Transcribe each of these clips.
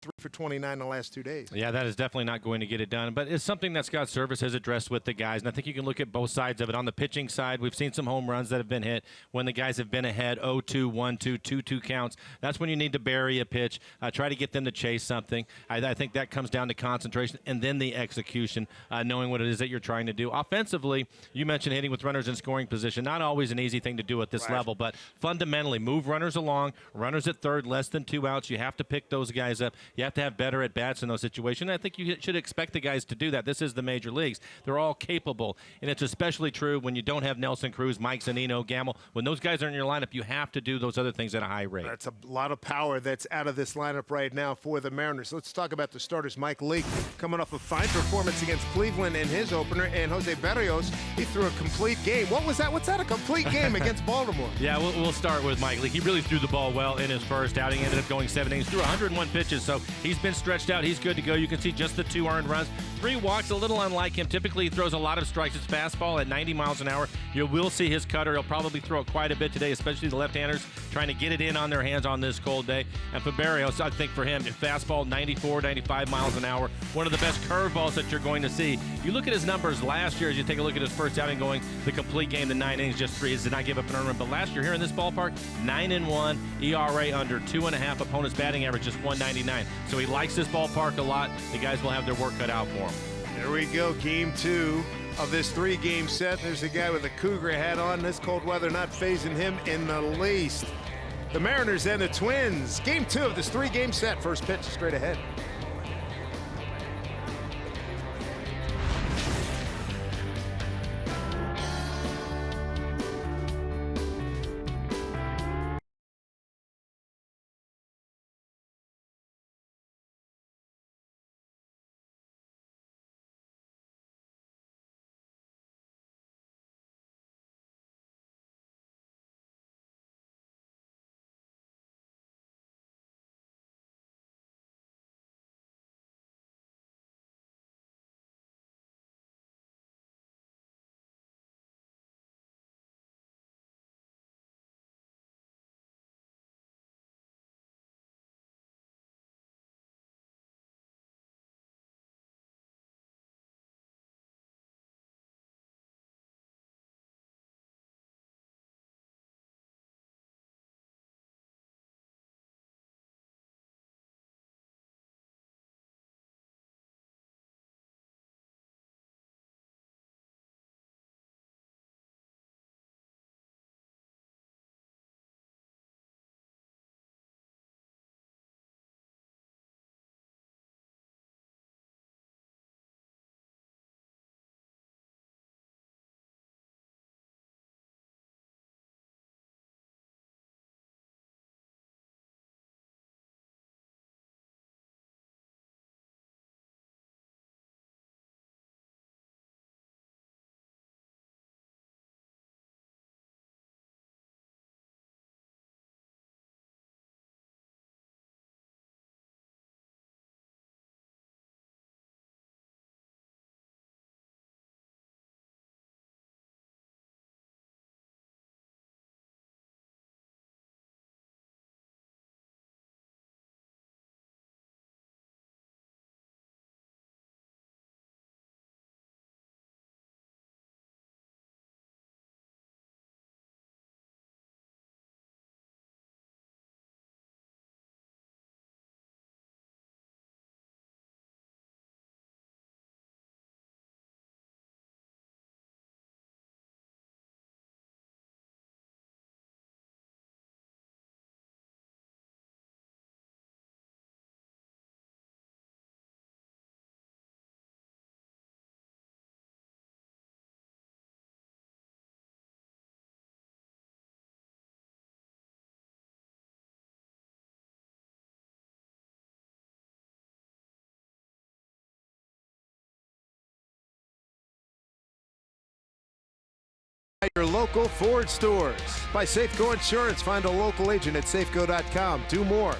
3 for 29 in the last 2 days. Yeah, that is definitely not going to get it done. But it's something that Scott Service has addressed with the guys. And I think you can look at both sides of it. On the pitching side, we've seen some home runs that have been hit when the guys have been ahead 0-2, 1-2, 2-2 counts. That's when you need to bury a pitch, try to get them to chase something. I think that comes down to concentration and then the execution, knowing what it is that you're trying to do. Offensively, you mentioned hitting with runners in scoring position. Not always an easy thing to do at this level, but fundamentally move runners along, runners at third, less than 2 outs. You have to pick those guys up. You have to have better at bats in those situations. I think you should expect the guys to do that. This is the major leagues. They're all capable, and it's especially true when you don't have Nelson Cruz, Mike Zunino, Gamble. When those guys are in your lineup, you have to do those other things at a high rate. That's a lot of power that's out of this lineup right now for the Mariners. Let's talk about the starters. Mike Leake coming off a fine performance against Cleveland in his opener, and Jose Berrios, he threw a complete game. What was that? What's that, a complete game against Baltimore? Yeah, we'll start with Mike Leake. He really threw the ball well in his first outing. Ended up going 7 innings, threw 101 pitches, so he's been stretched out. He's good to go. You can see just the 2 earned runs. 3 walks, a little unlike him. Typically, he throws a lot of strikes. His fastball at 90 miles an hour. You will see his cutter. He'll probably throw it quite a bit today, especially the left-handers trying to get it in on their hands on this cold day. And for Berrios, I think for him, fastball 94, 95 miles an hour. One of the best curveballs that you're going to see. You look at his numbers last year as you take a look at his first outing going the complete game, the 9 innings, just 3. He did not give up an earned run. But last year here in this ballpark, 9-1, ERA under 2.5, opponent's batting average just 199. So he likes this ballpark a lot. The guys will have their work cut out for him. There we go, game 2 of this 3-game set. There's a guy with a Cougar hat on. This cold weather not phasing him in the least. The Mariners and the Twins. Game 2 of this 3-game set. First pitch straight ahead. Your local Ford stores. By Safeco Insurance, find a local agent at safeco.com. Do more.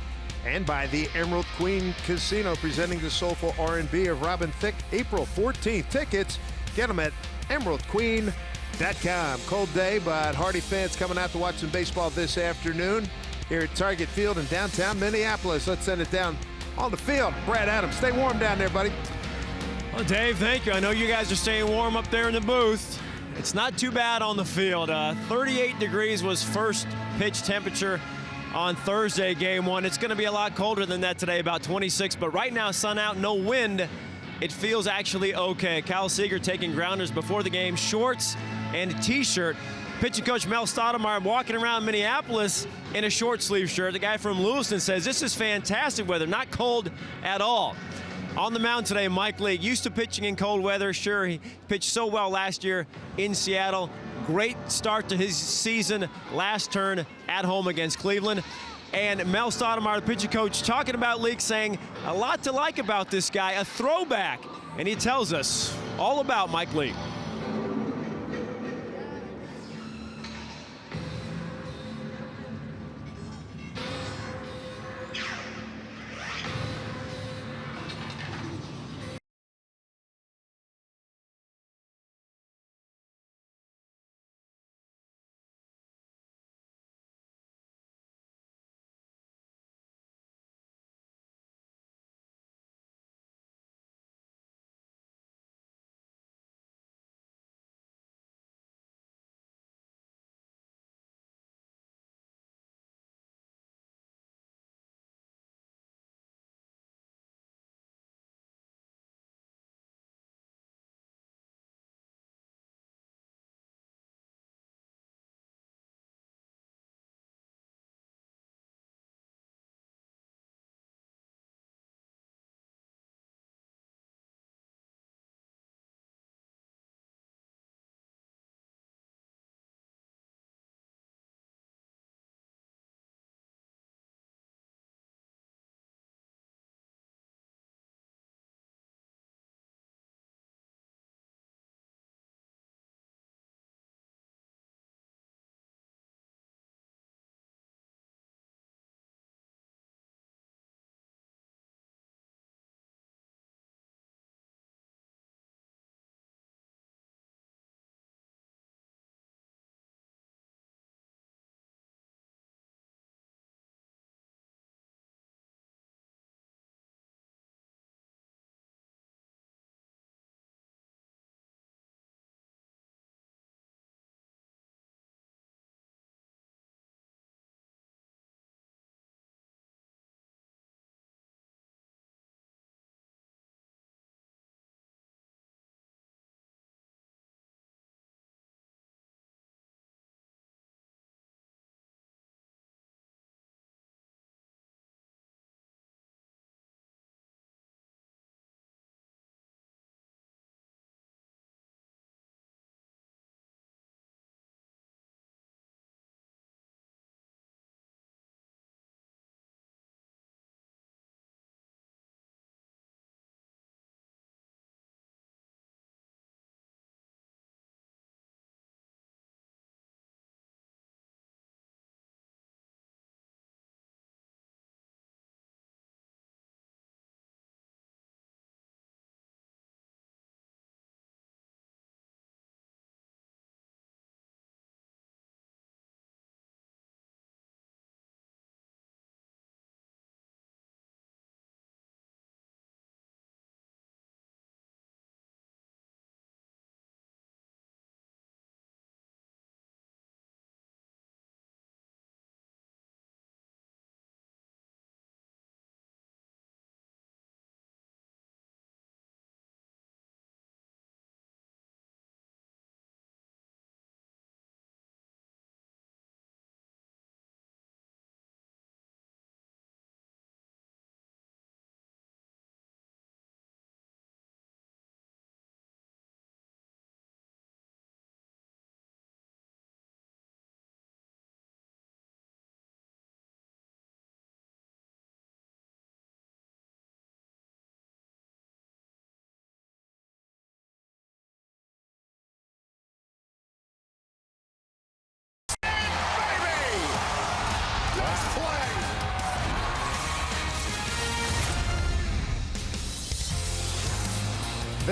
And by the Emerald Queen Casino, presenting the soulful R&B of Robin Thicke, April 14th. Tickets, get them at emeraldqueen.com. Cold day, but Hardy fans coming out to watch some baseball this afternoon here at Target Field in downtown Minneapolis. Let's send it down On the field, Brad Adams. Stay warm down there, buddy. Well, Dave, thank you. I know you guys are staying warm up there in the booth. It's not too bad on the field. 38 degrees was first pitch temperature on Thursday, game one. It's going to be a lot colder than that today, about 26. But right now, sun out, no wind. It feels actually okay. Kyle Seeger taking grounders before the game, shorts and a T-shirt. Pitching coach Mel Stoudemire walking around Minneapolis in a short sleeve shirt. The guy from Lewiston says this is fantastic weather, not cold at all. On the mound today, Mike Lee, used to pitching in cold weather. Sure, he pitched so well last year in Seattle. Great start to his season, last turn at home against Cleveland. And Mel Stoudemire, the pitching coach, talking about Leake, saying a lot to like about this guy, a throwback. And he tells us all about Mike Lee.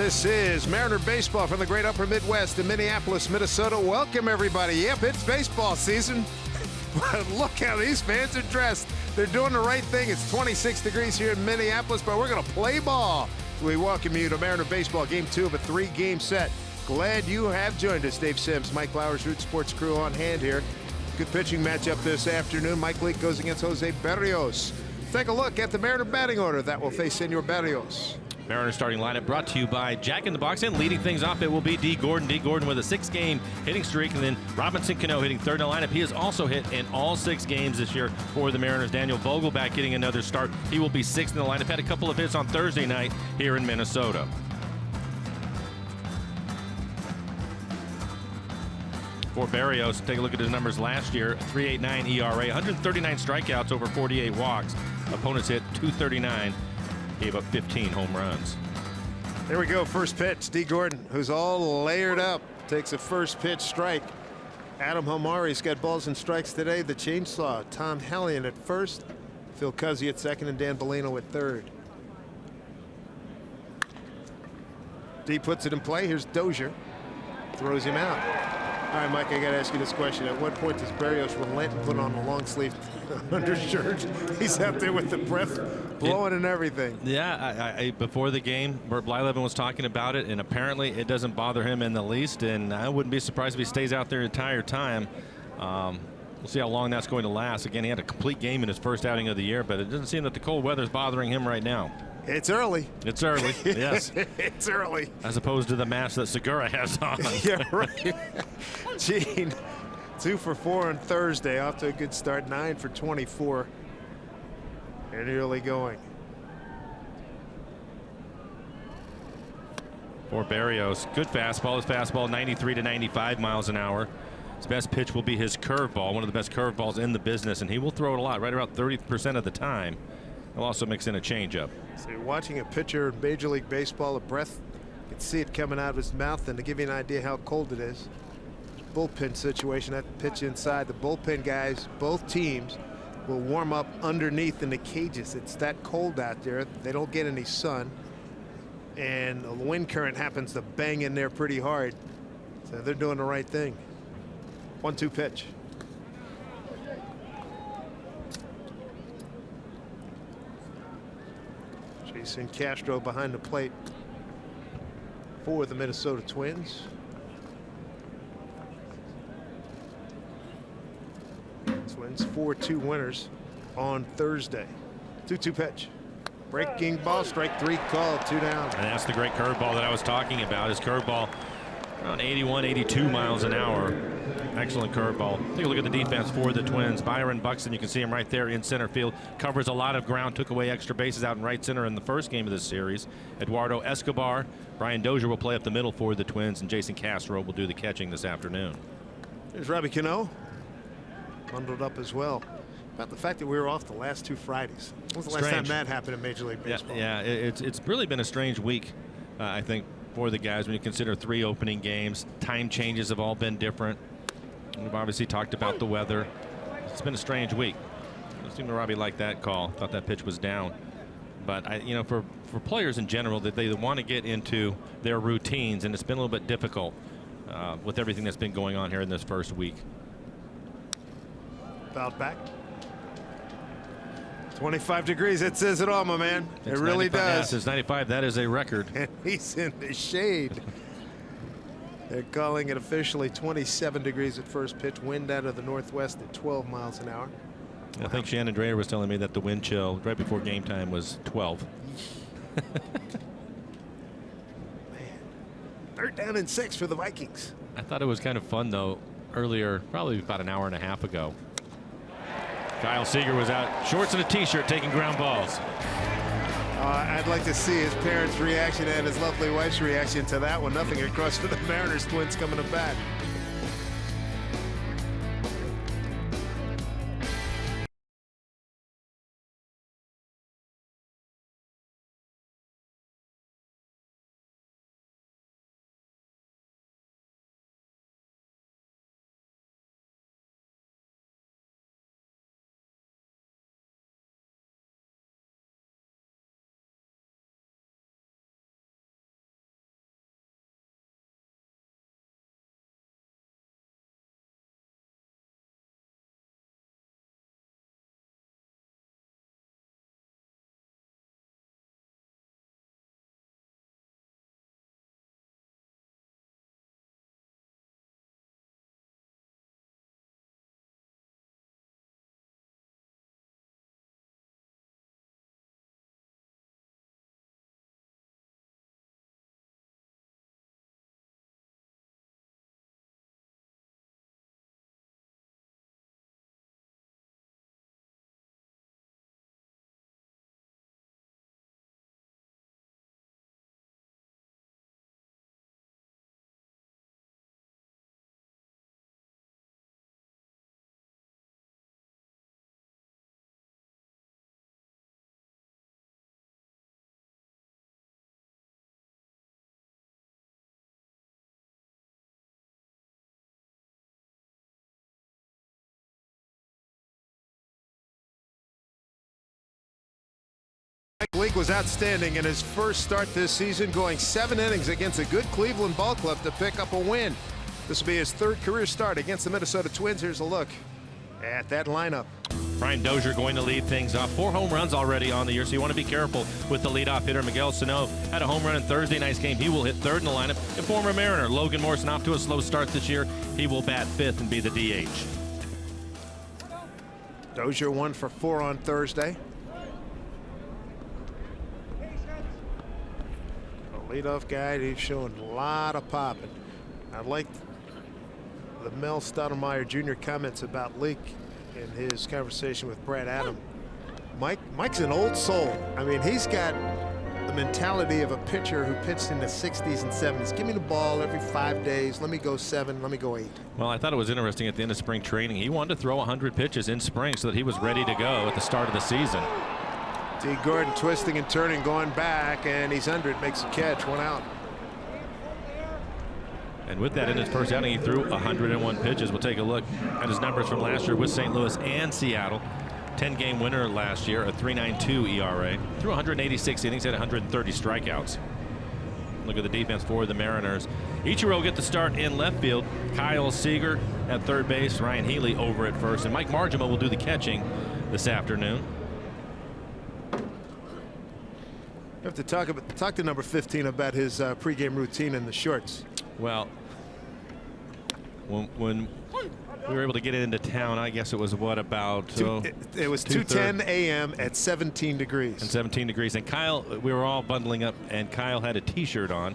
This is Mariner Baseball from the great upper Midwest in Minneapolis, Minnesota. Welcome, everybody. Yep, it's baseball season. But look how these fans are dressed. They're doing the right thing. It's 26 degrees here in Minneapolis, but we're going to play ball. We welcome you to Mariner Baseball Game 2 of a 3-game set. Glad you have joined us. Dave Sims, Mike Lauer's Root Sports crew on hand here. Good pitching matchup this afternoon. Mike Leake goes against Jose Berrios. Take a look at the Mariner batting order that will face Senor Berrios. Mariners starting lineup brought to you by Jack in the Box, and leading things off it will be D. Gordon. D. Gordon with a 6-game hitting streak, and then Robinson Cano hitting third in the lineup. He has also hit in all 6 games this year for the Mariners. Daniel Vogelback getting another start. He will be 6th in the lineup. Had a couple of hits on Thursday night here in Minnesota. For Berrios, take a look at his numbers last year. 3.89 ERA, 139 strikeouts over 48 walks. Opponents hit 239. Gave up 15 home runs. There we go. First pitch. D. Gordon, who's all layered up, takes a first pitch strike. Adam Homari's got balls and strikes today. The chainsaw. Tom Hellion at first. Phil Cuzzy at second, and Dan Bellino at third. D puts it in play. Here's Dozier. Throws him out. All right, Mike, I got to ask you this question. At what point does Berrios relent and put on a long-sleeved undershirt? He's out there with the breath blowing and everything. Yeah, before the game, Bert Blyleven was talking about it, and apparently it doesn't bother him in the least, and I wouldn't be surprised if he stays out there the entire time. We'll see how long that's going to last. Again, he had a complete game in his first outing of the year, but it doesn't seem that the cold weather is bothering him right now. It's early. It's early, yes. It's early. As opposed to the mask that Segura has on. Yeah, right. Gene, 2 for 4 on Thursday. Off to a good start. 9 for 24. And early going. For Berrios, good fastball. His fastball 93 to 95 miles an hour. His best pitch will be his curveball, one of the best curveballs in the business, and he will throw it a lot, right around 30% of the time. He'll also mix in a changeup. So you're watching a pitcher in Major League Baseball, a breath, you can see it coming out of his mouth, and to give you an idea how cold it is. Bullpen situation, that pitch inside. The bullpen guys, both teams, will warm up underneath in the cages. It's that cold out there. They don't get any sun, and the wind current happens to bang in there pretty hard. So they're doing the right thing. 1-2 pitch. Jason Castro behind the plate for the Minnesota Twins. Twins 4-2 winners on Thursday. 2-2 pitch. Breaking ball, strike 3 called, 2 down. And that's the great curveball that I was talking about. His curveball around 81, 82 miles an hour. Excellent curveball. Take a look at the defense for the Twins. Byron Buxton, you can see him right there in center field. Covers a lot of ground, took away extra bases out in right center in the first game of this series. Eduardo Escobar, Brian Dozier will play up the middle for the Twins, and Jason Castro will do the catching this afternoon. There's Robbie Cano, bundled up as well. About the fact that we were off the last 2 Fridays. When was the last time that happened in Major League Baseball? Yeah, it's really been a strange week, I think, for the guys when you consider 3 opening games. Time changes have all been different. We've obviously talked about the weather. It's been a strange week. It seemed to Robbie like that call. Thought that pitch was down. But for players in general, that they want to get into their routines, and it's been a little bit difficult with everything that's been going on here in this first week. Fouled back. 25 degrees. It says it all, my man. It really does. Yeah, it says 95. That is a record. And he's in the shade. They're calling it officially 27 degrees at first pitch. Wind out of the northwest at 12 miles an hour. I think Shannon Dreyer was telling me that the wind chill right before game time was 12. Man. 3rd down and 6 for the Vikings. I thought it was kind of fun, though, earlier, probably about an hour and a half ago. Kyle Seager was out, shorts and a T-shirt, taking ground balls. I'd like to see his parents' reaction and his lovely wife's reaction to that one. Nothing across for the Mariners. Twins coming to bat. Mike Leake was outstanding in his first start this season, going 7 innings against a good Cleveland ball club to pick up a win. This will be his 3rd career start against the Minnesota Twins. Here's a look at that lineup. Brian Dozier going to lead things off. 4 home runs already on the year, so you want to be careful with the leadoff hitter. Miguel Sano had a home run in Thursday night's game. He will hit 3rd in the lineup. And former Mariner Logan Morrison off to a slow start this year. He will bat 5th and be the DH. Dozier 1 for 4 on Thursday. A leadoff guy, he's showing a lot of popping. I liked the Mel Stoudemire Jr. comments about Leake in his conversation with Brad Adam. Mike's an old soul. I mean, he's got the mentality of a pitcher who pitched in the 60s and 70s. Give me the ball every 5 days. Let me go 7. Let me go 8. Well, I thought it was interesting at the end of spring training. He wanted to throw 100 pitches in spring so that he was ready to go at the start of the season. D. Gordon twisting and turning, going back, and he's under it, makes a catch, 1 out. And with that, in his first outing, he threw 101 pitches. We'll take a look at his numbers from last year with St. Louis and Seattle. 10-game winner last year, a 3.92 ERA. Threw 186 innings, had 130 strikeouts. Look at the defense for the Mariners. Ichiro will get the start in left field. Kyle Seager at third base. Ryan Healy over at first. And Mike Margima will do the catching this afternoon. We have to talk to number 15 about his pregame routine in the shorts. Well, when we were able to get it into town, I guess it was what about it was 2:10 a.m. at 17 degrees. And 17 degrees. And Kyle, we were all bundling up, and Kyle had a T-shirt on,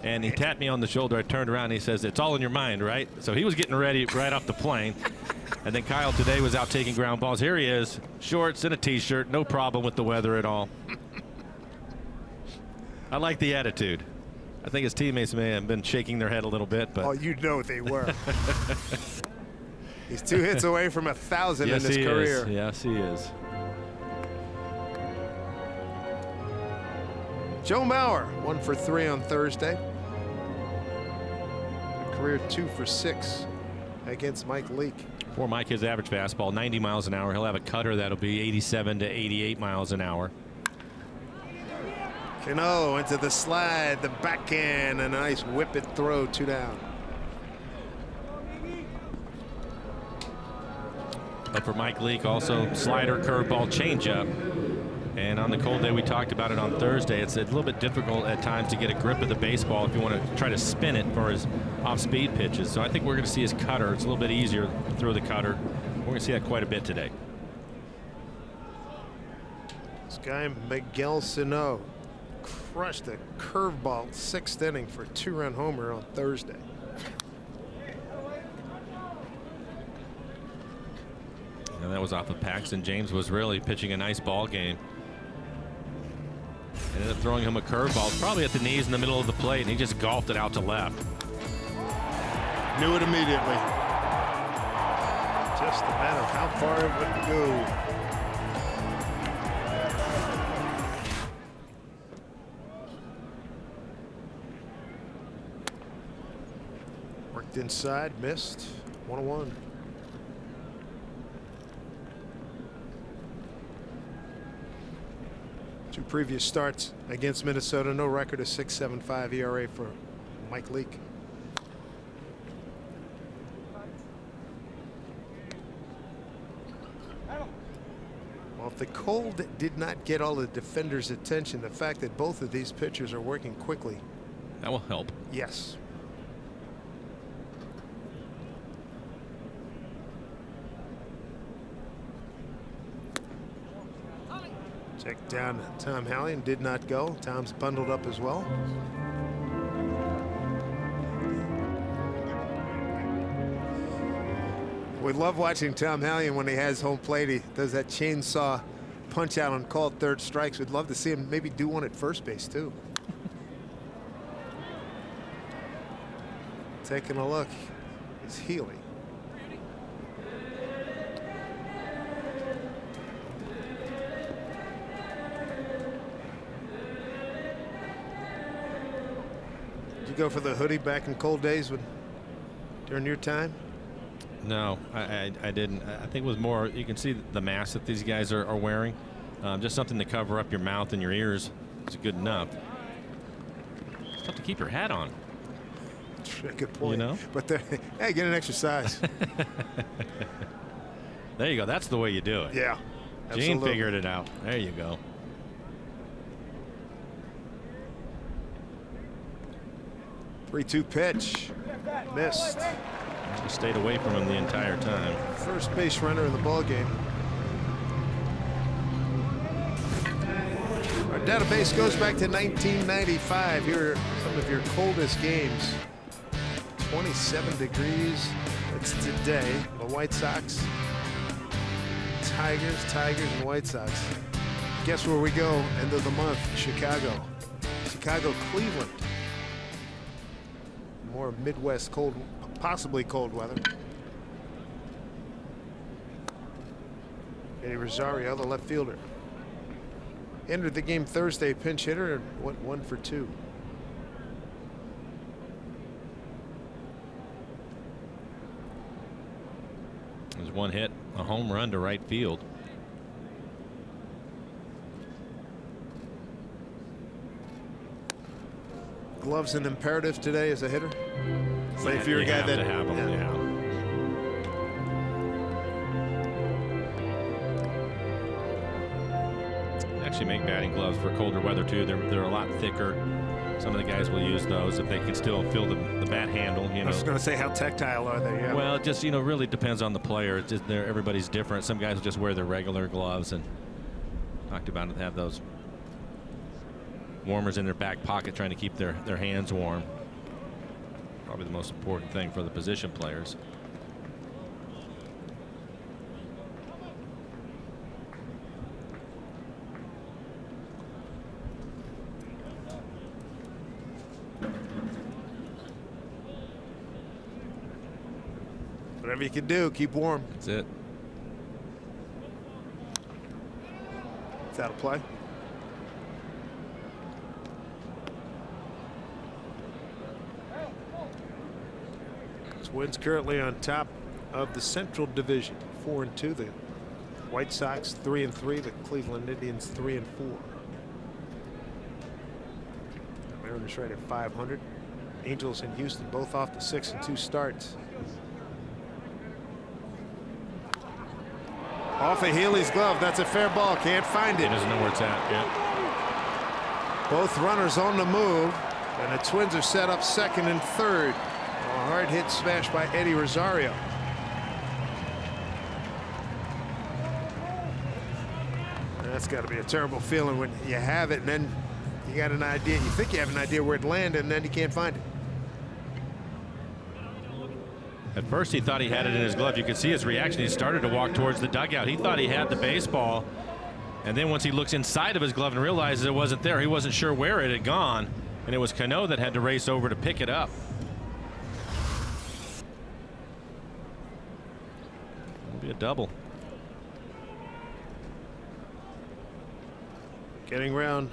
and he tapped me on the shoulder. I turned around, and he says, "It's all in your mind, right?" So he was getting ready right off the plane. And then Kyle today was out taking ground balls. Here he is, shorts and a T-shirt, no problem with the weather at all. I like the attitude. I think his teammates may have been shaking their head a little bit, but oh, you know they were. He's 2 hits away from 1,000 yes, in his career. Is. Yes, he is. Joe Mauer 1 for 3 on Thursday. A career 2 for 6 against Mike Leake. For Mike, his average fastball 90 miles an hour. He'll have a cutter that'll be 87 to 88 miles an hour. Cano into the slide, the backhand, and a nice whip it throw, 2 down. But for Mike Leake, also slider, curveball, changeup. And on the cold day, we talked about it on Thursday. It's a little bit difficult at times to get a grip of the baseball if you want to try to spin it for his off-speed pitches. So I think we're going to see his cutter. It's a little bit easier to throw the cutter. We're going to see that quite a bit today. This guy, Miguel Sano, crushed a curveball 6th inning for a 2-run homer on Thursday. And that was off of Paxton. James was really pitching a nice ball game. Ended up throwing him a curveball, probably at the knees in the middle of the plate, and he just golfed it out to left. Knew it immediately. Just a matter of how far it would go. Worked inside, missed. 1-1. Two previous starts against Minnesota, no record of 6.75 ERA for Mike Leake. Well, if the cold did not get all the defenders' attention, the fact that both of these pitchers are working quickly, that will help. Yes. Check down Tom Hallion, did not go. Tom's bundled up as well. We love watching Tom Hallion when he has home plate. He does that chainsaw punch out on called 3rd strikes. We'd love to see him maybe do one at first base too. Taking a look is Healy. Go for the hoodie back in cold days during your time? No, I didn't. I think it was more, you can see the mask that these guys are wearing. Just something to cover up your mouth and your ears is good enough. It's tough to keep your hat on. Good point. You know? But hey, get an exercise. There you go. That's the way you do it. Yeah. Gene Absolutely. figured it out. There you go. Three-two pitch. Missed. Just stayed away from him the entire time. First base runner in the ball game. Our database goes back to 1995. Here are some of your coldest games. 27 degrees. It's today. The White Sox, Tigers, and White Sox. Guess where we go? End of the month. Chicago, Cleveland. More Midwest cold, possibly cold weather. Eddie Rosario, the left fielder, entered the game Thursday, pinch hitter, and went 1 for 2. There's one hit, a home run to right field. Gloves an imperative today as a hitter. Say if you're a guy that have them, yeah. Actually make batting gloves for colder weather too. They're a lot thicker. Some of the guys will use those if they can still feel the bat handle. You know. I was going to say, how tactile are they? Yeah. Well, it just really depends on the player. It's just everybody's different. Some guys will just wear their regular gloves, and talked about it, have those warmers in their back pocket trying to keep their hands warm. Probably the most important thing for the position players. Whatever you can do, keep warm. That's it. It's out of play. Twins currently on top of the Central Division, 4-2. The White Sox 3-3. The Cleveland Indians 3-4. The Mariners right at 500. Angels and Houston both off to 6-2 starts. Off of Healy's glove. That's a fair ball. Can't find it. He doesn't know where it's at. Yeah. Both runners on the move, and the Twins are set up second and third. A hard hit smash by Eddie Rosario. That's got to be a terrible feeling when you have it and then you got an idea. You think you have an idea where it landed and then you can't find it. At first he thought he had it in his glove. You could see his reaction. He started to walk towards the dugout. He thought he had the baseball. And then once he looks inside of his glove and realizes it wasn't there, he wasn't sure where it had gone. And it was Cano that had to race over to pick it up. It'll be a double. Getting round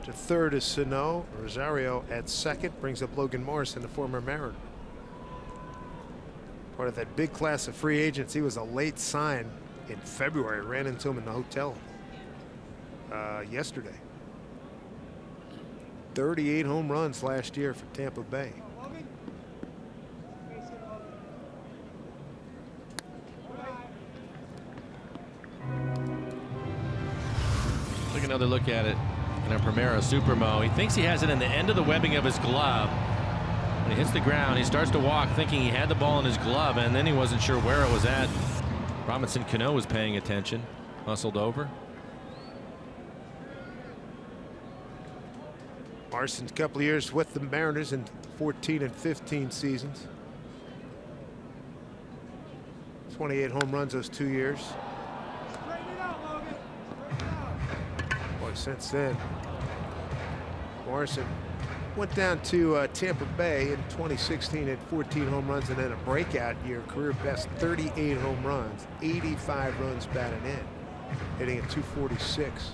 to third is Sano. Rosario at second brings up Logan Morrison, the former Mariner. Part of that big class of free agents. He was a late sign in February. Ran into him in the hotel yesterday. 38 home runs last year for Tampa Bay. Take another look at it in a Primera Supermo. He thinks he has it in the end of the webbing of his glove. When he hits the ground, he starts to walk thinking he had the ball in his glove, and then he wasn't sure where it was at. Robinson Cano was paying attention, hustled over. Marson's couple of years with the Mariners in 14 and 15 seasons. 28 home runs those 2 years. Boy, since then, Morrison went down to Tampa Bay in 2016 at 14 home runs and then a breakout year, career best 38 home runs, 85 runs batted in, hitting at 246.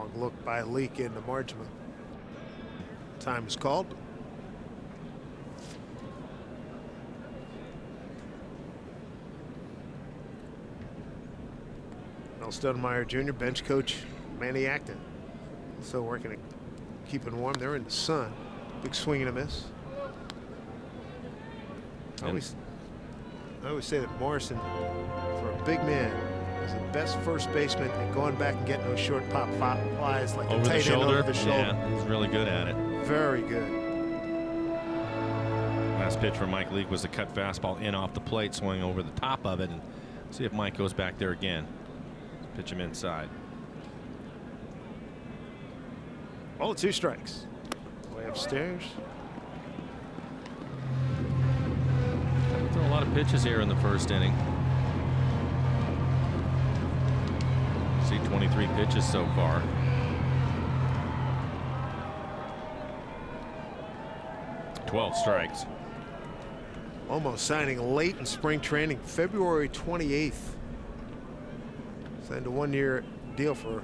Long look by Leake into Marchman. Time is called. Mel Stoudemire Jr., bench coach Manny Acton. Still working to keep it warm. They're in the sun. Big swing and a miss. I always say that Morrison, for a big man, is the best first baseman at going back and getting those short pop flies like a tight end over the shoulder. Yeah, he's really good at it. Very good. Last pitch from Mike Leake was a cut fastball in off the plate, swing over the top of it, and see if Mike goes back there again. Pitch him inside. Oh, 2 strikes. Way upstairs. Throw a lot of pitches here in the first inning. See 23 pitches so far. Twelve strikes. Almost signing late in spring training, February 28th. Signed a 1-year deal for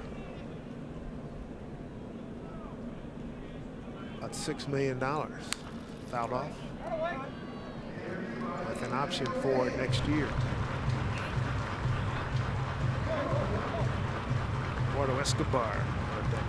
about $6 million. Fouled off with an option for next year. Eduardo Escobar on deck.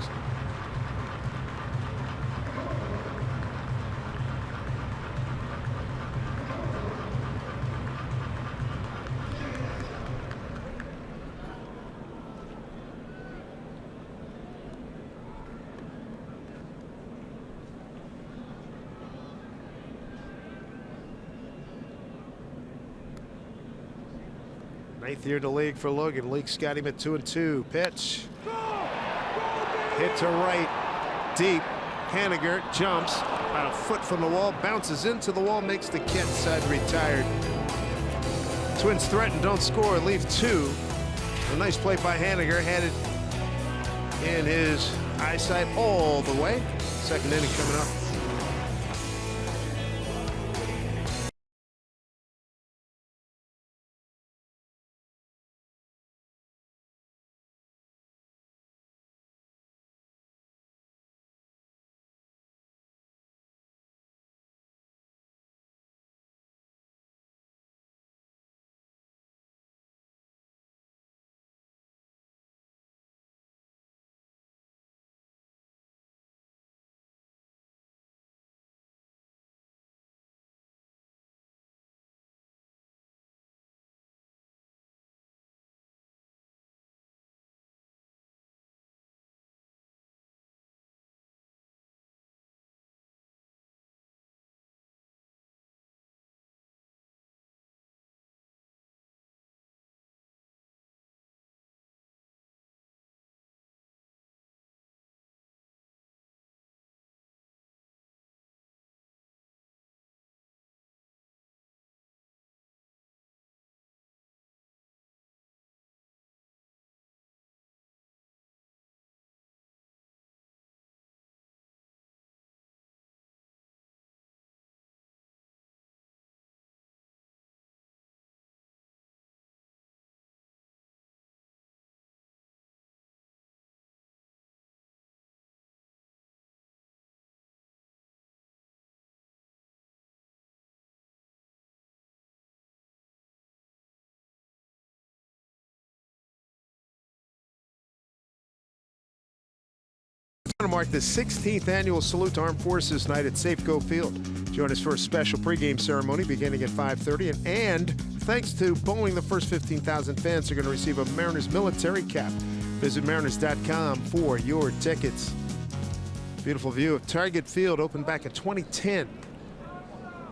9th year in the league for Logan. Leake's got him at 2-2. Pitch. Hit to right. Deep. Haniger jumps about a foot from the wall. Bounces into the wall. Makes the Kent side retired. Twins threaten. Don't score. Leave 2. A nice play by Haniger. Had it in his eyesight all the way. Second inning coming up. To mark the 16th annual Salute to Armed Forces Night at Safeco Field. Join us for a special pregame ceremony beginning at 5:30. And thanks to Bowling, the first 15,000 fans are going to receive a Mariners military cap. Visit Mariners.com for your tickets. Beautiful view of Target Field, opened back in 2010.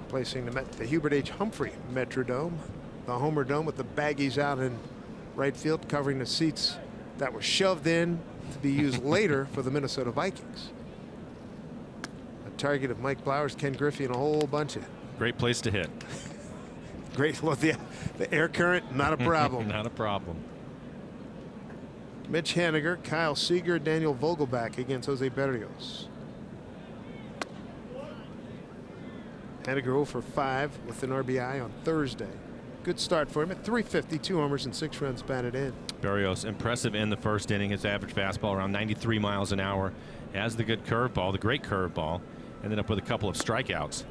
Placing the Hubert H. Humphrey Metrodome, the Homer Dome with the baggies out in right field, covering the seats that were shoved in to be used later for the Minnesota Vikings. A target of Mike Blowers, Ken Griffey, and a whole bunch of. Great place to hit. Great. Look, the air current, not a problem. Not a problem. Mitch Haniger, Kyle Seager, Daniel Vogelbach against Jose Berrios. Haniger 0 for 5 with an RBI on Thursday. Good start for him at 350, 2 homers and 6 runs batted in. Berrios, impressive in the first inning. His average fastball around 93 miles an hour. Has the good curveball, the great curveball. Ended up with a couple of strikeouts.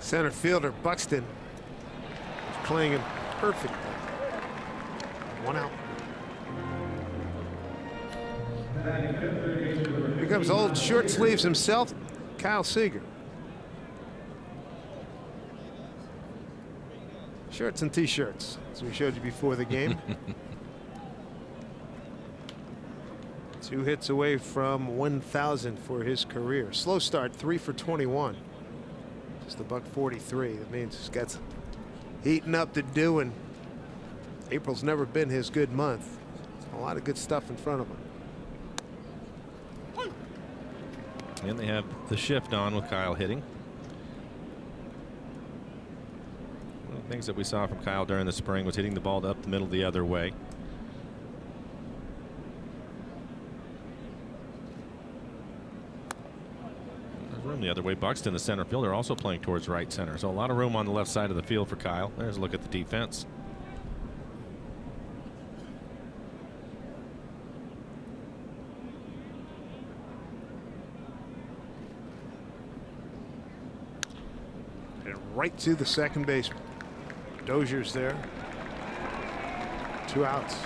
Center fielder Buxton is playing him perfectly. 1 out. Here comes old short sleeves himself, Kyle Seager. Shirts and t-shirts, as we showed you before the game. 2 hits away from 1,000 for his career. Slow start, 3 for 21. Just $143. That means he's got some heating up to do, and April's never been his good month. A lot of good stuff in front of him. And they have the shift on with Kyle hitting. One of the things that we saw from Kyle during the spring was hitting the ball up the middle the other way. There's room the other way. Buxton, the center fielder, also playing towards right center. So a lot of room on the left side of the field for Kyle. There's a look at the defense. Right to the second baseman. Dozier's there. 2 outs.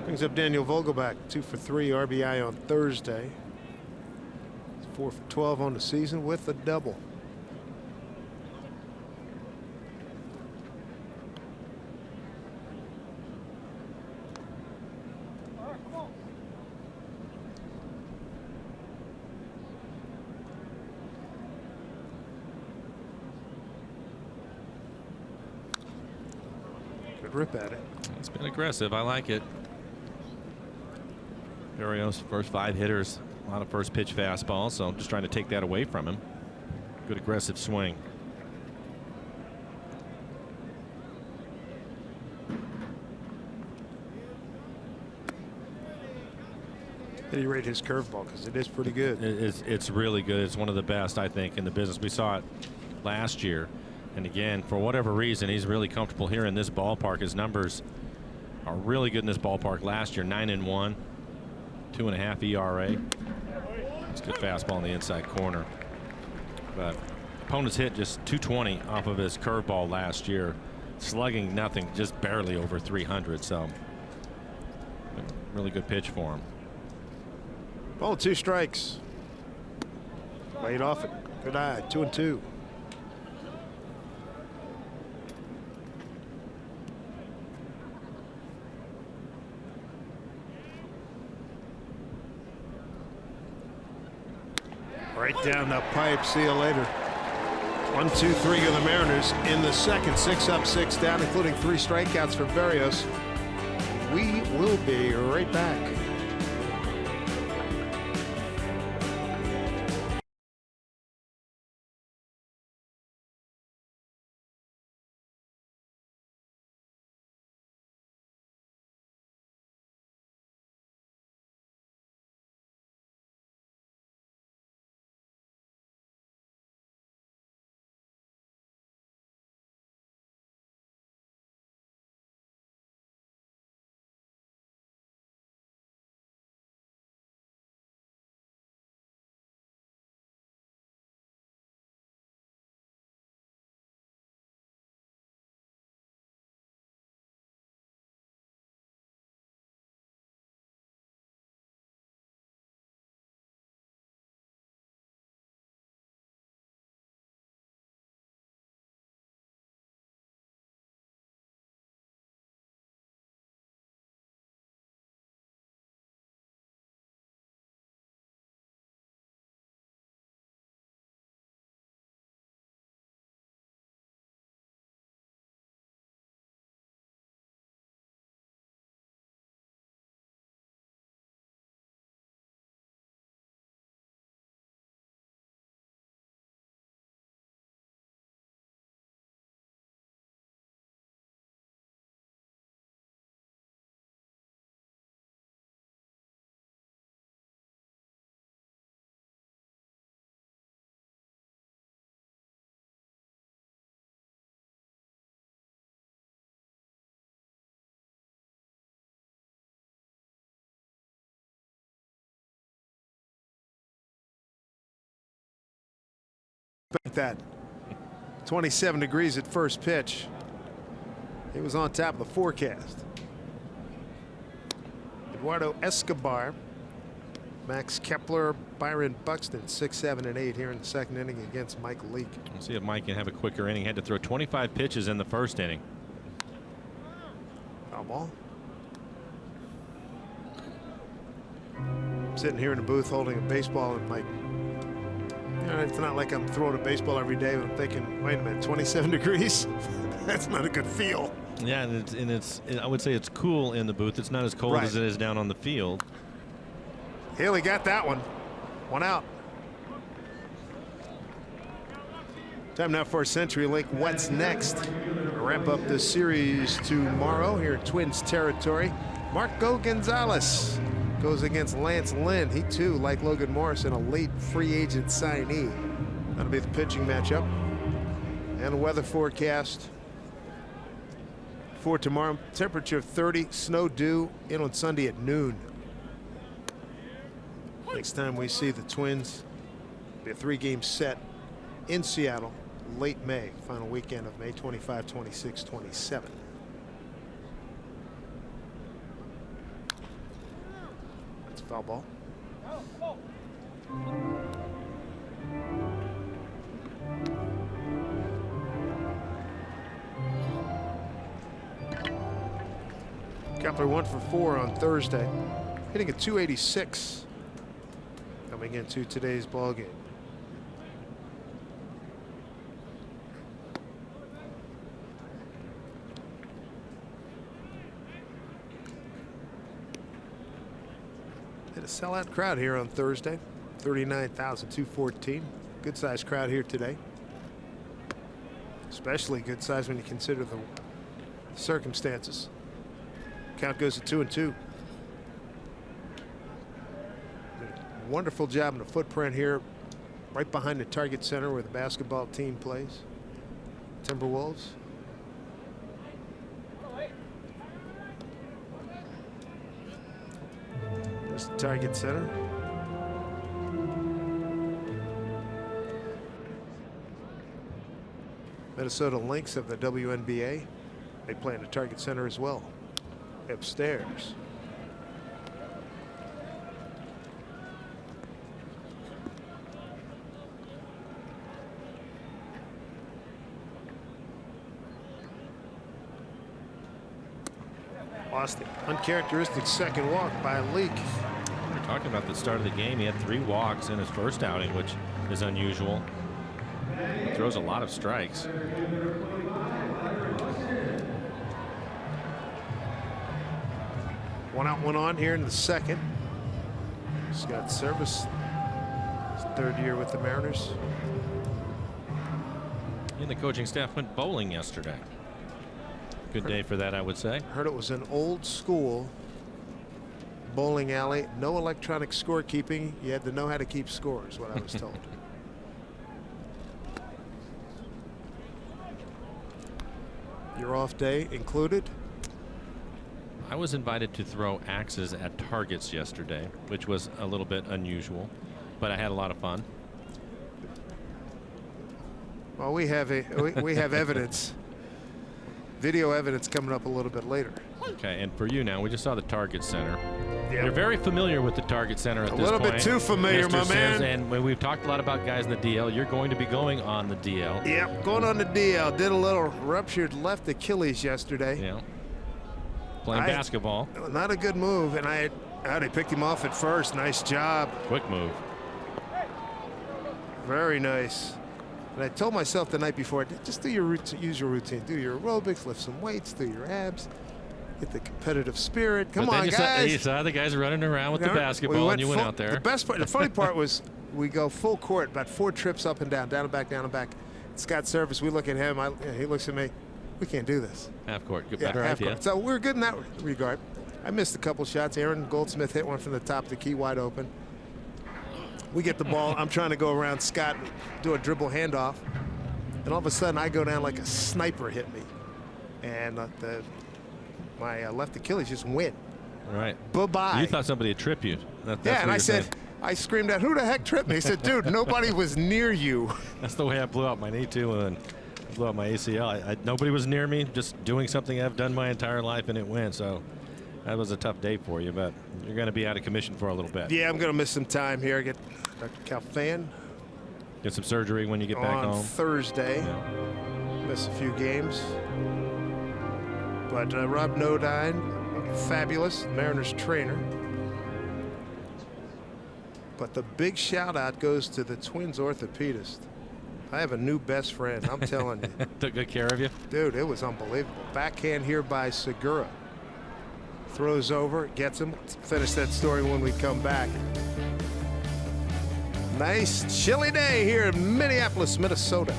Brings up Daniel Vogelbach, 2 for 3 RBI on Thursday. 4 for 12 on the season with a double. Rip at it. It's been aggressive. I like it. Berrios, first 5 hitters, a lot of first pitch fastballs, so I'm just trying to take that away from him. Good aggressive swing. How do you rate his curveball? Because it is pretty good. It's really good. It's one of the best, I think, in the business. We saw it last year. And again, for whatever reason, he's really comfortable here in this ballpark. His numbers are really good in this ballpark. Last year, 9-1, 2.5 ERA. It's a good fastball in the inside corner. But opponents hit just 220 off of his curveball last year. Slugging nothing, just barely over 300. So really good pitch for him. Ball 2 strikes. Laid off it. Good eye. 2-2. Right down the pipe. See you later. 1, 2, 3 of the Mariners in the second. 6 up, 6 down, including 3 strikeouts for Berrios. We will be right back. expect that. 27 degrees at first pitch. He was on top of the forecast. Eduardo Escobar, Max Kepler, Byron Buxton, 6, 7, and 8 here in the second inning against Mike Leake. We'll see if Mike can have a quicker inning. Had to throw 25 pitches in the first inning. Foul ball. Sitting here in the booth holding a baseball, and Mike, it's not like I'm throwing a baseball every day, but I'm thinking, wait a minute, 27 degrees? That's not a good feel. Yeah, and I would say it's cool in the booth. It's not as cold as it is down on the field. Haley got that one. One out. Time now for CenturyLink. What's next? We'll wrap up this series tomorrow here at Twins territory. Marco Gonzalez goes against Lance Lynn. He too, like Logan Morrison, a late free agent signee. That'll be the pitching matchup. And the weather forecast for tomorrow. Temperature of 30, snow due in on Sunday at noon. Next time we see the Twins, be a 3-game set in Seattle, late May, final weekend of May 25, 26, 27. That's a foul ball. Kepler 1 for 4 on Thursday, hitting a .286 coming into today's ball game. Had a sellout crowd here on Thursday, 39,214. Good sized crowd here today, especially good size when you consider the circumstances. Count goes to 2-2. Wonderful job in the footprint here, right behind the target center where the basketball team plays. Timberwolves. There's the target center. Minnesota Lynx of the WNBA. They play in the target center as well. Upstairs. Lost the uncharacteristic second walk by Leake. We're talking about the start of the game. He had 3 walks in his first outing, which is unusual. He throws a lot of strikes. One out, one on here in the second. He's got service. His 3rd year with the Mariners. And the coaching staff went bowling yesterday. Good day for that, I would say. Heard it was an old school bowling alley. No electronic scorekeeping. You had to know how to keep scores, what I was told. Your off day included? I was invited to throw axes at targets yesterday, which was a little bit unusual, but I had a lot of fun. Well, we have evidence, video evidence coming up a little bit later. Okay, and for you now, we just saw the target center. Yep. You're very familiar with the target center at this point. A little bit too familiar, Mr. my Sims, man. And when we've talked a lot about guys in the DL, you're going to be going on the DL. Yep, going on the DL. Did a little ruptured left Achilles yesterday. Yeah. Playing basketball. Not a good move, and I picked him off at first. Nice job. Quick move. Very nice. And I told myself the night before, just do your routine, use your routine. Do your aerobics, lift some weights, do your abs, get the competitive spirit. Come on, guys. You saw the guys running around with the basketball, and you went out there. The best part, the funny part was we go full court, about 4 trips up and down and back, down and back. Scott service, we look at him, he looks at me. We can't do this. Half court, good, yeah, better half idea. court. So we're good in that regard. I missed a couple shots. Aaron Goldsmith hit one from the top of the key wide open. We get the ball. I'm trying to go around Scott, do a dribble handoff, and all of a sudden I go down like a sniper hit me, and my left Achilles just went. All right. Bye-bye. You thought somebody had tripped you. Yeah, and I said, I screamed out, "Who the heck tripped me?" He said, "Dude, nobody was near you." That's the way I blew out my knee too, and I blew out my ACL. Nobody was near me, just doing something I've done my entire life, and it went. So that was a tough day for you, but you're going to be out of commission for a little bit. Yeah, I'm going to miss some time here. Get Dr. Calfan. Get some surgery when you get back home. On Thursday. Yeah. Miss a few games. But Rob Nodine, fabulous, Mariners trainer. But the big shout out goes to the Twins orthopedist. I have a new best friend, I'm telling you. Took good care of you? Dude, it was unbelievable. Backhand here by Segura. Throws over, gets him. Finish that story when we come back. Nice chilly day here in Minneapolis, Minnesota.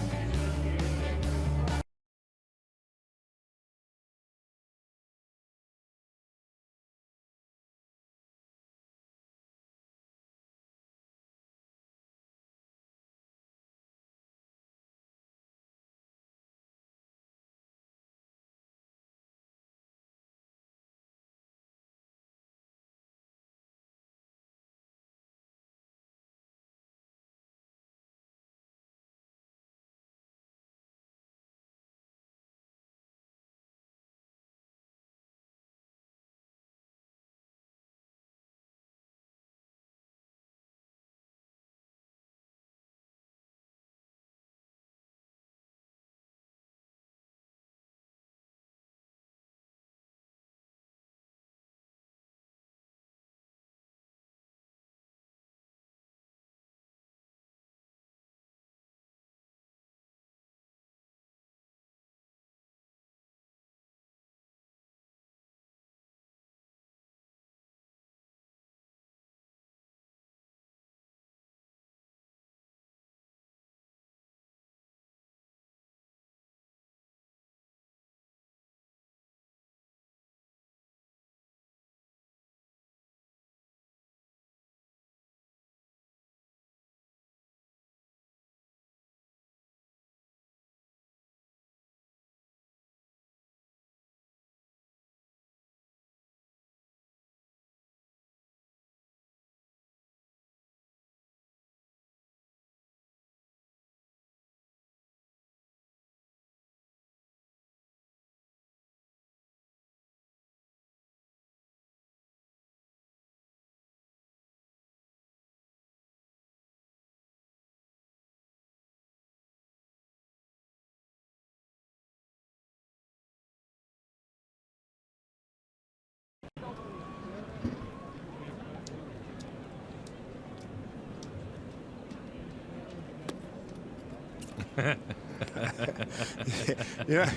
Yeah,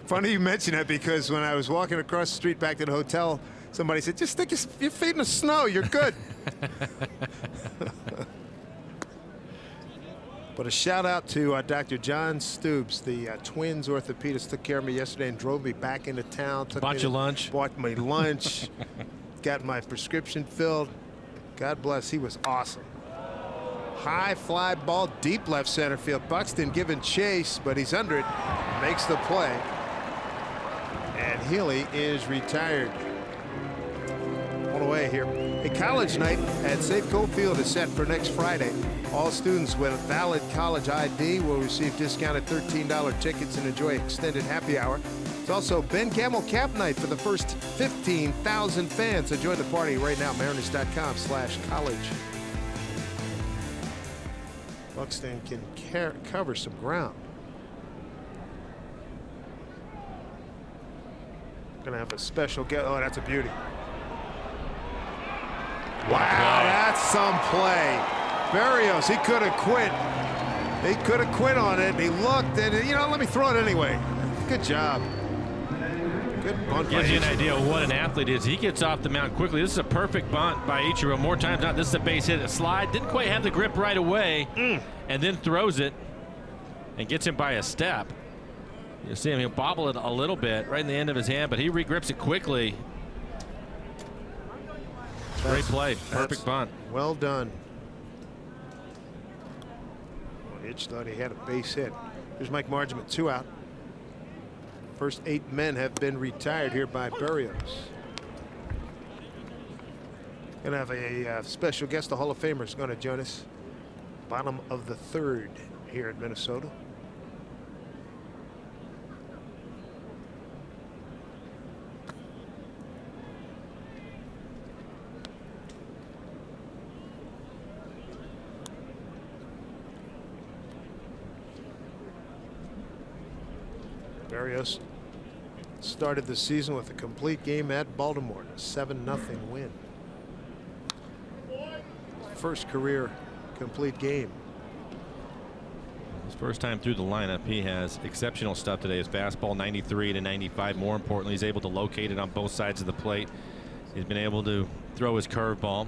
funny you mention that, because when I was walking across the street back to the hotel, somebody said, "Just stick your feet in the snow, you're good." But a shout out to Dr. John Stoops, the Twins orthopedist. Took care of me yesterday and drove me back into town. Bought you lunch. Bought me lunch. Got my prescription filled. God bless, he was awesome. High fly ball, deep left center field. Buxton giving chase, but he's under it. Makes the play. And Healy is retired. On the way here. A college night at Safeco Field is set for next Friday. All students with valid college ID will receive discounted $13 tickets and enjoy extended happy hour. It's also Ben Gamel Cap Night for the first 15,000 fans. So join the party right now, mariners.com/college. Buxton can cover some ground. Gonna have a special get. Oh, that's a beauty. Wow, that's some play. Barrios, he could have quit. He could have quit on it. He looked and, you know, let me throw it anyway. Good job. Good bunt. Gives you an idea of what an athlete is. He gets off the mound quickly. This is a perfect bunt by Ichiro. More times not, this is a base hit. A slide. Didn't quite have the grip right away. And then throws it and gets him by a step. You see him, he'll bobble it a little bit right in the end of his hand, but he regrips it quickly. Great play. Perfect bunt. Well done. Well, Itch thought he had a base hit. Here's Mike Margman, 2 out. First 8 men have been retired here by Barrios. Going to have a special guest, the Hall of Famer, is going to join us. Bottom of the third here in Minnesota. Barrios started the season with a complete game at Baltimore, a 7-0 win. First career complete game. His first time through the lineup. He has exceptional stuff today. His fastball 93 to 95. More importantly, he's able to locate it on both sides of the plate. He's been able to throw his curveball.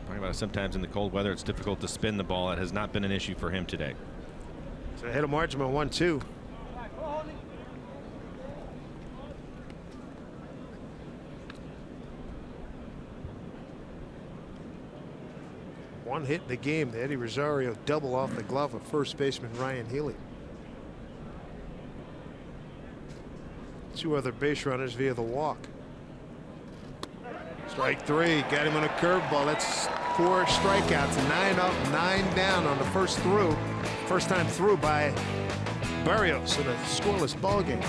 Talking about it, sometimes in the cold weather it's difficult to spin the ball. It has not been an issue for him today. So ahead of margin by 1-2. One hit in the game, the Eddie Rosario double off the glove of first baseman Ryan Healy. Two other base runners via the walk. Strike three, got him on a curveball. That's 4 strikeouts, 9 up, 9 down on the first through. First time through by Barrios in a scoreless ball game.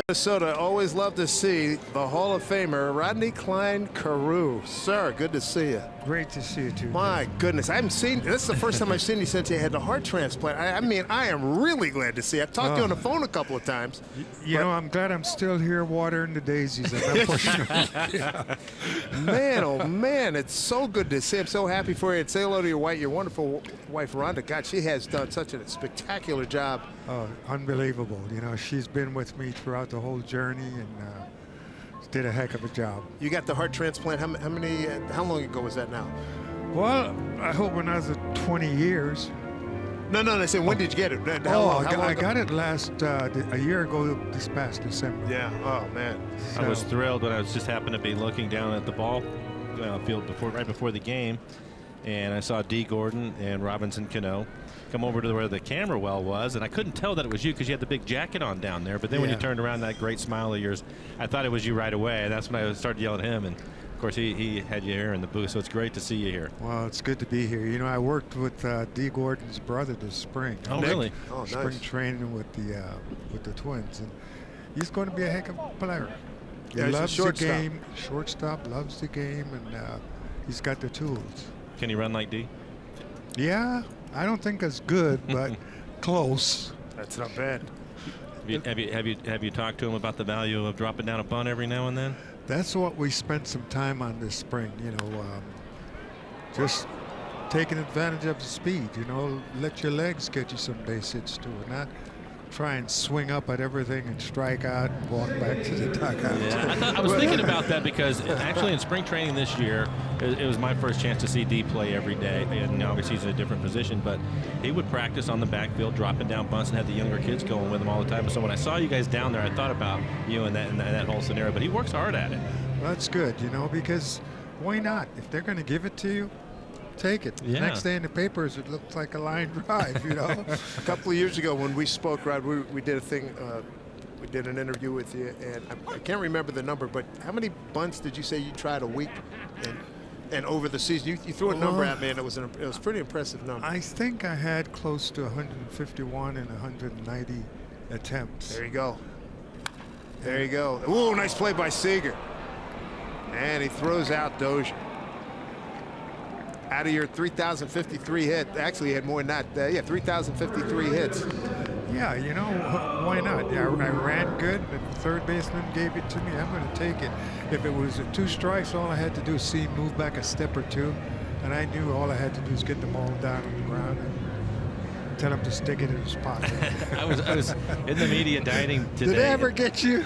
Minnesota always love to see the Hall of Famer Rodney Klein Carew. Sir, good to see you. Great to see you too. My goodness, I haven't seen, this is the first time I've seen you since you had the heart transplant. I mean, I am really glad to see you. I've talked to you on the phone a couple of times. You know, I'm glad I'm still here watering the daisies. I'm not pushing them. Yeah. Man, oh man, it's so good to see. I'm so happy for you. And say hello to your wonderful wife, Rhonda. God, she has done such a spectacular job. Oh, unbelievable. You know, she's been with me throughout the whole journey and did a heck of a job. You got the heart transplant. How long ago was that now? Well, I hope when I was 20 years. No, I said, when did you get it? I got it last, a year ago this past December. Yeah, oh man. So. I was thrilled when I was just happened to be looking down at the ball field right before the game, and I saw D. Gordon and Robinson Cano come over to where the camera well was, and I couldn't tell that it was you because you had the big jacket on down there. But then when you turned around, that great smile of yours, I thought it was you right away, and that's when I started yelling at him. And of course, he had you here in the booth, so it's great to see you here. Well, it's good to be here. You know, I worked with D. Gordon's brother this spring. Oh, really? Oh, spring nice. Training with the Twins, and he's going to be a heck of a player. He loves the game. Shortstop, loves the game, and he's got the tools. Can he run like D? Yeah, I don't think it's good, but close. That's not bad. Have you talked to him about the value of dropping down a bunt every now and then? That's what we spent some time on this spring. You know, just taking advantage of the speed. You know, let your legs get you some base hits too, and not try and swing up at everything and strike out and walk back to the dugout. Yeah, I was thinking about that because actually in spring training this year, it was my first chance to see D play every day. And obviously he's in a different position, but he would practice on the backfield, dropping down bunts, and had the younger kids going with him all the time. So when I saw you guys down there, I thought about you and that whole scenario. But he works hard at it. Well, that's good, you know, because why not? If they're going to give it to you, take it. Yeah. The next day in the papers, it looks like a line drive, you know. A couple of years ago when we spoke, Rod, we did a thing. We did an interview with you, and I can't remember the number, but how many bunts did you say you tried a week? And over the season, you threw a number at me, and it was a pretty impressive number. I think I had close to 151 and 190 attempts. There you go. There you go. Ooh, nice play by Seager. And he throws out Dozier. Out of your 3,053 hit, actually he had more than that. Yeah, 3,053 hits. Yeah, you know, why not? Yeah, I ran good, but the third baseman gave it to me. I'm going to take it. If it was 2 strikes, all I had to do is see him move back a step or two, and I knew all I had to do is get the ball down on the ground and tell him to stick it in his pocket. I was in the media dining today. Did they ever get you?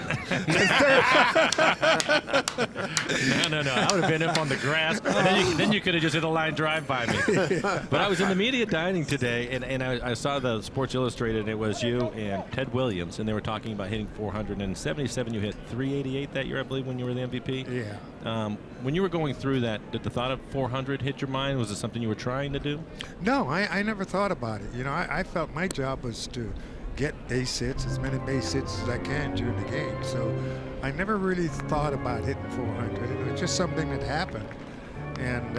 No. I would have been up on the grass. Then you could have just hit a line drive by me. But I was in the media dining today, and I saw the Sports Illustrated, and it was you and Ted Williams, and they were talking about hitting 477. You hit 388 that year, I believe, when you were the MVP. Yeah. When you were going through that, did the thought of 400 hit your mind? Was it something you were trying to do? No, I never thought about it. You know, I felt my job was to get base hits, as many base hits as I can during the game. So I never really thought about hitting 400. It was just something that happened. And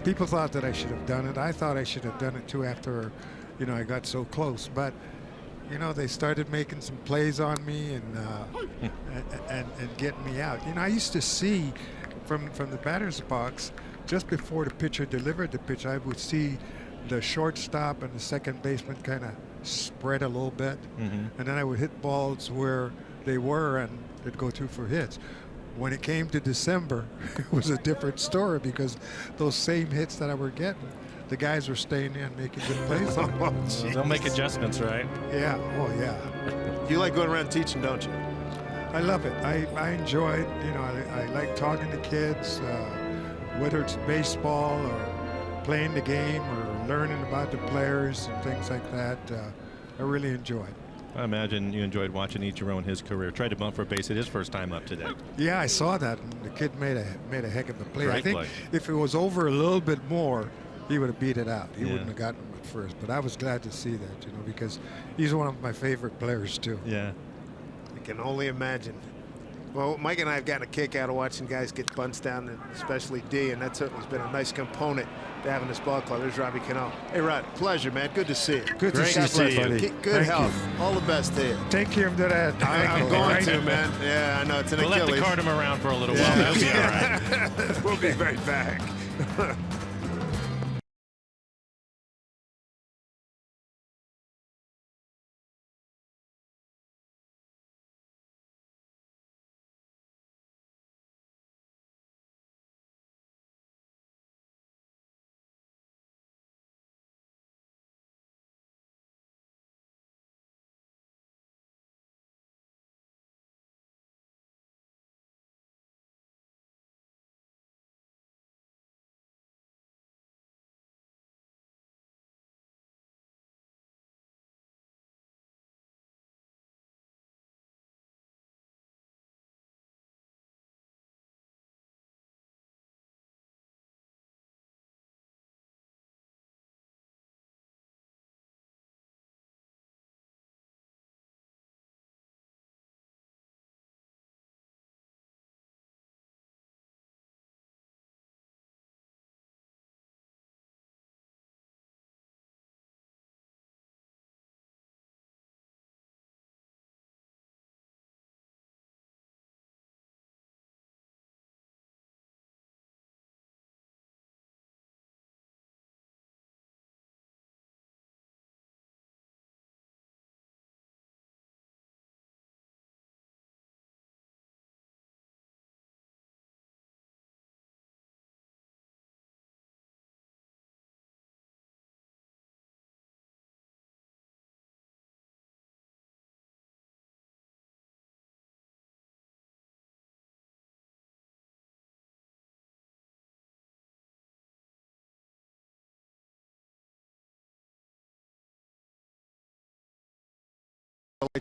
people thought that I should have done it. I thought I should have done it too after, you know, I got so close. But, you know, they started making some plays on me and getting me out. You know, I used to see from the batter's box, just before the pitcher delivered the pitch, I would see the shortstop and the second baseman kind of spread a little bit, and then I would hit balls where they were, and it'd go through for hits. When it came to December, it was a different story because those same hits that I were getting, the guys were staying there and making good plays on them. They'll make adjustments, right? Yeah. Oh, yeah. You like going around teaching, don't you? I love it. I enjoy it. You know, I like talking to kids, whether it's baseball or playing the game or learning about the players and things like that. I really enjoy it. I imagine you enjoyed watching Ichiro in his career. Tried to bunt for a base hit his first time up today. Yeah, I saw that. And the kid made a heck of a play. Great I think play. if it was over a little bit more, he would have beat it out. He wouldn't have gotten him at first. But I was glad to see that, you know, because he's one of my favorite players too. Yeah. I can only imagine. Well, Mike and I have gotten a kick out of watching guys get bunts down, especially D, and that certainly has been a nice component to having this ball club. There's Robbie Cano. Hey, Rod, pleasure, man. Good to see you. Good to see you, buddy. Good Thank health. you. All the best to you. Take care of that. I'm going to, man. Yeah, I know. It's an We'll Achilles. let the cart him around for a little while. That'll be all right. We'll be right back.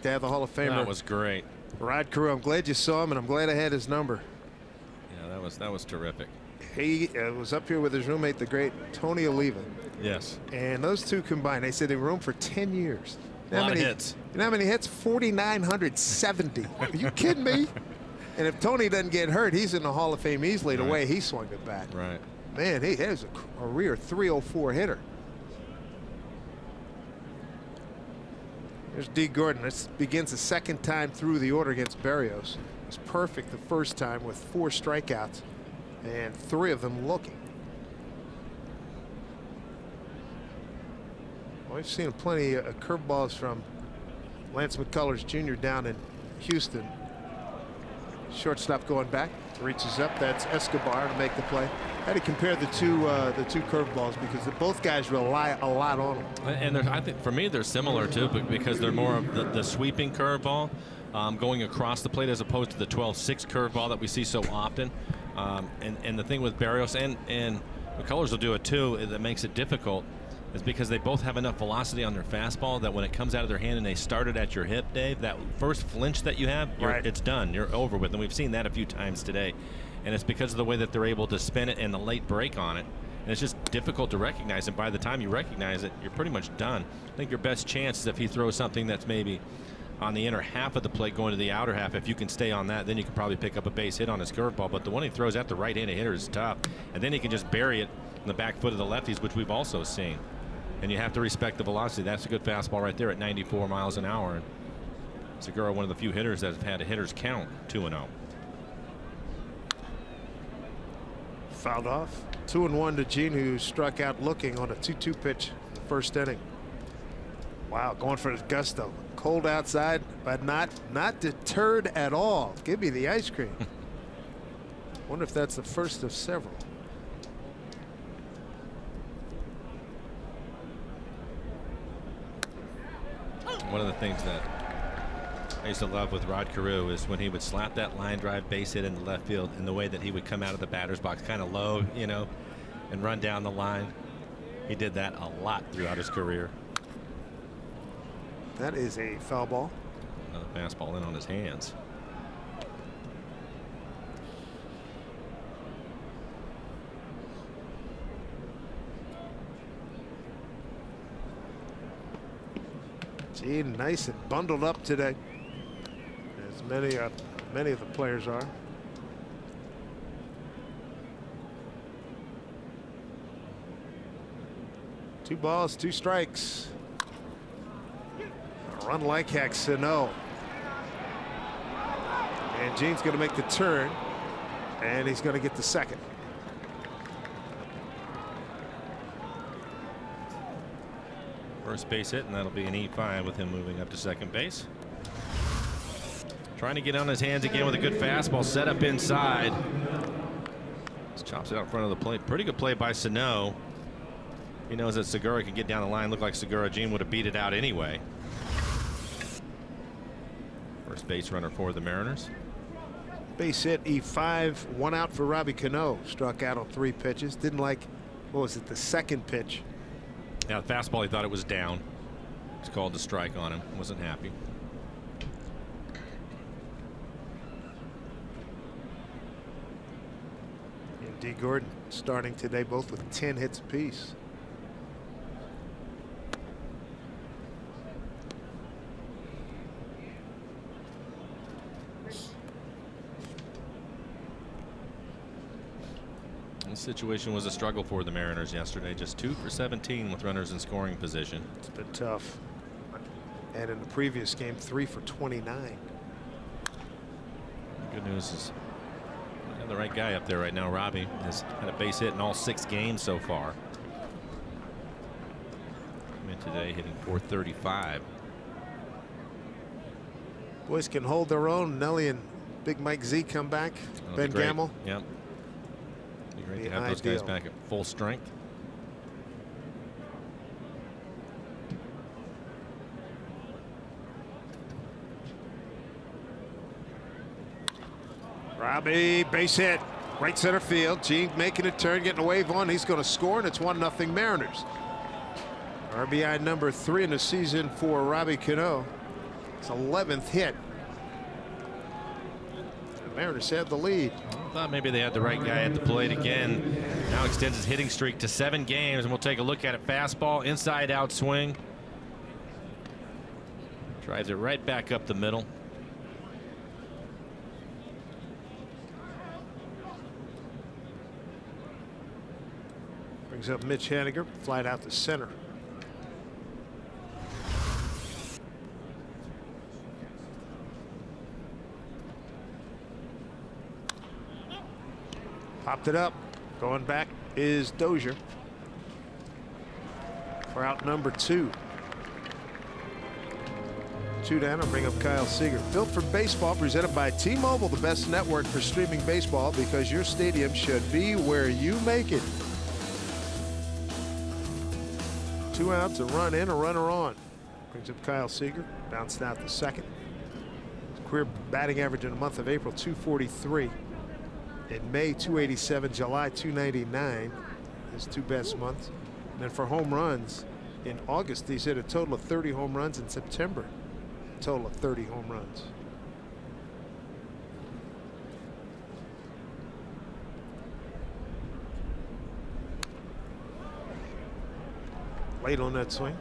To have the Hall of Famer. That was great. Rod Carew. I'm glad you saw him, and I'm glad I had his number. Yeah, that was terrific. He was up here with his roommate, the great Tony Oliva. Yes. And those two combined, they said they were room for 10 years. A lot of hits. You know how many hits? 4,970. Are you kidding me? And if Tony doesn't get hurt, he's in the Hall of Fame easily. The way he swung it back. Right. Man, he has a career 304 hitter. There's D. Gordon. This begins the second time through the order against Berrios. It was perfect the first time with 4 strikeouts and 3 of them looking. Well, we've seen plenty of curveballs from Lance McCullers Jr. down in Houston. Shortstop going back, reaches up. That's Escobar to make the play. How do you compare the two curveballs, because both guys rely a lot on them. And I think for me they're similar too, but because they're more of the sweeping curveball going across the plate as opposed to the 12-6 curveball that we see so often. And the thing with Berrios and McCullers will do it too, that makes it difficult, is because they both have enough velocity on their fastball that when it comes out of their hand and they start it at your hip, Dave, that first flinch that you have, it's done. You're over with. And we've seen that a few times today. And it's because of the way that they're able to spin it and the late break on it. And it's just difficult to recognize. And by the time you recognize it, you're pretty much done. I think your best chance is if he throws something that's maybe on the inner half of the plate going to the outer half. If you can stay on that, then you can probably pick up a base hit on his curveball. But the one he throws at the right-handed hitter is tough. And then he can just bury it in the back foot of the lefties, which we've also seen. And you have to respect the velocity. That's a good fastball right there at 94 miles an hour. And Segura, one of the few hitters that have had a hitter's count 2-0. Fouled off. 2-1 to Gene, who struck out looking on a 2-2 pitch the first inning. Wow, going for his gusto. Cold outside, but not deterred at all. Give me the ice cream. Wonder if that's the first of several. One of the things that I used to love with Rod Carew is when he would slap that line drive base hit in the left field, and the way that he would come out of the batter's box kind of low, you know, and run down the line. He did that a lot throughout his career. That is a foul ball. Another fastball in on his hands. Gene, nice and bundled up today, as many of the players are. Two balls, 2 strikes. A run like heck, Sano. And Gene's going to make the turn, and he's going to get the second. First base hit, and that'll be an E5 with him moving up to second base. Trying to get on his hands again with a good fastball set up inside. Just chops it out in front of the plate. Pretty good play by Sano. He knows that Segura can get down the line. Looked like Segura Gene would have beat it out anyway. First base runner for the Mariners. Base hit, E5, 1 out for Robbie Cano. Struck out on 3 pitches. Didn't like, what was it, the second pitch? Yeah, the fastball, he thought it was down. It's called the strike on him. Wasn't happy. And D. Gordon starting today, both with 10 hits apiece. This situation was a struggle for the Mariners yesterday. Just 2 for 17 with runners in scoring position. It's been tough. And in the previous game, 3 for 29. The good news is we have the right guy up there right now. Robbie has had a base hit in all 6 games so far. Came in today hitting .435. Boys can hold their own. Nelly and Big Mike Z come back. That'll Ben be great. Gamble. Yep. Be great Be to have those guys ideal. back at full strength. Robbie, base hit, right center field. Gene making a turn, getting a wave on. He's going to score, and it's 1-0 Mariners. RBI number 3 in the season for Robbie Cano. His 11th hit. The Mariners have the lead. I thought maybe they had the right guy at the plate again. Now extends his hitting streak to 7 games, and we'll take a look at it. Fastball, inside out swing. Drives it right back up the middle. Brings up Mitch Haniger, flight out to center. Popped it up. Going back is Dozier for out number 2. 2 down. I'll bring up Kyle Seager. Built for Baseball, presented by T-Mobile, the best network for streaming baseball, because your stadium should be where you make it. 2 outs, a run in, a runner on. Brings up Kyle Seager. Bounced out to second. His career batting average in the month of April, 243. In May, 287. July, 299. His 2 best months. And then for home runs, in August, he's hit a total of 30 home runs. In September, a total of 30 home runs. Late on that swing.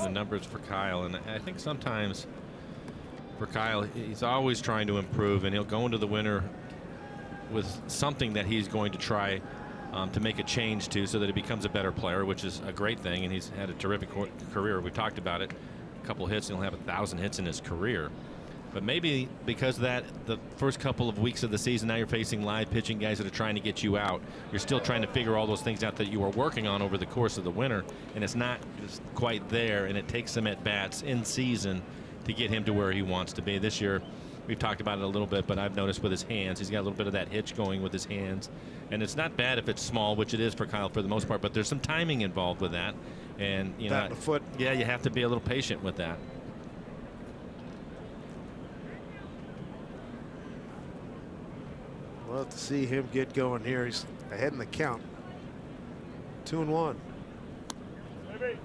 The numbers for Kyle, and I think sometimes for Kyle, he's always trying to improve, and he'll go into the winter with something that he's going to try to make a change to, so that he becomes a better player, which is a great thing. And he's had a terrific career. We talked about it. A couple hits, and he'll have 1,000 hits in his career. But maybe because of that, the first couple of weeks of the season, now you're facing live pitching guys that are trying to get you out. You're still trying to figure all those things out that you were working on over the course of the winter, and it's not just quite there, and it takes some at-bats in season to get him to where he wants to be. This year, we've talked about it a little bit, but I've noticed with his hands, he's got a little bit of that hitch going with his hands. And it's not bad if it's small, which it is for Kyle for the most part, but there's some timing involved with that. And, you know, the foot. Yeah, you have to be a little patient with that. We'll have to see him get going here. He's ahead in the count. 2-1. You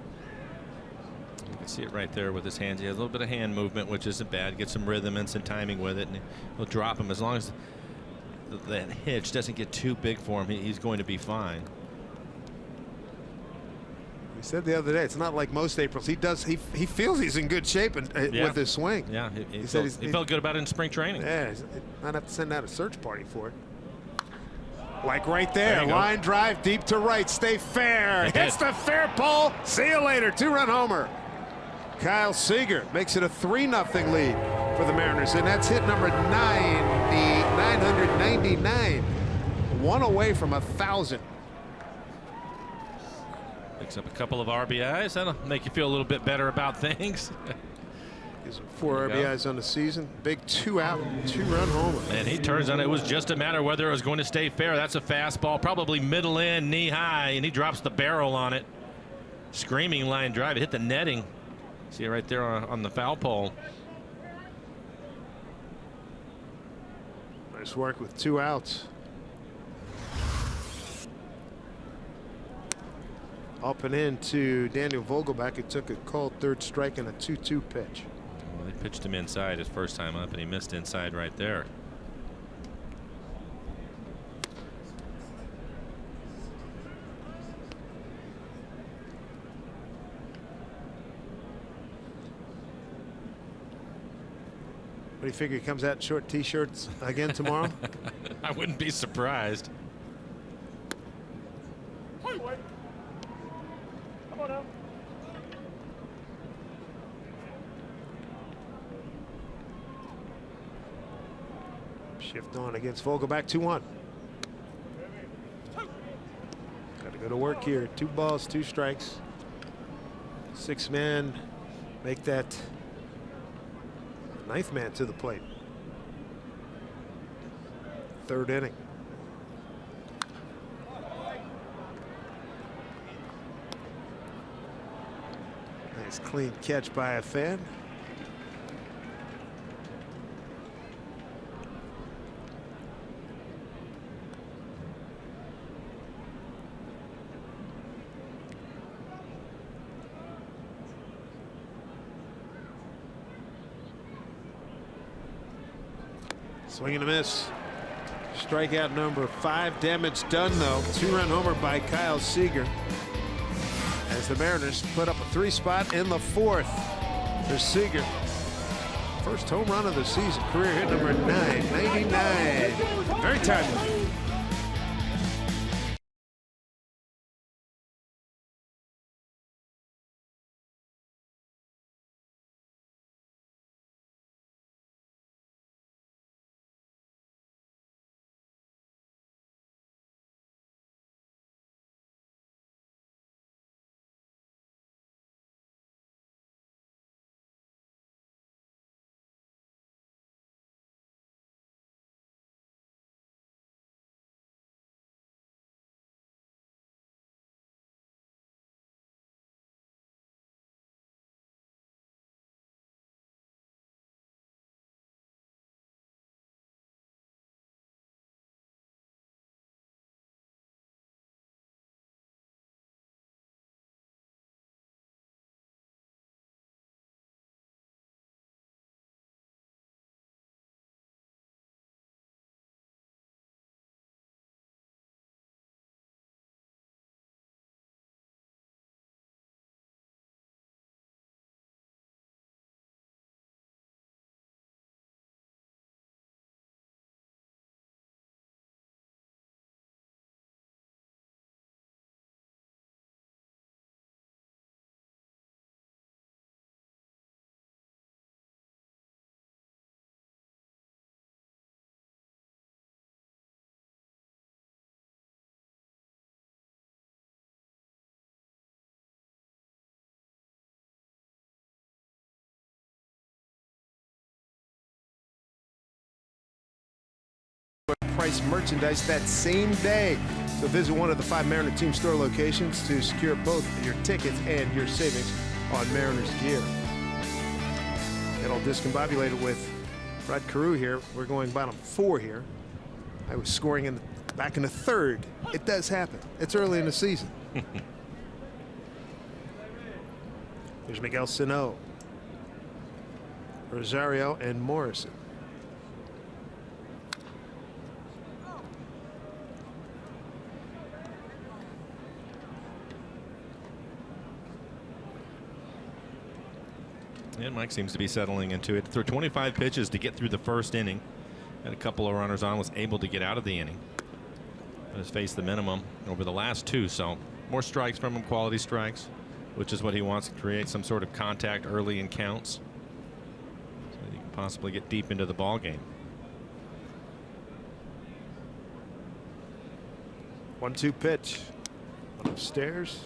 can see it right there with his hands. He has a little bit of hand movement, which isn't bad. Get some rhythm and some timing with it, and he'll drop him as long as that hitch doesn't get too big for him. He's going to be fine. He said the other day, it's not like most Aprils. He feels he's in good shape with his swing. Yeah, he felt good about it in spring training. Yeah, he's not have to send out a search party for it. Like right there, There line drive deep to right, stay fair. Hits the fair pole. See you later. 2-run homer. Kyle Seager makes it a 3-0 lead for the Mariners, and that's hit number 999. One away from 1,000. Picks up a couple of RBIs. That'll make you feel a little bit better about things. Gives him 4 RBIs on the season. Big 2-out, 2-run homer. And he turns on it. It was just a matter whether it was going to stay fair. That's a fastball, probably middle in, knee high, and he drops the barrel on it. Screaming line drive. It hit the netting. See it right there on the foul pole. Nice work with 2 outs. Up and in to Daniel Vogelbach, who took a called 3rd strike and a 2-2 pitch. Well, they pitched him inside his first time up, and he missed inside right there. What do you figure, he comes out in short T-shirts again tomorrow? I wouldn't be surprised. Shift on against Vogelbach, 2-1. Got to go to work here. 2 balls, 2 strikes. 6 men make that Ninth man to the plate. Third inning. Nice clean catch by a fan. Swing and a miss. Strikeout number 5. Damage done though. 2-run homer by Kyle Seager. As the Mariners put up a 3-spot in the 4th for Seager. First home run of the season. Career hit number 999. Very timely. Price merchandise that same day. So visit one of the 5 Mariner team store locations to secure both your tickets and your savings on Mariners gear. Get all discombobulated with Rod Carew here. We're going bottom 4 here. I was scoring back in the 3rd. It does happen. It's early in the season. Here's Miguel Sano, Rosario, and Morrison. And Mike seems to be settling into it. Through 25 pitches to get through the first inning. Had a couple of runners on, was able to get out of the inning. But has faced the minimum over the last 2, so more strikes from him, quality strikes, which is what he wants to create some sort of contact early in counts. So he can possibly get deep into the ball game. 1-2 pitch. Upstairs.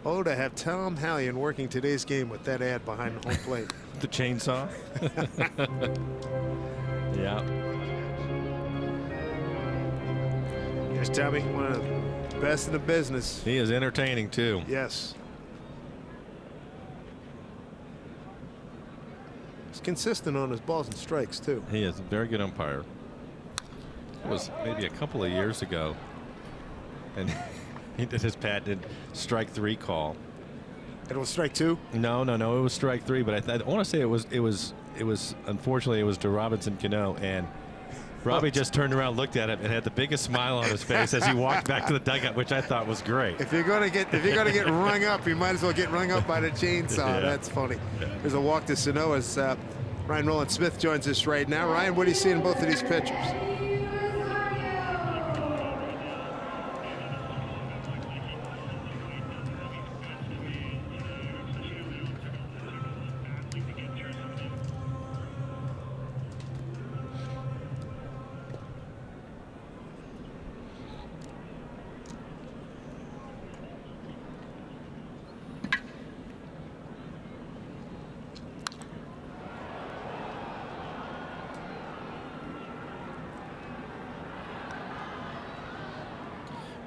Oh, to have Tom Hallion working today's game with that ad behind the home plate. The chainsaw. Yeah. Here's Tommy, one of the best in the business. He is entertaining too. Yes. He's consistent on his balls and strikes too. He is a very good umpire. It was maybe a couple of years ago, and he did his patented strike 3 call. It was strike 2? No, it was strike 3. But I want to say it was unfortunately it was to Robinson Cano, and Robbie just turned around, looked at him, and had the biggest smile on his face as he walked back to the dugout, which I thought was great. If you're gonna get rung up, you might as well get rung up by the chainsaw. Yeah. That's funny. Yeah. There's a walk to Sano as Ryan Roland Smith joins us right now. Ryan, what do you see in both of these pitchers?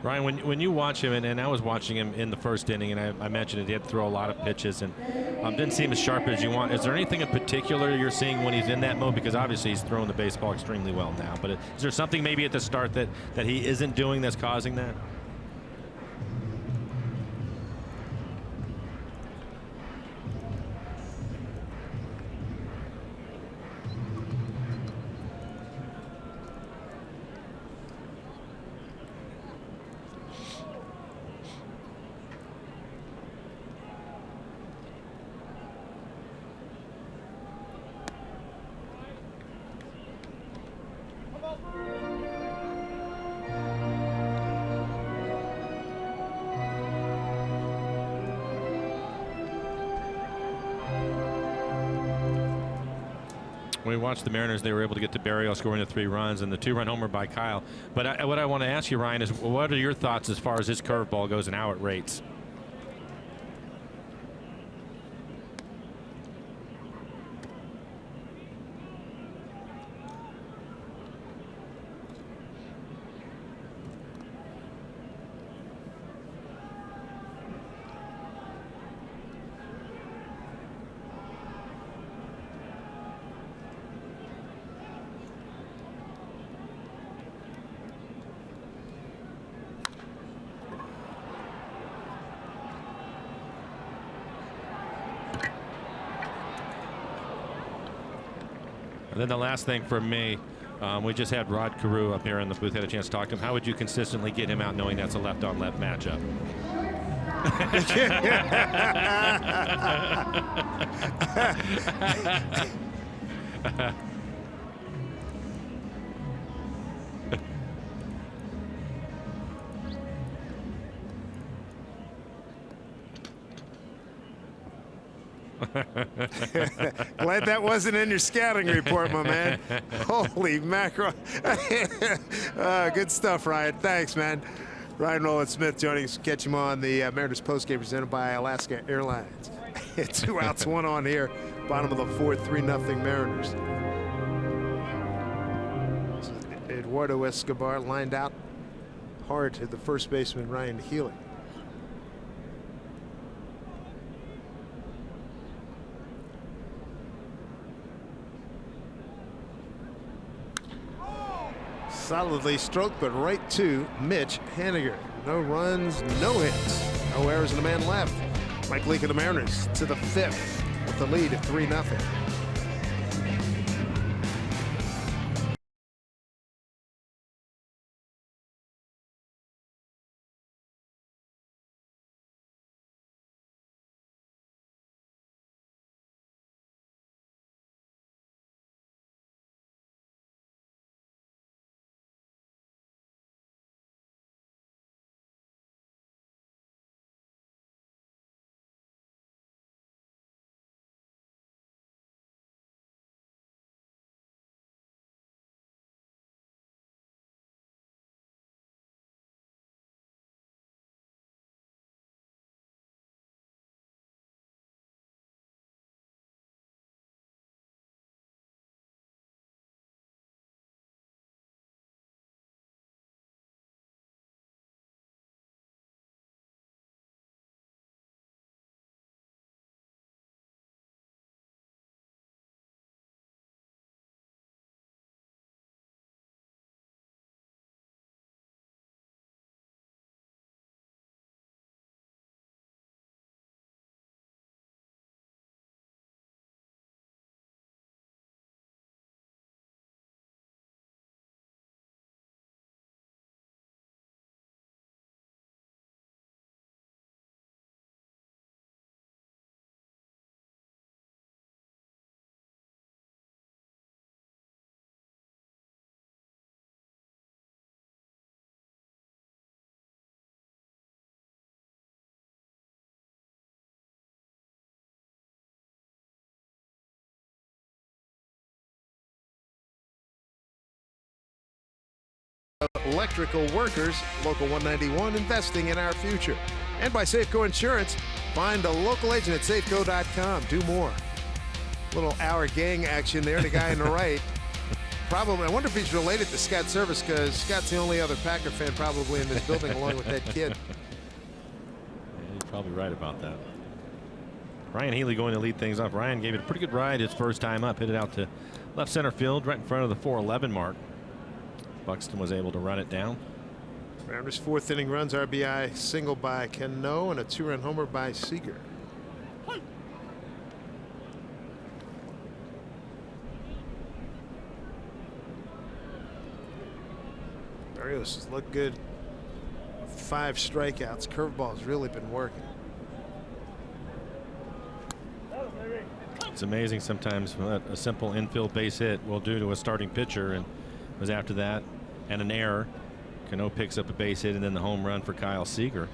Ryan, when you watch him, and I was watching him in the first inning, and I mentioned it, he had to throw a lot of pitches and didn't seem as sharp as you want. Is there anything in particular you're seeing when he's in that mode? Because obviously he's throwing the baseball extremely well now. But is there something maybe at the start that he isn't doing that's causing that? When we watched the Mariners, they were able to get to Barrios scoring the 3 runs and the 2-run homer by Kyle. But what I want to ask you, Ryan, is what are your thoughts as far as his curveball goes and how it rates? And then the last thing for me, we just had Rod Carew up here in the booth, had a chance to talk to him. How would you consistently get him out knowing that's a left-on-left matchup? Glad that wasn't in your scouting report, my man. Holy mackerel. Good stuff, Ryan. Thanks, man. Ryan Rowland-Smith joining us. Catch him on the Mariners postgame presented by Alaska Airlines. 2 outs, 1 on here. Bottom of the 4th, 3-0 Mariners. Eduardo Escobar lined out hard to the first baseman, Ryan Healy. Solidly stroked, but right to Mitch Haniger. No runs, no hits, no errors, and a man left. Mike Leake of the Mariners to the 5th with the lead at 3-0. Electrical workers, Local 191, investing in our future. And by Safeco Insurance, find a local agent at safeco.com. Do more. Little Our Gang action there. The guy on the right probably, I wonder if he's related to Scott Service, because Scott's the only other Packer fan probably in this building along with that kid. Yeah, he's probably right about that. Ryan Healy going to lead things off. Ryan gave it a pretty good ride his first time up, hit it out to left center field right in front of the 411 mark. Buxton was able to run it down. Mariners' fourth inning runs, RBI single by Cano and a 2-run homer by Seager. Barrios has looked good. 5 strikeouts. Curveball's really been working. It's amazing sometimes what a simple infield base hit will do to a starting pitcher, and it was after that and an error. Cano picks up a base hit and then the home run for Kyle Seager.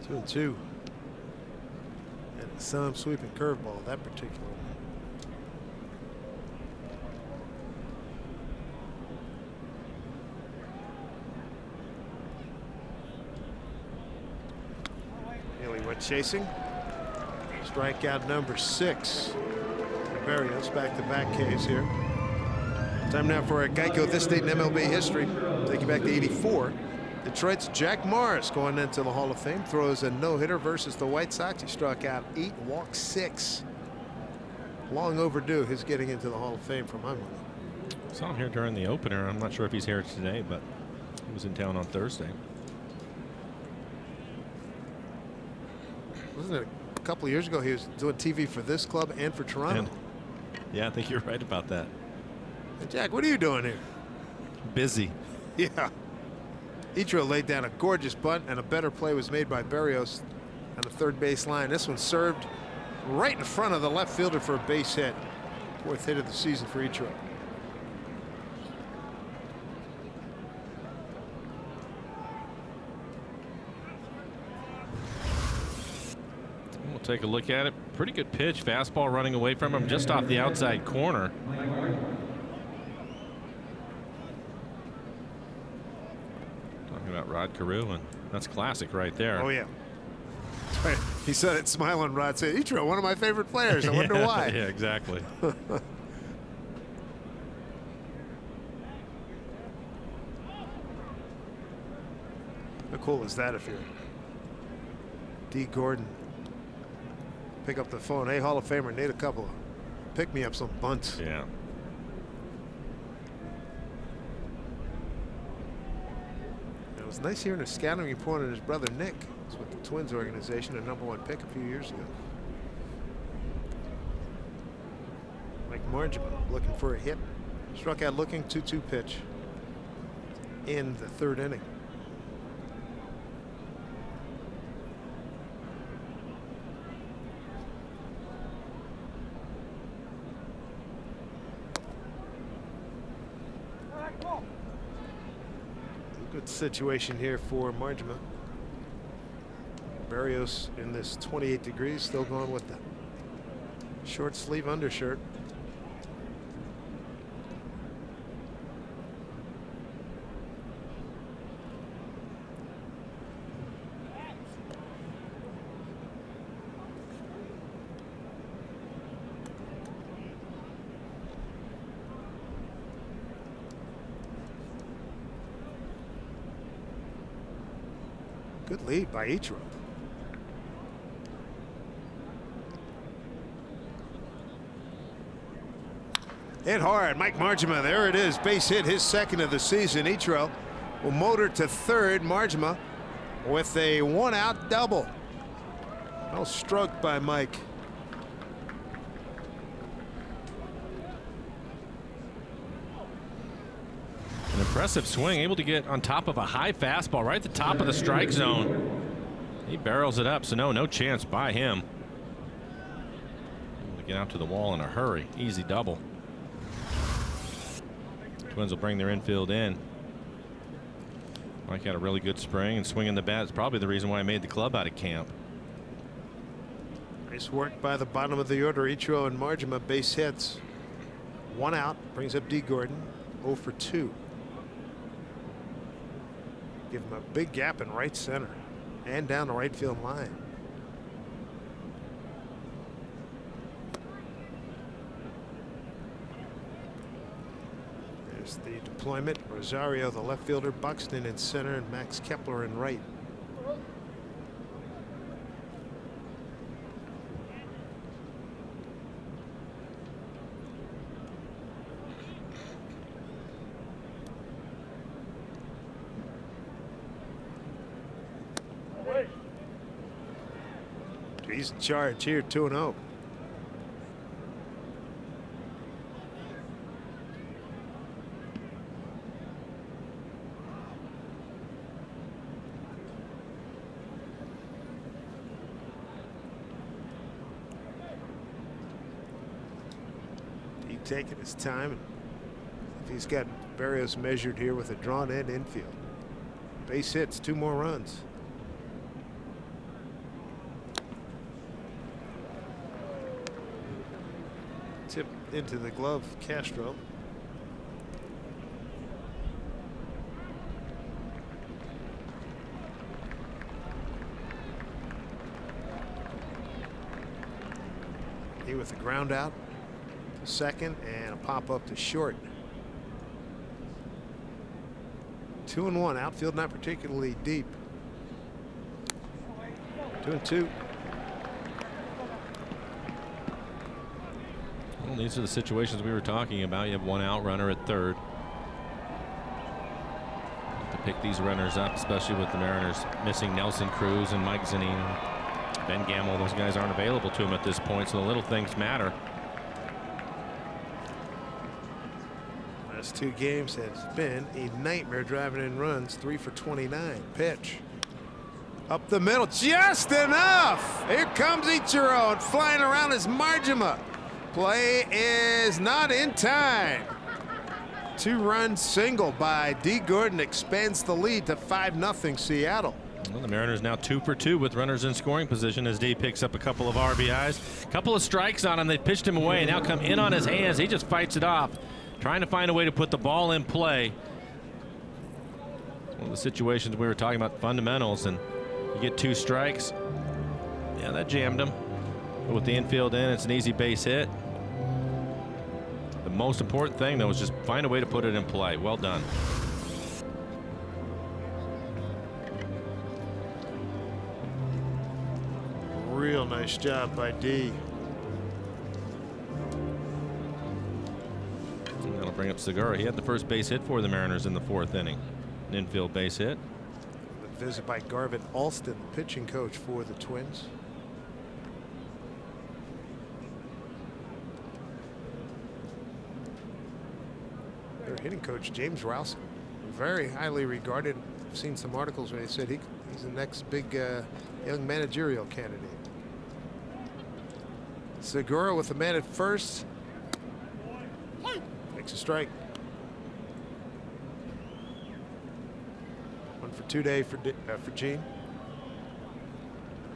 Two and two. And a sound sweeping curveball, that particular one. Healy went chasing. Strikeout number 6. Barrios back-to-back Ks here. Time now for a Geico This Date in MLB history. Take you back to '84. Detroit's Jack Morris going into the Hall of Fame, throws a no-hitter versus the White Sox. He struck out 8, walked 6. Long overdue his getting into the Hall of Fame for my money. Saw him here during the opener. I'm not sure if he's here today, but he was in town on Thursday. Wasn't it a couple of years ago he was doing TV for this club and for Toronto? And, yeah, I think you're right about that. Hey, Jack, what are you doing here? Busy. Yeah. Ichiro laid down a gorgeous bunt, and a better play was made by Barrios on the third base line. This one served right in front of the left fielder for a base hit. 4th hit of the season for Ichiro. We'll take a look at it. Pretty good pitch. Fastball running away from him just off the outside corner. About Rod Carew, and that's classic right there. Oh yeah. He said it smiling. Rod said, Ichiro, one of my favorite players. I wonder why. Yeah, exactly. How cool is that if you're D. Gordon? Pick up the phone. Hey, Hall of Famer, need a couple of pick me up some bunts. Yeah. It was nice hearing a scouting report on his brother Nick. He's with the Twins organization, a #1 pick a few years ago. Mike Margima looking for a hit. Struck out looking, 2-2 pitch in the 3rd inning. Good situation here for Margima. Barrios in this 28 degrees, still going with the short sleeve undershirt. Good lead by Ichiro. Hit hard. Mike Margima. There it is. Base hit, his 2nd of the season. Ichiro will motor to 3rd. Margima with a 1-out double. Well struck by Mike. An impressive swing, able to get on top of a high fastball right at the top of the strike zone. He barrels it up, so no chance by him. Able to get out to the wall in a hurry. Easy double. Twins will bring their infield in. Mike had a really good spring, and swinging the bat is probably the reason why I made the club out of camp. Nice work by the bottom of the order. Ichiro and Margima, base hits. 1 out, brings up D. Gordon. 0 for 2. Give him a big gap in right center and down the right field line. There's the deployment. Rosario, the left fielder, Buxton in center, and Max Kepler in right. He's in charge here, 2-0. He's taking his time. He's got Barrios measured here with a drawn end infield. Base hits, 2 more runs. Tip into the glove, Castro. He with the ground out to second and a pop up to short. 2-1. Outfield not particularly deep. 2-2. Well, these are the situations we were talking about. You have 1 out runner at third. To pick these runners up, especially with the Mariners missing Nelson Cruz and Mike Zunino. Ben Gamble, those guys aren't available to him at this point, so the little things matter. Last 2 games has been a nightmare driving in runs. 3 for 29. Pitch. Up the middle, just enough. Here comes Ichiro and flying around is Marjima. Play is not in time. 2-run single by D. Gordon expands the lead to 5-0 Seattle. Well, the Mariners now 2 for 2 with runners in scoring position as D picks up a couple of RBIs. Couple of strikes on him. They pitched him away and now come in on his hands. He just fights it off, trying to find a way to put the ball in play. One of the situations we were talking about, fundamentals, and you get 2 strikes. Yeah, that jammed him. But with the infield in, it's an easy base hit. The most important thing, though, is just find a way to put it in play. Well done. Real nice job by D. And that'll bring up Segura. He had the first base hit for the Mariners in the 4th inning. An infield base hit. A visit by Garvin Alston, the pitching coach for the Twins. Their hitting coach, James Rouse, very highly regarded. I've seen some articles where they said he's the next big young managerial candidate. Segura with the man at first. Makes a strike. 1 for 2 day for Gene.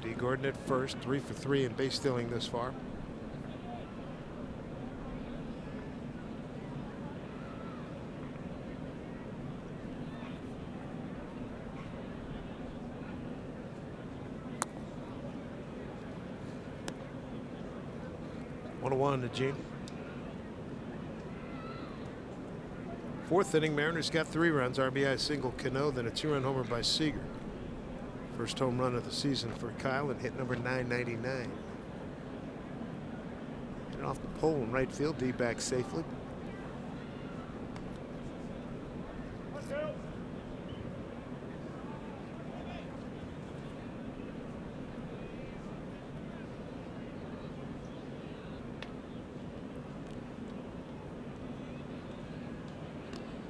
D. Gordon at first, 3 for 3 in base stealing this far. One to Gene. 4th inning, Mariners got 3 runs, RBI single Cano, then a 2-run homer by Seager. First home run of the season for Kyle and hit number 999. And off the pole in right field, D back safely.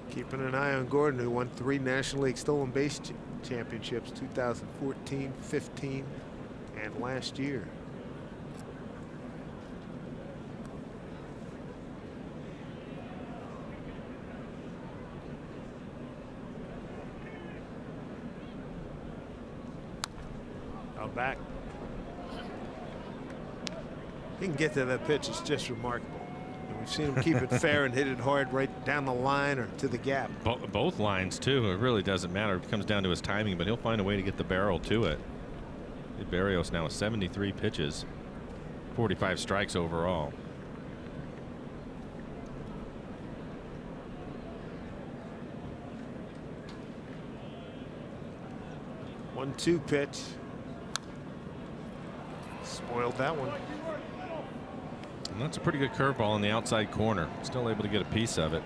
Keeping an eye on Gordon, who won 3 National League stolen base championships, 2014, 15, and last year. Out back. He can get to that pitch. It's just remarkable. And we We've seen him keep it fair and hit it hard right down the line or to the gap. Both lines, too. It really doesn't matter. It comes down to his timing, but he'll find a way to get the barrel to it. Barrios now with 73 pitches, 45 strikes overall. One-two pitch. Spoiled that one. And that's a pretty good curveball in the outside corner. Still able to get a piece of it.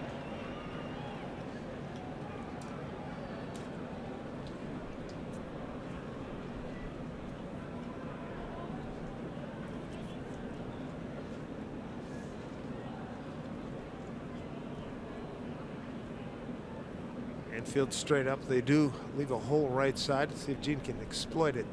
Infield straight up. They do leave a hole right side. Let's see if Gene can exploit it.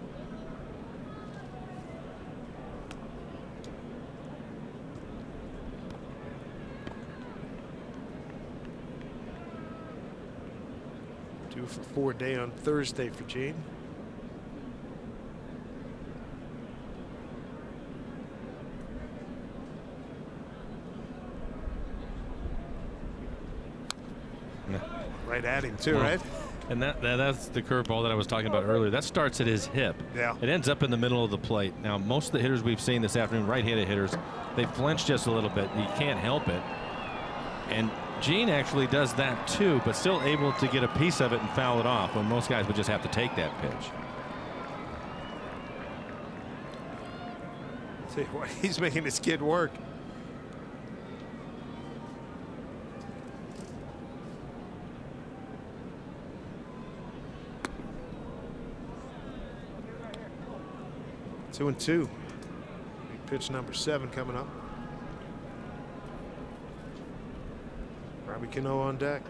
Due for 4-day on Thursday for Gene. Right at him too, right? And that's the curveball that I was talking about earlier. That starts at his hip. Yeah. It ends up in the middle of the plate. Now, most of the hitters we've seen this afternoon, right-handed hitters, they flinch just a little bit. You can't help it. And Gene actually does that too, but still able to get a piece of it and foul it off when most guys would just have to take that pitch. See what he's making this kid work. Two and two. Big pitch number 7 coming up. Robbie Cano on deck.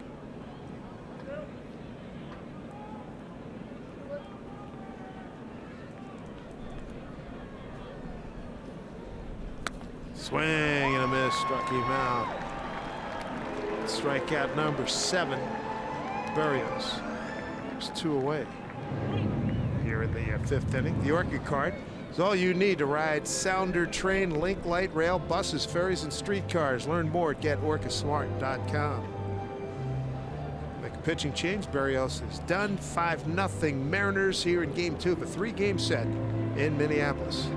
Swing and a miss, struck him out. Strikeout number 7. Barrios. There's 2 away. Here in the 5th inning, the Orchid card is all you need to ride Sounder, train, link, light rail, buses, ferries, and streetcars. Learn more at getorcasmart.com. Make a pitching change. Barrios is done. 5-0 Mariners here in Game 2 of a 3-game set in Minneapolis.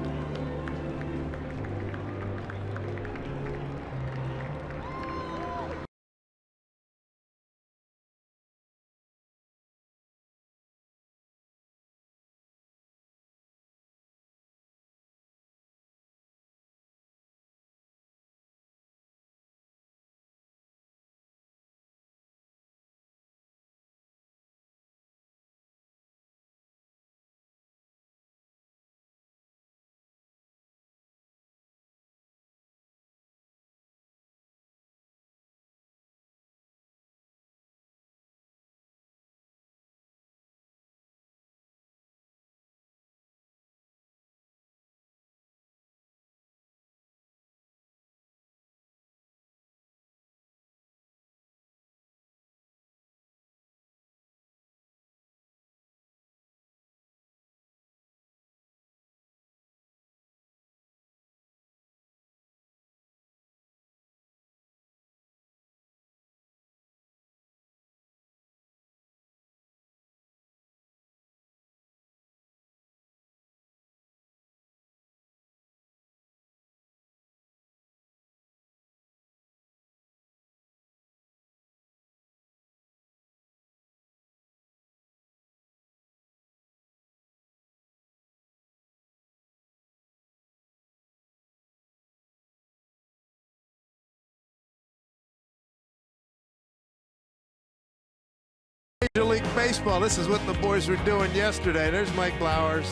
Major League Baseball. This is what the boys were doing yesterday. There's Mike Blowers.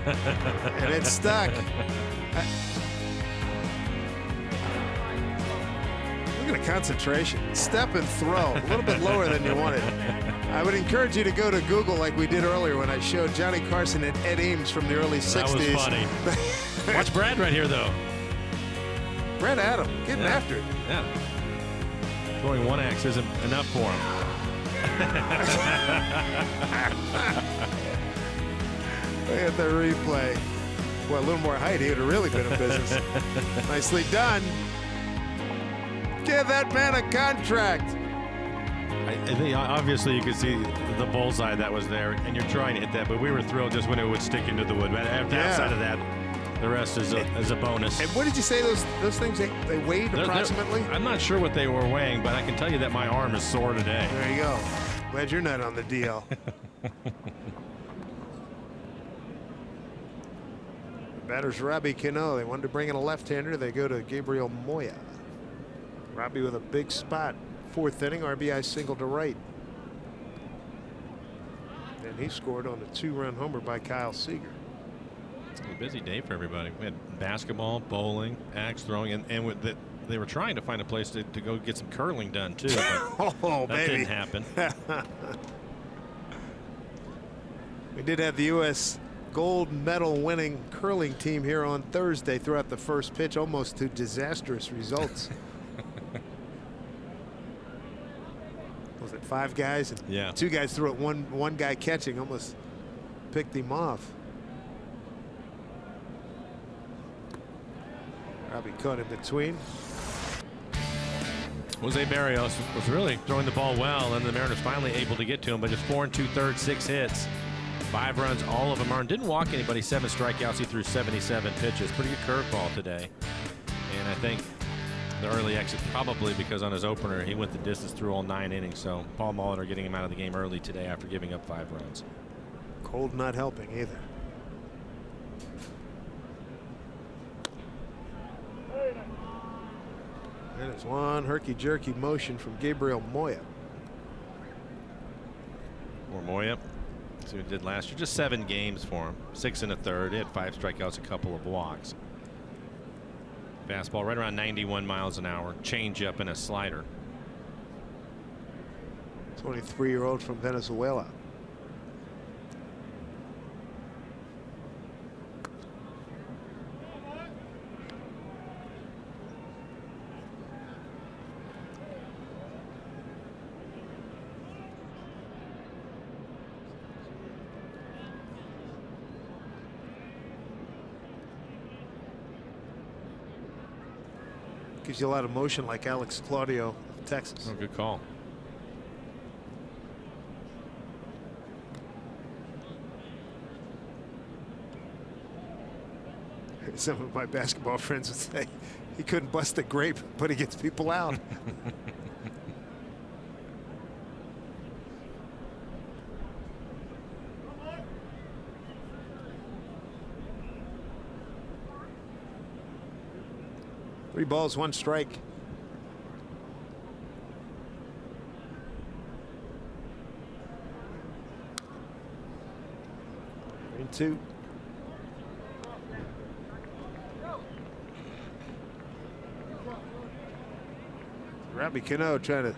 And it's stuck. Look at the concentration. Step and throw. A little bit lower than you wanted. I would encourage you to go to Google like we did earlier when I showed Johnny Carson and Ed Ames from the early 60s. That was funny. Watch Brad right here, though. Brad Adam getting after it. Yeah. Going one axe isn't enough for him. Look at the replay. Boy, a little more height, he would have really been in business. Nicely done. Give that man a contract. I think obviously you could see the bullseye that was there, and you're trying to hit that, but we were thrilled just when it would stick into the wood. But outside of that, the rest is a bonus. And what did you say those things, they weighed approximately? I'm not sure what they were weighing, but I can tell you that my arm is sore today. There you go. Glad you're not on the DL. Batters Robbie Cano. They wanted to bring in a left-hander. They go to Gabriel Moya. Robbie with a big spot. 4th inning, RBI single to right. And he scored on a 2-run homer by Kyle Seager. It's a busy day for everybody. We had basketball, bowling, axe throwing, and with they were trying to find a place to go get some curling done too. But that didn't happen. We did have the U.S. gold medal winning curling team here on Thursday. Throughout the first pitch, almost to disastrous results. Was it 5 guys? And yeah. 2 guys threw it. One guy catching almost picked him off. Robbie caught in between. Jose Barrios was really throwing the ball well, and the Mariners finally able to get to him, but just 4 2/3, 6 hits, 5 runs, all of them earned. Didn't walk anybody, 7 strikeouts. He threw 77 pitches. Pretty good curveball today. And I think the early exit probably because on his opener he went the distance through all 9 innings. So Paul Molitor getting him out of the game early today after giving up 5 runs. Cold not helping either. There's one herky-jerky motion from Gabriel Moya. Or Moya. See what he did last year. Just 7 games for him. 6 1/3. He had 5 strikeouts, a couple of walks. Fastball right around 91 miles an hour. Changeup and a slider. 23-year-old from Venezuela. Gives you a lot of motion like Alex Claudio of Texas. Oh, good call. Some of my basketball friends would say he couldn't bust a grape, but he gets people out. Three balls, 1 strike. And 2. Robbie Cano trying to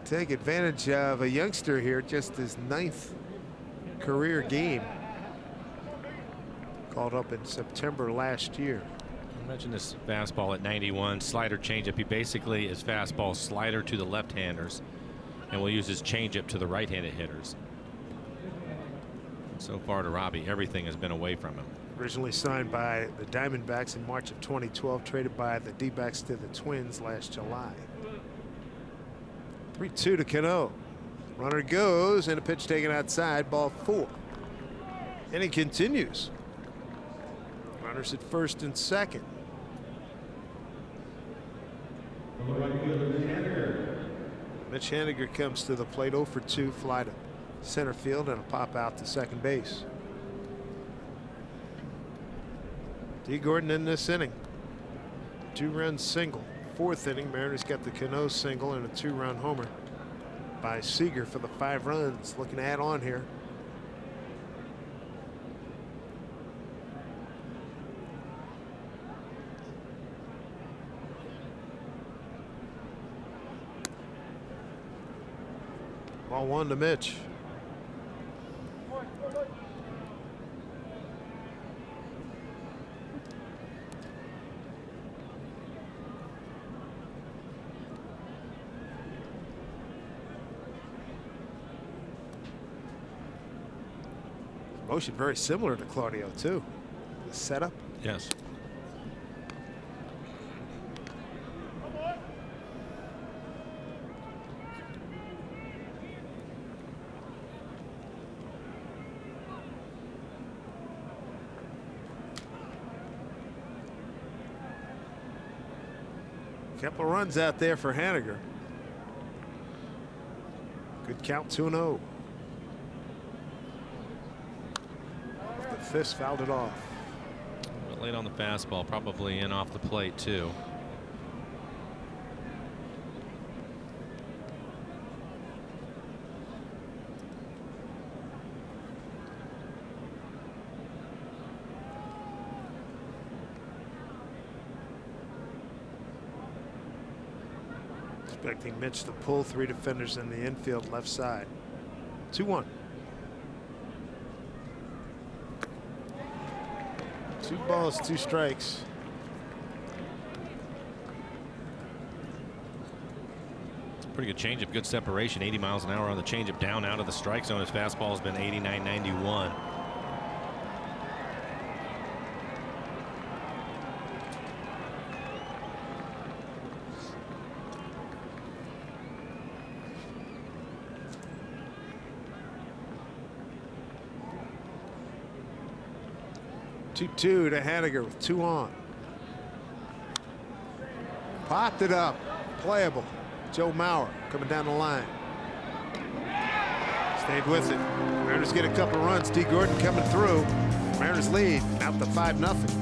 take advantage of a youngster here, just his 9th career game. Called up in September last year. Imagine this fastball at 91, slider changeup. He basically is fastball slider to the left-handers, and will use his changeup to the right-handed hitters. So far to Robbie, everything has been away from him. Originally signed by the Diamondbacks in March of 2012, traded by the D-backs to the Twins last July. 3-2 to Cano. Runner goes, and a pitch taken outside, ball 4. Inning continues. Runners at first and second. Mitch Haniger comes to the plate, 0 for 2, fly to center field and a pop out to second base. D. Gordon in this inning. 2-run single. 4th inning, Mariners got the Cano single and a 2-run homer by Seager for the 5 runs. Looking to add on here. Ball 1 to Mitch. Motion very similar to Claudio too. The setup. Yes. Couple runs out there for Haniger. Good count, 2-0. The fist fouled it off. A bit late on the fastball, probably in off the plate too. Expecting Mitch to pull 3 defenders in the infield left side. 2-1. 2 balls, 2 strikes. Pretty good changeup, good separation. 80 miles an hour on the changeup, down out of the strike zone. His fastball has been 89-91. Two to Haniger with 2 on. Popped it up. Playable. Joe Mauer coming down the line. Stayed with it. Mariners get a couple runs. D. Gordon coming through. Mariners lead out to 5-0.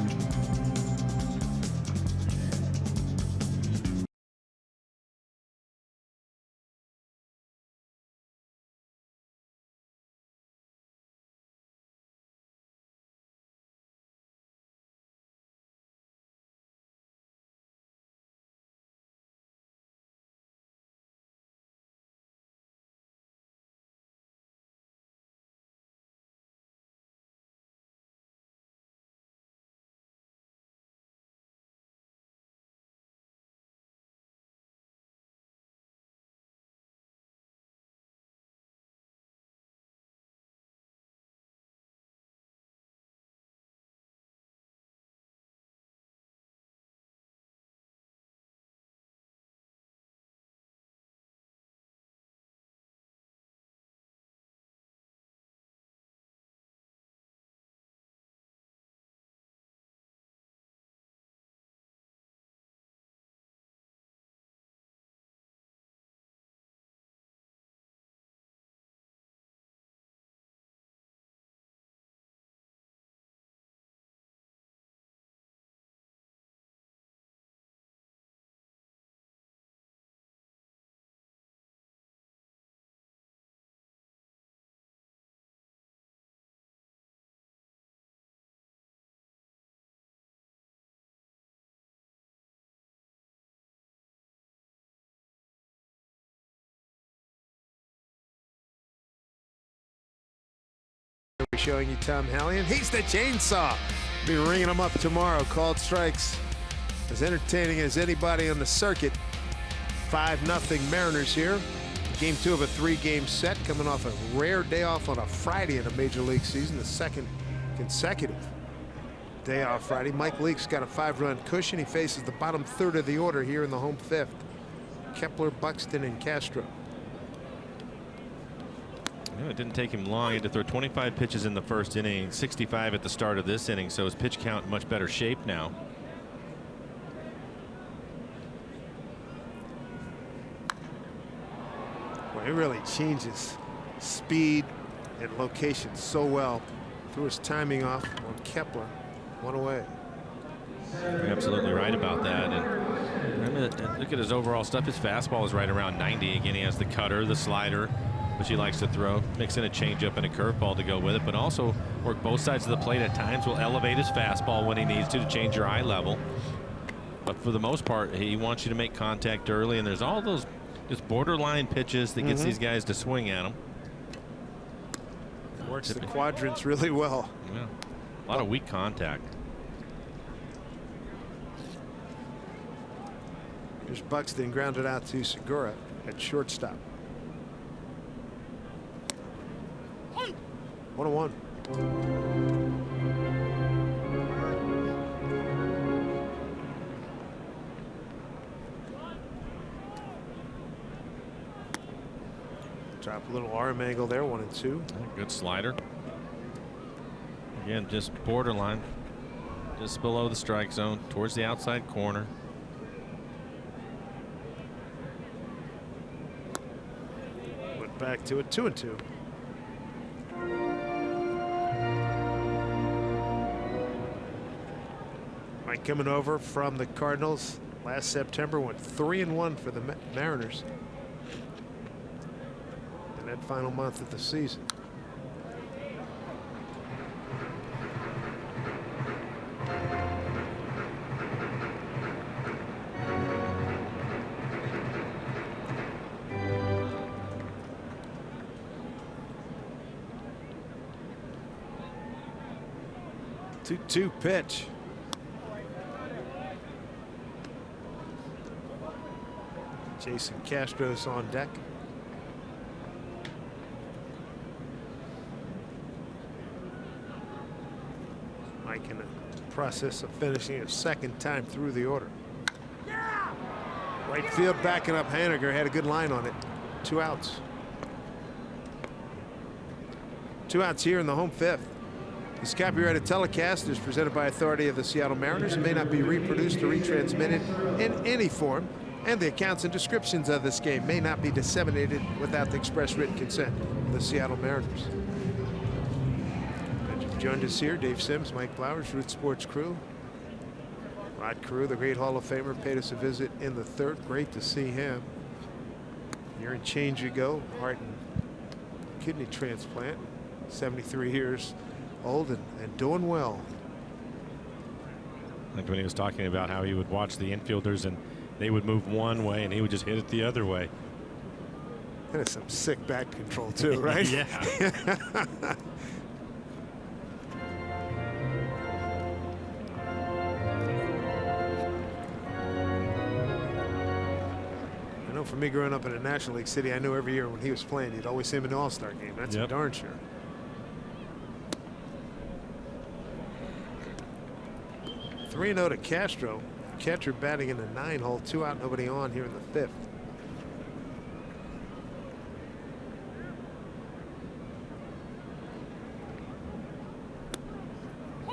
We're showing you Tom Hallion. He's the chainsaw. Be ringing him up tomorrow. Called strikes. As entertaining as anybody on the circuit. 5-0 Mariners here. Game 2 of a 3-game set, coming off a rare day off on a Friday in a major league season, the second consecutive day off Friday. Mike Leake's got a 5-run cushion. He faces the bottom third of the order here in the home 5th. Kepler, Buxton, and Castro. You know, it didn't take him long. He had to throw 25 pitches in the first inning, 65 at the start of this inning, so his pitch count in much better shape now. Well, he really changes speed and location so well. Threw his timing off on Kepler. 1 away. You're absolutely right about that. And look at his overall stuff. His fastball is right around 90. Again, he has the cutter, the slider, which he likes to throw. Mix in a changeup and a curveball to go with it, but also work both sides of the plate at times. Will elevate his fastball when he needs to change your eye level. But for the most part, he wants you to make contact early, and there's all those just borderline pitches that gets these guys to swing at him. Works the quadrants really well. Yeah. A lot of weak contact. Here's Buxton grounded out to Segura at shortstop. 1-1. Drop a little arm angle there, 1-2. Good slider. Again, just borderline, just below the strike zone, towards the outside corner. back to it, 2-2. Mike coming over from the Cardinals last September, went 3-1 for the Mariners in that final month of the season. Two pitch. Jason Castro's on deck. Mike in the process of finishing a second time through the order. Right field backing up Haniger, had a good line on it. 2 outs. 2 outs here in the home fifth. This copyrighted telecast is presented by authority of the Seattle Mariners and may not be reproduced or retransmitted in any form, and the accounts and descriptions of this game may not be disseminated without the express written consent of the Seattle Mariners. Joined us here, Dave Sims, Mike Blowers, Root Sports crew. Rod Carew, the great Hall of Famer, paid us a visit in the third. Great to see him. Year and change ago, heart and kidney transplant. 73 years old and doing well. Like when he was talking about how he would watch the infielders and they would move one way and he would just hit it the other way. That is some sick back control too, right? Yeah. I know for me growing up in a National League city, I knew every year when he was playing, you'd always see him in the All-Star game. That's for darn sure. 3-0 to Castro. Catcher batting in the 9-hole, 2 out, nobody on here in the fifth.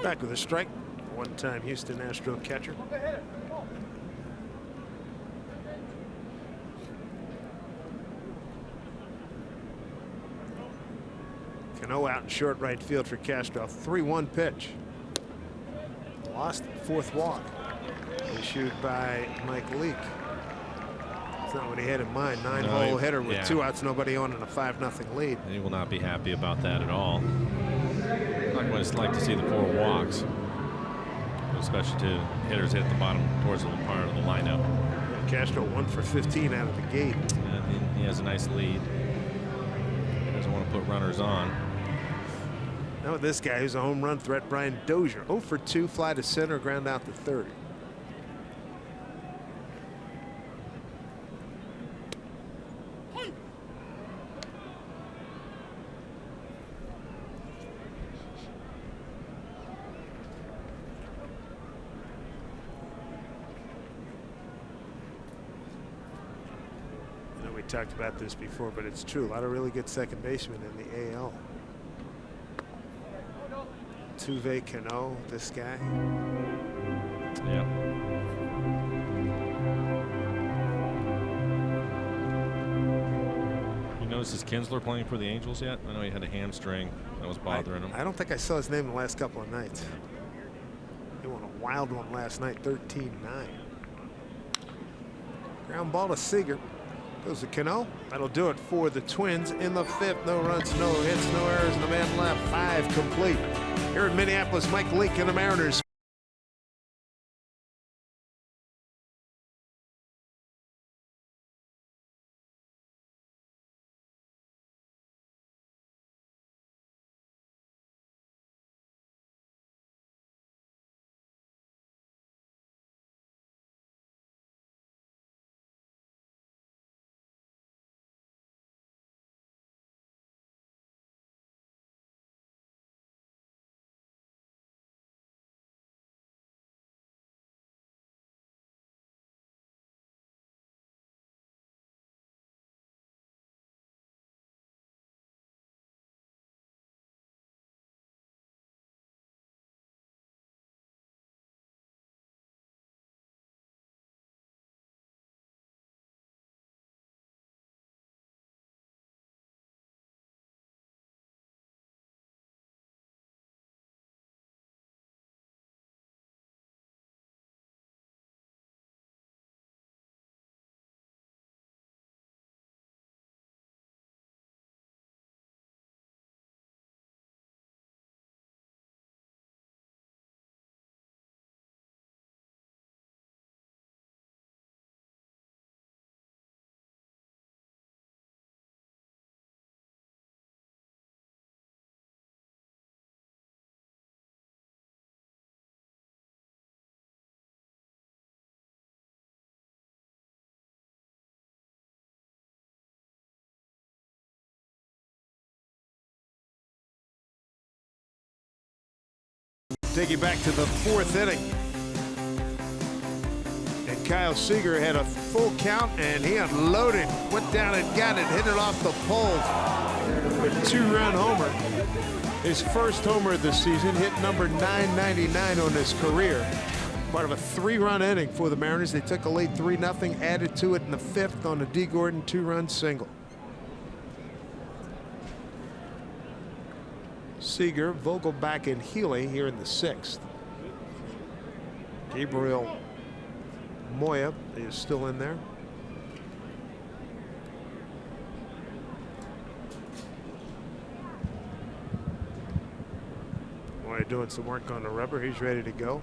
Back with a strike. One-time Houston Astro catcher. Cano out in short right field for Castro. 3-1 pitch. Lost it, 4th walk. Issued by Mike Leake. That's not what he had in mind. 9-hole hitter with 2 outs, nobody on, and a 5-0 lead. He will not be happy about that at all. Not what it's like to see the 4 walks, especially to hitters hit the bottom towards the part of the lineup. Castro 1 for 15 out of the gate. And he has a nice lead. He doesn't want to put runners on. Now this guy who's a home run threat, Brian Dozier. 0 for 2, fly to center, ground out to third. We talked about this before, but it's true. A lot of really good second basemen in the AL. Tuve, Cano, this guy. Yeah. You notice is Kinsler playing for the Angels yet? I know he had a hamstring that was bothering him. I don't think I saw his name the last couple of nights. He won a wild one last night, 13-9. Ground ball to Seager. Goes to Cano. That'll do it for the Twins in the fifth. No runs, no hits, no errors, and a man left. 5 complete. Here in Minneapolis, Mike Leake and the Mariners. Take you back to the 4th inning. And Kyle Seager had a full count, and he unloaded, went down and got it, hit it off the pole. A 2-run homer. His first homer of the season, hit number 999 on his career. Part of a 3-run inning for the Mariners. They took a late 3-0, added to it in the 5th on a D. Gordon 2-run single. Seager, Vogelback, and Healy here in the 6th. Gabriel Moya is still in there. Moya doing some work on the rubber. He's ready to go.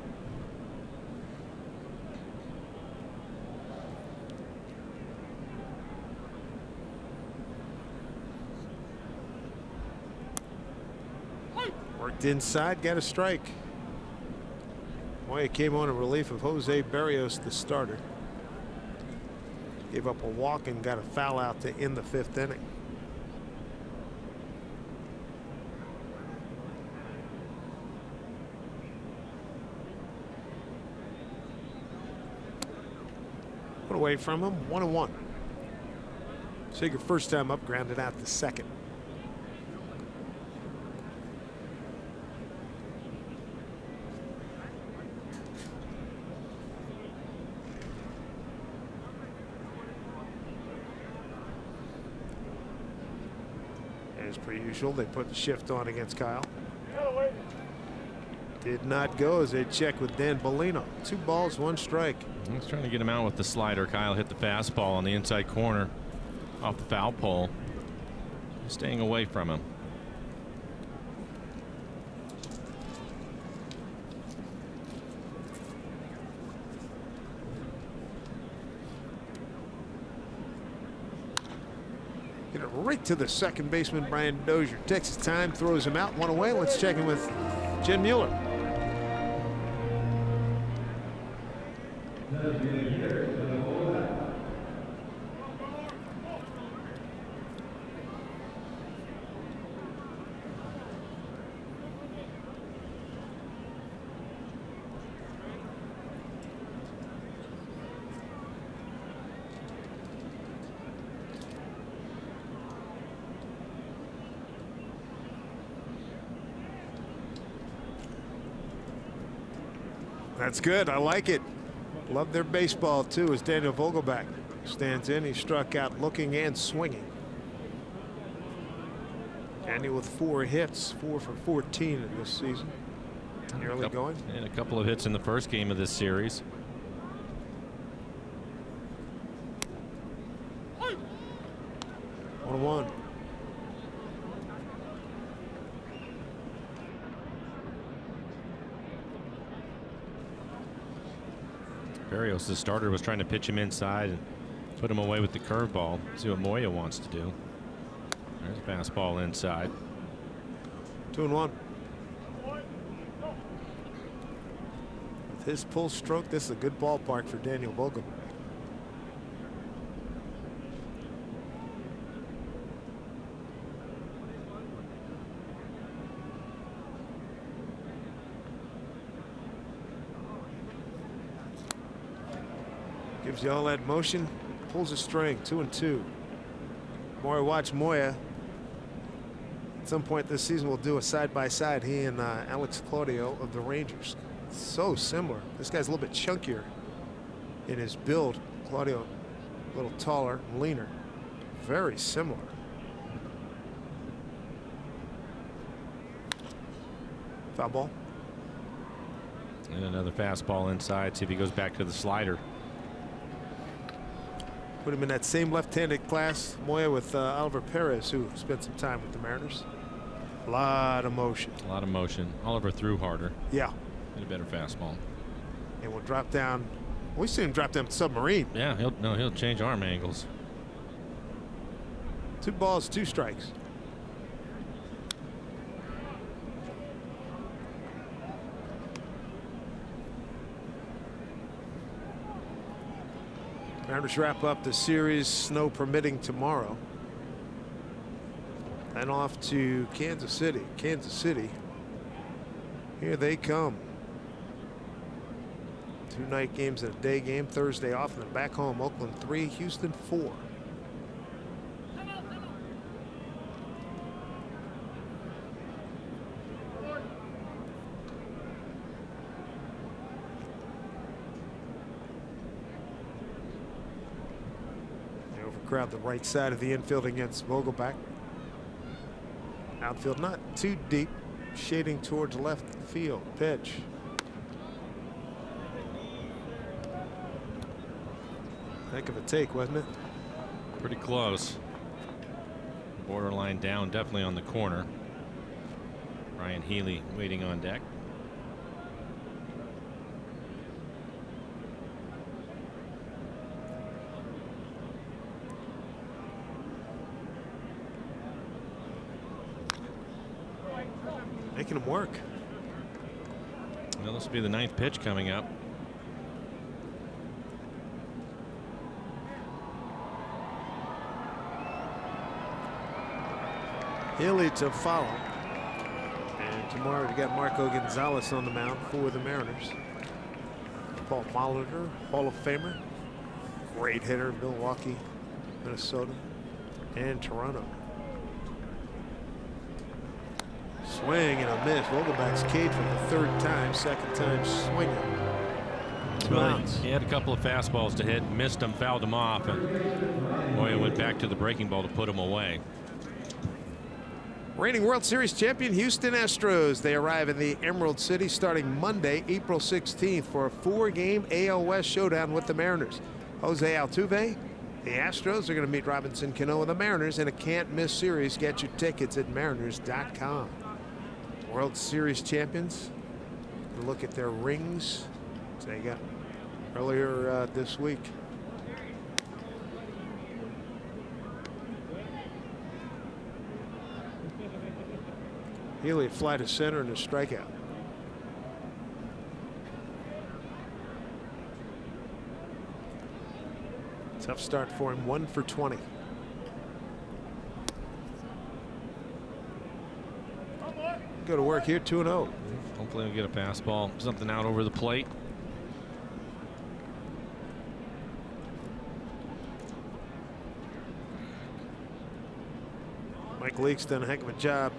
Worked inside, got a strike. Moya came on in relief of Jose Berrios, the starter. Gave up a walk and got a foul out to end the 5th inning. Put away from him, 1-1. Seager first time up, grounded out the 2nd. As per usual, they put the shift on against Kyle. Did not go as they check with Dan Bellino. 2 balls, 1 strike. He's trying to get him out with the slider. Kyle hit the fastball on the inside corner off the foul pole. Staying away from him. Get it right to the second baseman, Brian Dozier. Takes his time, throws him out, 1 away. Let's check in with Jen Mueller. That's good. I like it. Love their baseball too. As Daniel Vogelback stands in, he struck out looking and swinging. Daniel with 4 hits, 4 for 14 in this season. Early going. And a couple of hits in the first game of this series. One. Berrios, the starter, was trying to pitch him inside and put him away with the curveball. See what Moya wants to do. There's a fastball inside. 2-1. With his pull stroke, this is a good ballpark for Daniel Vogelback. Gives you all that motion, pulls a string, 2-2. Moya, watch Moya. At some point this season, we'll do a side-by-side, he and Alex Claudio of the Rangers. So similar. This guy's a little bit chunkier in his build. Claudio a little taller, leaner. Very similar. Foul ball. And another fastball inside. See if he goes back to the slider. Put him in that same left-handed class, Moya, with Oliver Perez, who spent some time with the Mariners. A lot of motion. A lot of motion. Oliver threw harder. Yeah. Hit a better fastball. And we'll drop down. We see him drop down submarine. Yeah, he'll change arm angles. 2 balls, 2 strikes. Mariners wrap up the series, snow permitting, tomorrow. And off to Kansas City. Kansas City, here they come. 2 night games and a day game. Thursday off and then back home. Oakland 3, Houston 4. They overcrowd the right side of the infield against Vogelbach. Outfield not too deep, shading towards left field. Pitch. Heck of a take, wasn't it? Pretty close. Borderline down, definitely on the corner. Ryan Healy waiting on deck. Making him work. Well, this will be the 9th pitch coming up. Healy to follow. And tomorrow we got Marco Gonzalez on the mound for the Mariners. Paul Molitor, Hall of Famer. Great hitter in Milwaukee, Minnesota, and Toronto. Swing and a miss. Vogelbach's cage for the 3rd time, 2nd time swinging. 2 outs. He had a couple of fastballs to hit, missed them, fouled them off, and Moya went back to the breaking ball to put him away. Reigning World Series champion Houston Astros. They arrive in the Emerald City starting Monday, April 16th for a 4-game AL West showdown with the Mariners. Jose Altuve. The Astros are going to meet Robinson Cano and the Mariners in a can't-miss series. Get your tickets at mariners.com. World Series champions. Look at their rings they got earlier this week. Healy fly to center and a strikeout. Tough start for him. 1 for 20. Go to work here. 2-0. Hopefully he'll get a fastball, something out over the plate. Mike Leake's done a heck of a job.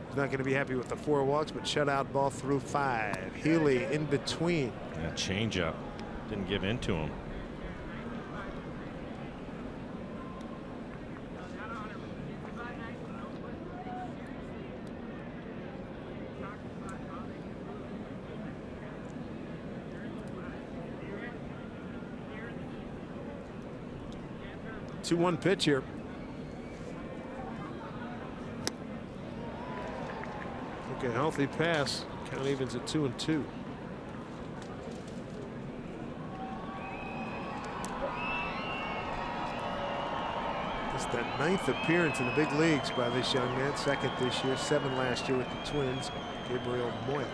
He's not going to be happy with the 4 walks, but shutout ball through 5. Healy in between. That changeup didn't give in to him. Two-one pitch here. Okay, healthy pass. Count evens at 2-2. It's the 9th appearance in the big leagues by this young man. 2nd this year, 7 last year with the Twins. Gabriel Moya.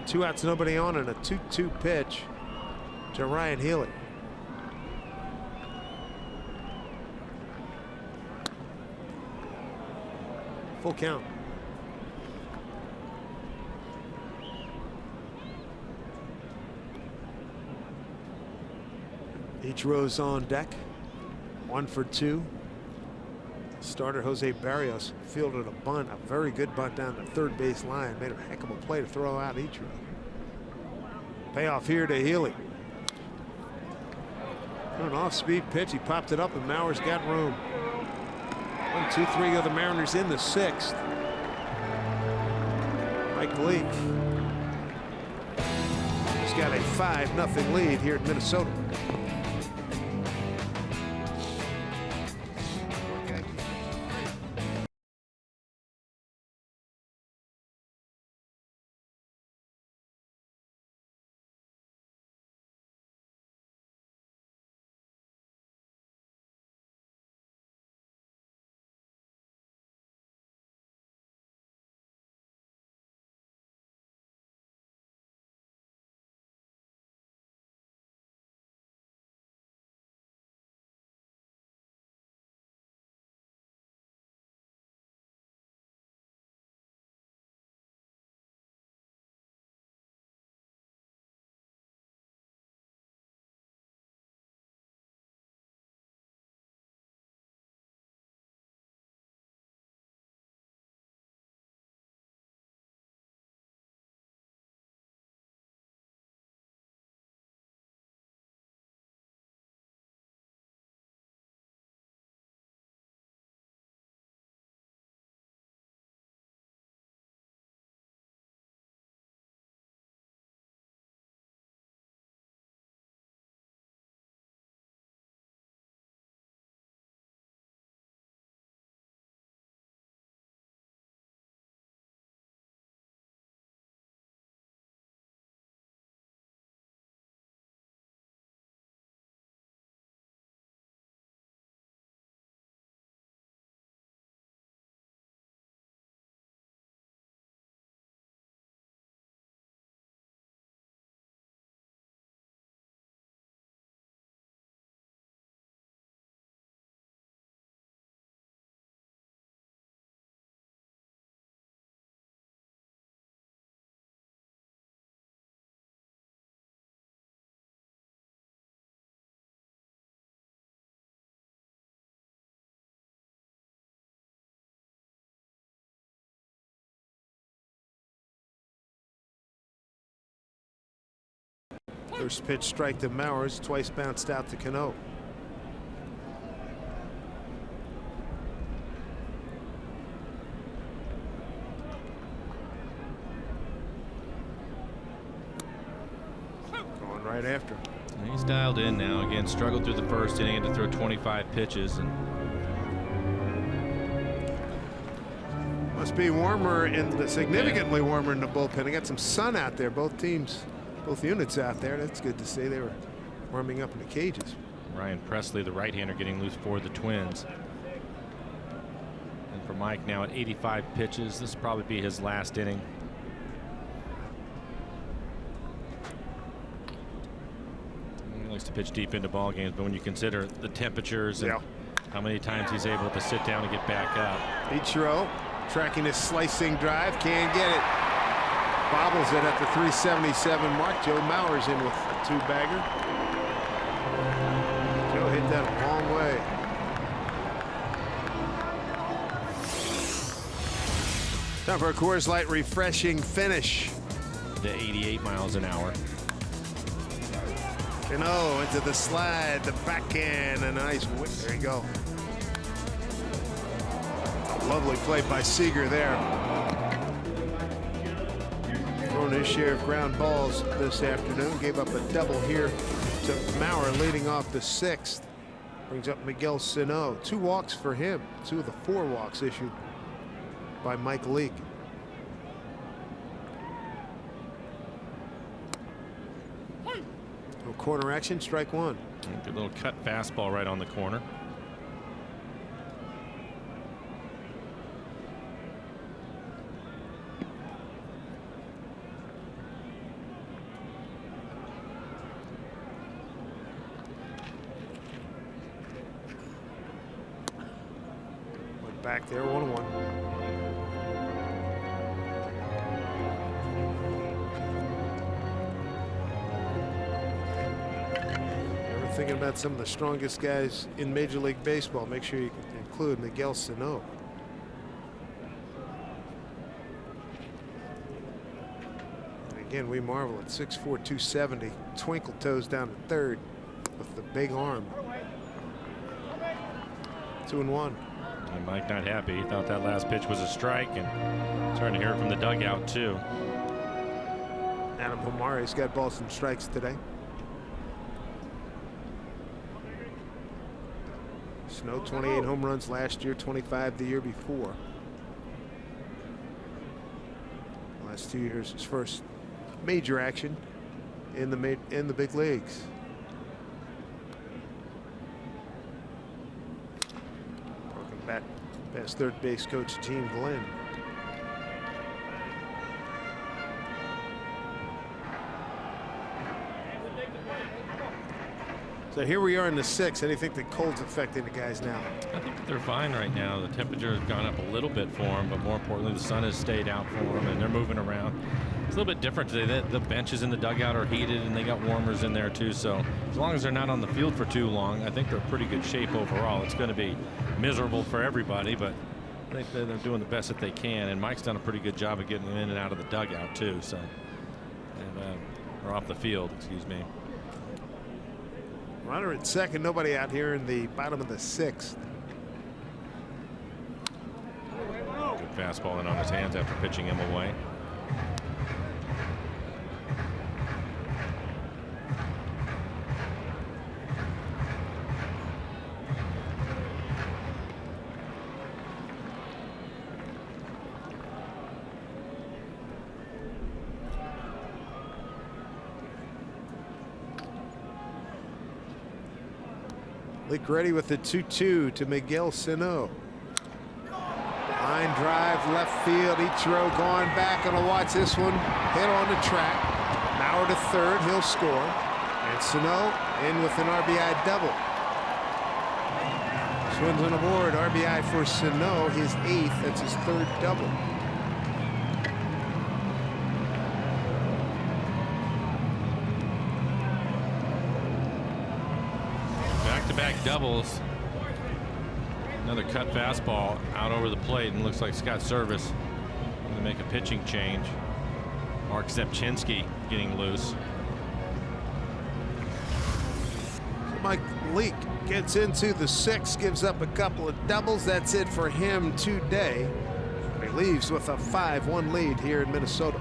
2 outs, nobody on, and a 2-2 pitch to Ryan Healy. Full count. Each row's on deck. 1 for 2. Starter Jose Barrios fielded a bunt, a very good bunt down the 3rd base line. Made a heck of a play to throw out each row. Payoff here to Healy. An off-speed pitch. He popped it up, and Mauer's got room. 1, 2, 3 of the Mariners in the 6th. Mike Leake has got a 5-0 lead here in Minnesota. First pitch strike to Mowers, twice bounced out to Cano. Going right after him. He's dialed in now. Again, struggled through the first inning, had to throw 25 pitches. And must be warmer significantly warmer in the bullpen. They got some sun out there. Both teams, both units out there. That's good to see. They were warming up in the cages. Ryan Presley, the right-hander, getting loose for the Twins. And for Mike now at 85 pitches, this will probably be his last inning. He likes to pitch deep into ball games, but when you consider the temperatures and how many times he's able to sit down and get back up. Ichiro tracking his slicing drive, can't get it. Bobbles it at the 377 mark. Joe Mowers in with a two-bagger. Joe hit that a long way. Time for a Coors Light refreshing finish. To 88 miles an hour. Cano into the slide, the backhand, and a nice whip. There you go. Lovely play by Seager there. Throwing his share of ground balls this afternoon. Gave up a double here to Maurer leading off the sixth. Brings up Miguel Sano. 2 walks for him. 2 of the 4 walks issued by Mike Leake. No corner action, strike 1. Good little cut fastball right on the corner. Back there, 1-1. Ever thinking about some of the strongest guys in Major League Baseball? Make sure you include Miguel Sano. And again, we marvel at 6'4", 270. Twinkle toes down to third with the big arm. 2-1. And Mike not happy. He thought that last pitch was a strike, and starting to hear it from the dugout too. Adam Homari's got balls and strikes today. Snow 28 home runs last year, 25 the year before. Last 2 years, his first major action in the big leagues. Bat past third base coach Gene Glenn. So here we are in the 6th. How do you think the cold's affecting the guys now? I think they're fine right now. The temperature has gone up a little bit for them, but more importantly, the sun has stayed out for them, and they're moving around. It's a little bit different today. The benches in the dugout are heated, and they got warmers in there too. So as long as they're not on the field for too long, I think they're in pretty good shape overall. It's going to be miserable for everybody, but I think they're doing the best that they can. And Mike's done a pretty good job of getting them in and out of the dugout too. So, or off the field, excuse me. Runner at second, nobody out here in the bottom of the 6th. Good fastball in on his hands after pitching him away. Leake ready with the 2-2 to Miguel Sano. Line drive left field. Ichiro going back, and watch this one hit on the track. Maurer to third, he'll score, and Sano in with an RBI double. Swings on the board. RBI for Sano, his 8th. That's his 3rd double. Back doubles. Another cut fastball out over the plate, and looks like Scott Service going to make a pitching change. Mark Zepchinski getting loose. Mike Leake gets into the 6th, gives up a couple of doubles. That's it for him today. He leaves with a 5-1 lead here in Minnesota.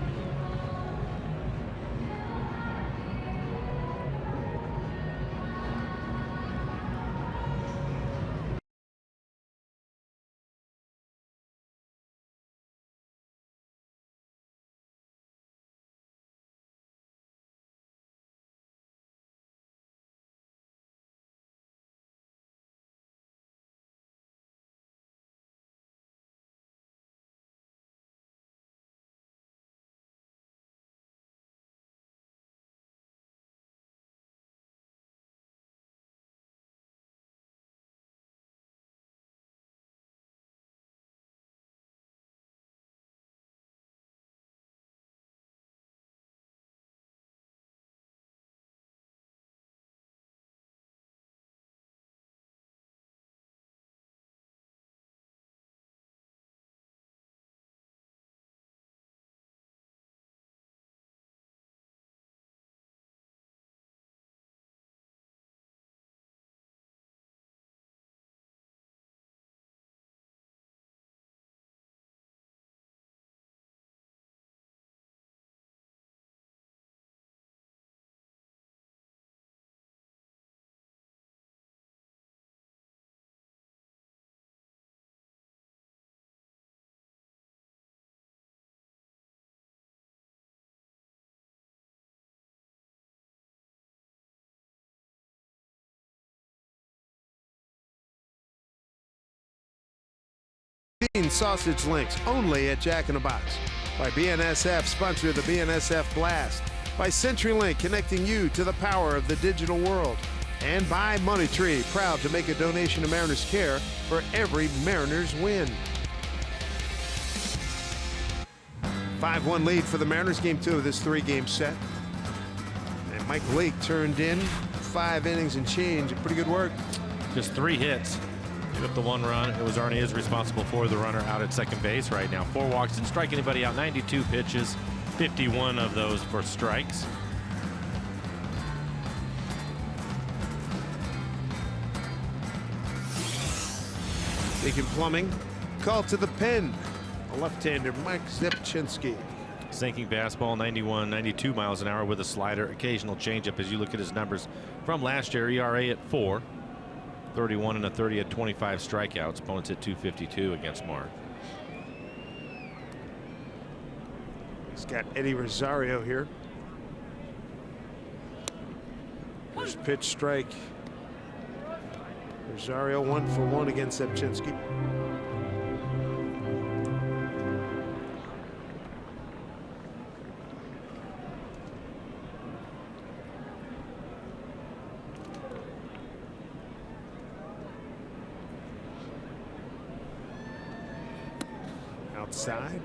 Sausage links only at Jack in the Box. By BNSF, sponsor of the BNSF Blast. By CenturyLink, connecting you to the power of the digital world. And by Money Tree, proud to make a donation to Mariners Care for every Mariners win. 5-1 lead for the Mariners, game 2 of this 3-game set. And Mike Leake turned in 5 innings and change. Pretty good work. Just 3 hits. Gave up the 1 run. It was Arnie is responsible for the runner out at second base right now. 4 walks, didn't strike anybody out. 92 pitches, 51 of those for strikes. Taking plumbing. Call to the pen. A left-hander, Mike Zepchinski. Sinking fastball, 91, 92 miles an hour with a slider. Occasional changeup as you look at his numbers from last year. ERA at 4. 31 and a 30 at 25 strikeouts. Opponents at 252 against Mark. He's got Eddie Rosario here. First pitch strike. Rosario 1 for 1 against Zepchinski. Outside.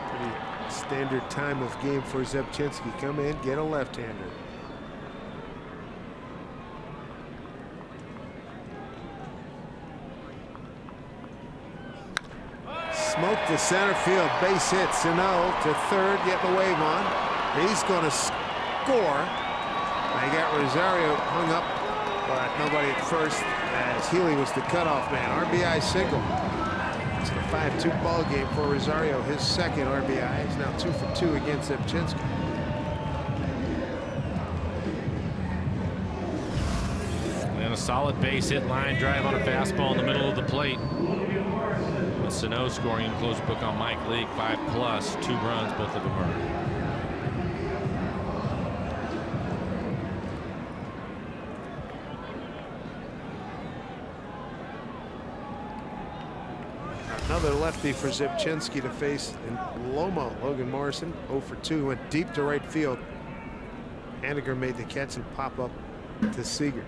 Pretty standard time of game for Zepchinski. Come in, get a left-hander. Smoke to center field, base hit. Sano to third, getting the wave on. He's going to score. They got Rosario hung up, but nobody at first as Healy was the cutoff man. RBI single. It's a 5-2 ball game for Rosario. His second RBI. He's now 2 for 2 against Zepchinski. And a solid base hit, line drive on a fastball in the middle of the plate. With Sano scoring in the closer book on Mike Leake, 5+, 2 runs, both of them earned. Another lefty for Zepchinski to face in Lomo. Logan Morrison 0 for 2, went deep to right field. Haniger made the catch and pop up to Seager.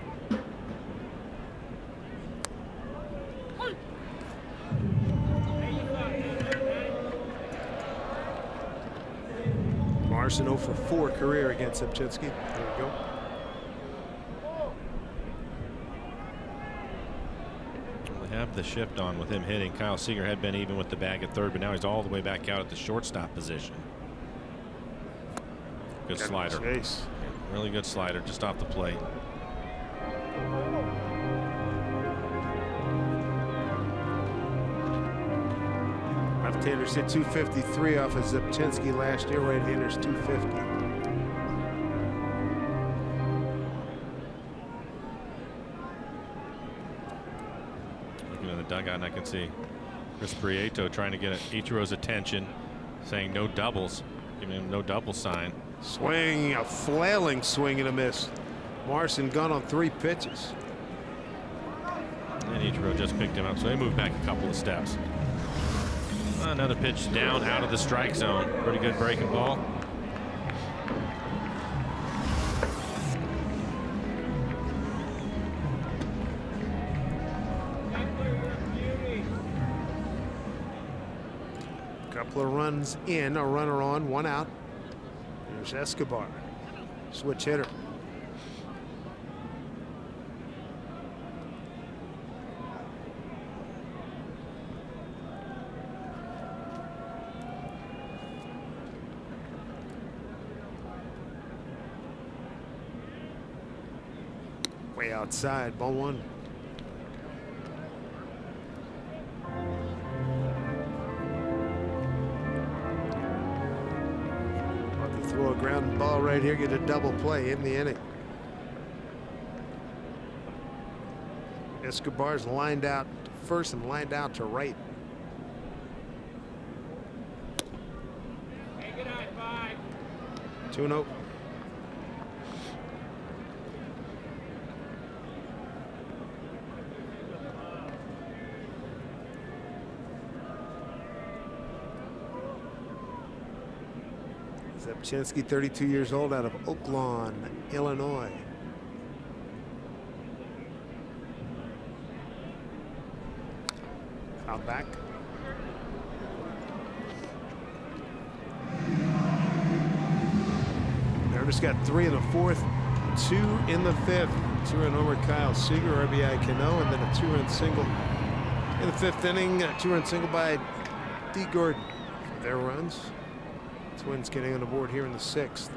Morrison 0 for 4 career against Zepchinski. There we go. They have the shift on with him hitting. Kyle Seager had been even with the bag at third, but now he's all the way back out at the shortstop position. Good slider. Chase. Really good slider just off the plate. Left-handers hit 253 off of Zepchinski last year. Right-handers 250. Looking in the dugout, and I can see Chris Prieto trying to get Ichiro's attention, saying no doubles, giving him no double sign. Swing, a flailing swing and a miss. Morrison gone on 3 pitches. And Ichiro just picked him up, so they moved back a couple of steps. Another pitch down out of the strike zone. Pretty good breaking ball. Couple of runs in, a runner on, 1 out. There's Escobar, switch hitter. Way outside, ball 1. Throw a ground ball right here, get a double play in the inning. Escobar's lined out to first and lined out to right. Hey, good night, bye. 2-0. Zepchinski, 32 years old, out of Oaklawn, Illinois. Foul back. Mariners got 3 in the 4th, 2 in the 5th. 2-run homer Kyle Seager, RBI Cano, and then a 2-run single in the 5th inning. A 2-run single by D. Gordon. Their runs. Twins getting on the board here in the 6th.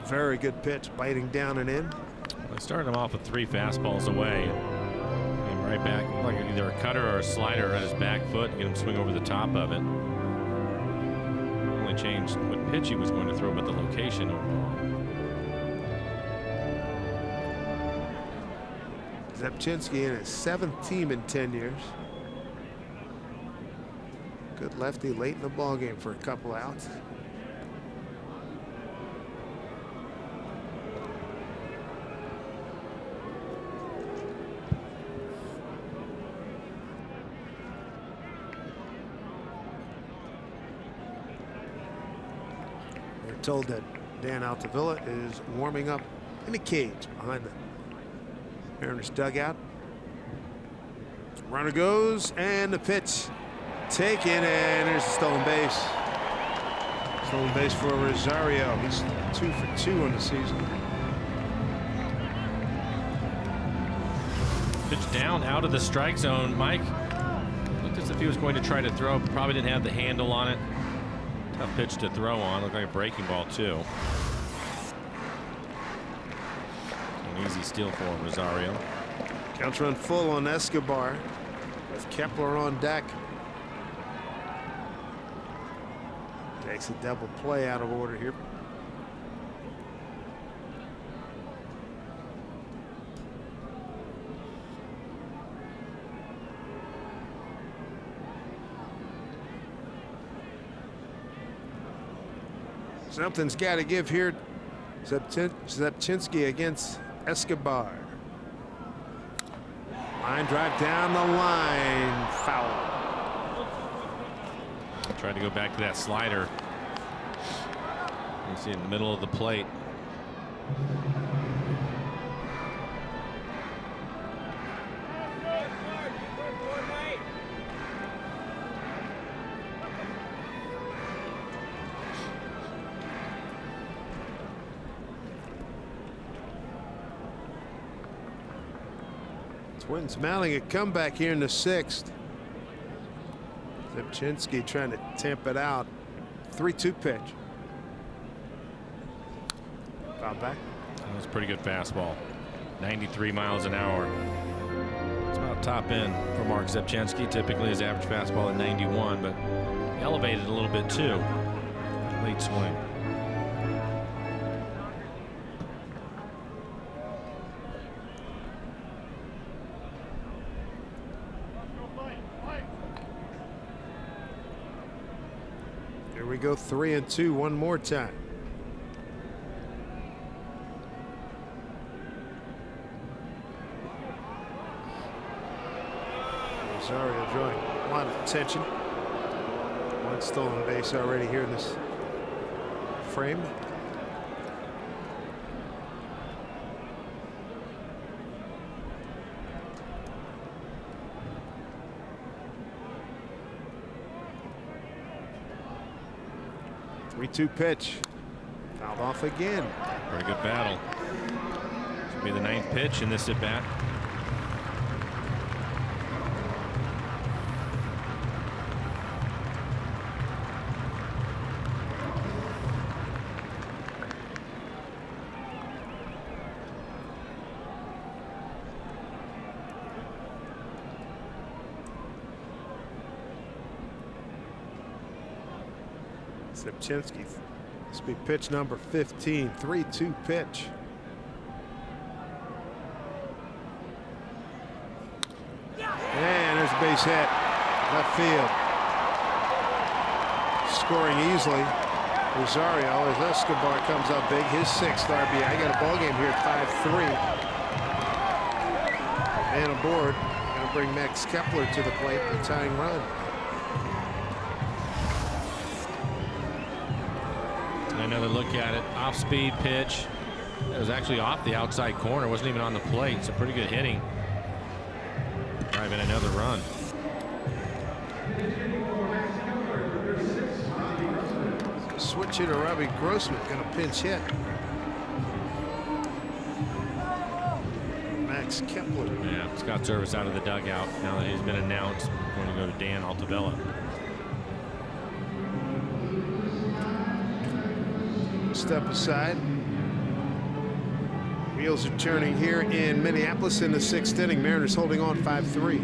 Very good pitch, biting down and in. They started him off with 3 fastballs away. Came right back, like either a cutter or a slider at his back foot, and get him swing over the top of it. Only changed what pitch he was going to throw, but the location overall. Zepchinski in his 7th team in 10 years. Good lefty late in the ball game for a couple outs. We're told that Dan Altavilla is warming up in the cage behind the Mariners dugout. Runner goes, and the pitch taken, and there's a stolen base. Stolen base for Rosario. He's 2 for 2 on the season. Pitch down out of the strike zone. Mike looked as if he was going to try to throw, but probably didn't have the handle on it. Tough pitch to throw on. Looked like a breaking ball too. An easy steal for Rosario. Counts run full on Escobar with Kepler on deck. Takes a double play out of order here. Something's got to give here. Zepchinski against Escobar. Line drive down the line. Foul. Trying to go back to that slider. You see in the middle of the plate. Twins mounting a comeback here in the 6th. Zepchinski trying to tamp it out. 3-2 pitch. Foul back. That was a pretty good fastball. 93 miles an hour. It's about top end for Mark Zepchinski. Typically his average fastball at 91, but he elevated a little bit too. Late swing. Here we go, 3-2 one more time. Rosario drawing a lot of attention. One stolen base already here in this frame. Three-two pitch. Fouled off again. Very good battle. This will be the 9th pitch in this at bat. Zepchinski, this will be pitch number 15, 3-2 pitch. And there's a base hit, left field. Scoring easily, Rosario as Escobar comes up big, his 6th RBI. Got a ball game here at 5-3. Man aboard, going to bring Max Kepler to the plate, the tying run. Another look at it. Off speed pitch. It was actually off the outside corner. Wasn't even on the plate. So pretty good hitting. Driving another run. Switch hitter Robbie Grossman going to pinch hit. Max Kepler. Yeah, Scott Service out of the dugout now that he's been announced. Going to go to Dan Altavella. Step aside. Wheels are turning here in Minneapolis in the 6th inning. Mariners holding on 5-3.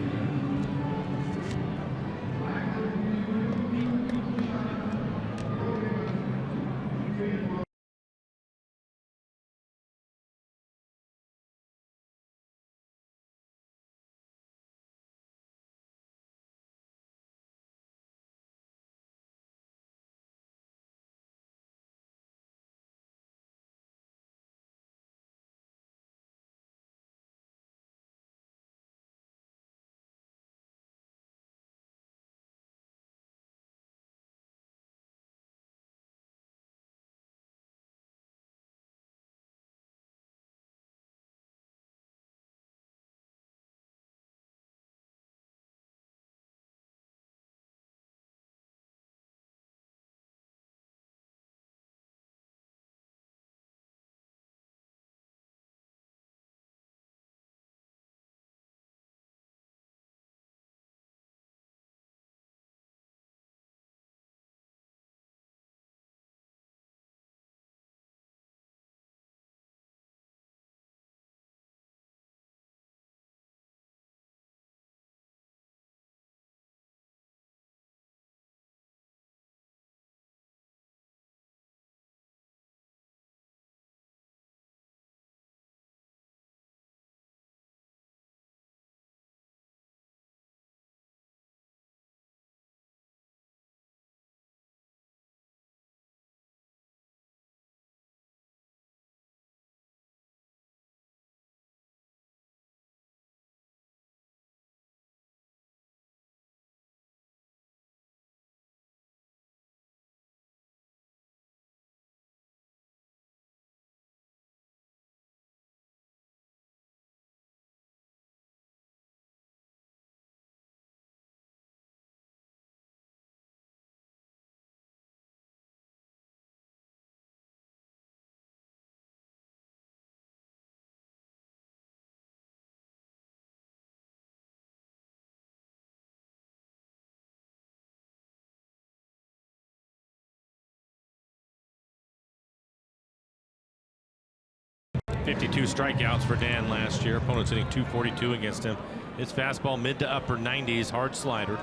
52 strikeouts for Dan last year. Opponents hitting .242 against him. His fastball mid to upper 90s, hard slider.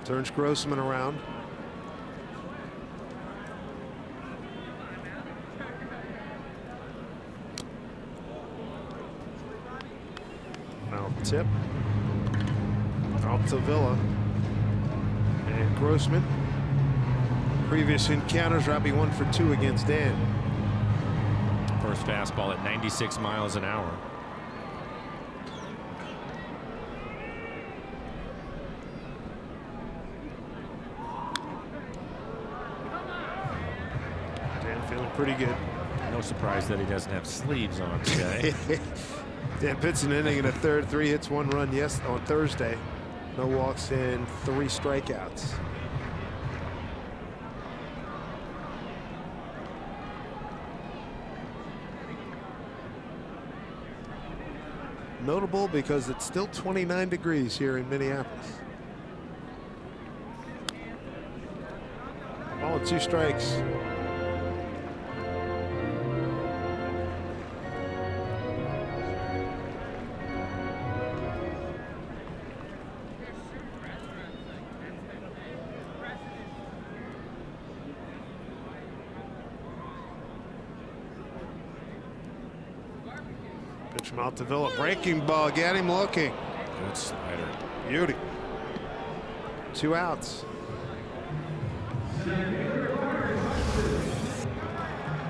Turns Grossman around. Now tip. Altavilla and Grossman. Previous encounters, Robbie 1 for 2 against Dan. First fastball at 96 miles an hour. Dan feeling pretty good. No surprise that he doesn't have sleeves on today. Dan pitched an inning in a third, 3 hits, 1 run on Thursday. No walks and 3 strikeouts. Notable because it's still 29 degrees here in Minneapolis. Ball and 2 strikes. Pitch from Altavilla, breaking ball, get him looking. Good slider. Beauty. 2 outs.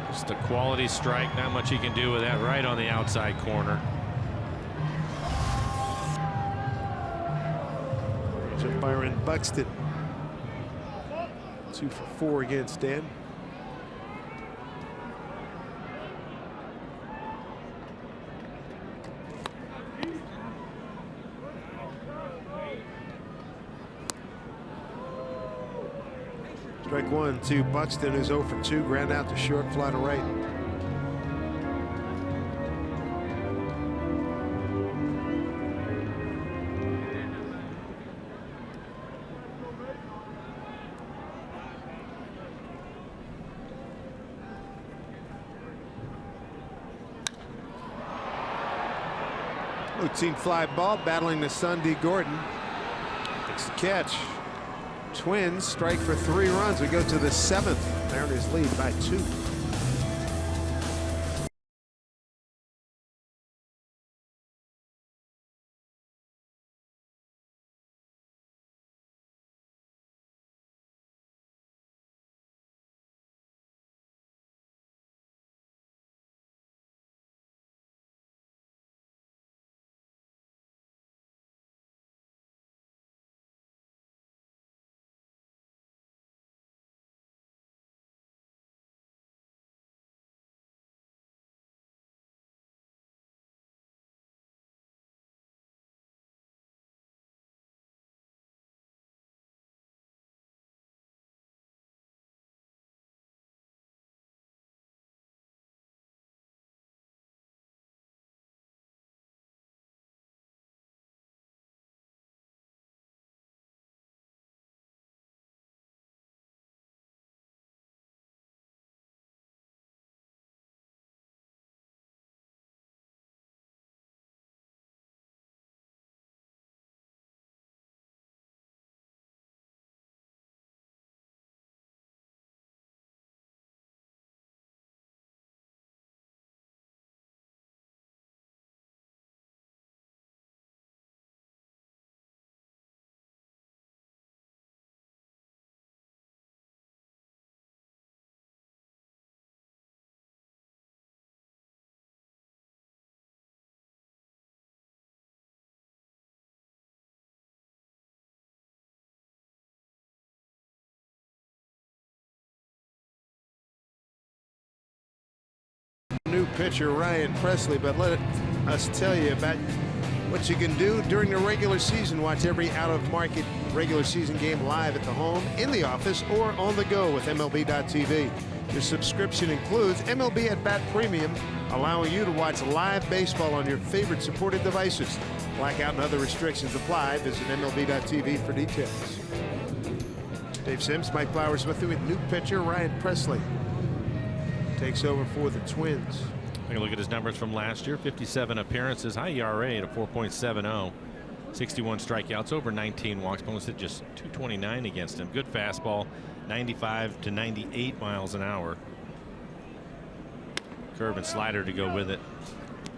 Just a quality strike. Not much he can do with that, right on the outside corner. Jim Byron Buxton. 2 for 4 against Dan. Strike 1 to Buxton, who's 0 for 2. Ground out to short, fly to right. Routine fly ball, battling the son, D. Gordon. Takes the catch. Twins strike for 3 runs. We go to the 7th. Mariners lead by 2. New pitcher Ryan Presley, but let us tell you about what you can do during the regular season. Watch every out-of-market regular season game live at the home, in the office, or on the go with MLB.tv. Your subscription includes MLB at Bat Premium, allowing you to watch live baseball on your favorite supported devices. Blackout and other restrictions apply. Visit MLB.tv for details. Dave Sims, Mike Flowers with you with new pitcher Ryan Presley. takes over for the Twins. Take a look at his numbers from last year. 57 appearances, high ERA at a 4.70. 61 strikeouts, over 19 walks. Bonus hit just 229 against him. Good fastball, 95 to 98 miles an hour. Curve and slider to go with it.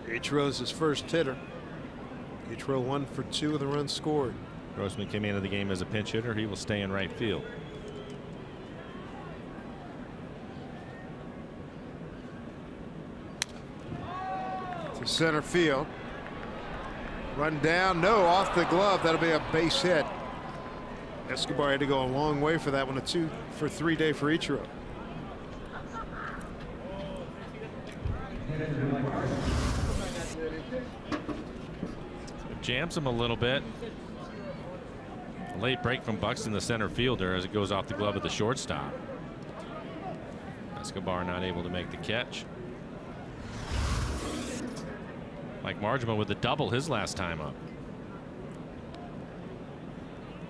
Ichiro's his first hitter. Ichiro 1 for 2 with the runs scored. Grossman came into the game as a pinch hitter. He will stay in right field. To center field. Run down, no, off the glove. That'll be a base hit. Escobar had to go a long way for that one. A 2 for 3 day for Ichiro. Jams him a little bit. A late break from Buxton, the center fielder, as it goes off the glove of the shortstop. Escobar not able to make the catch. Mike Margema with the double his last time up.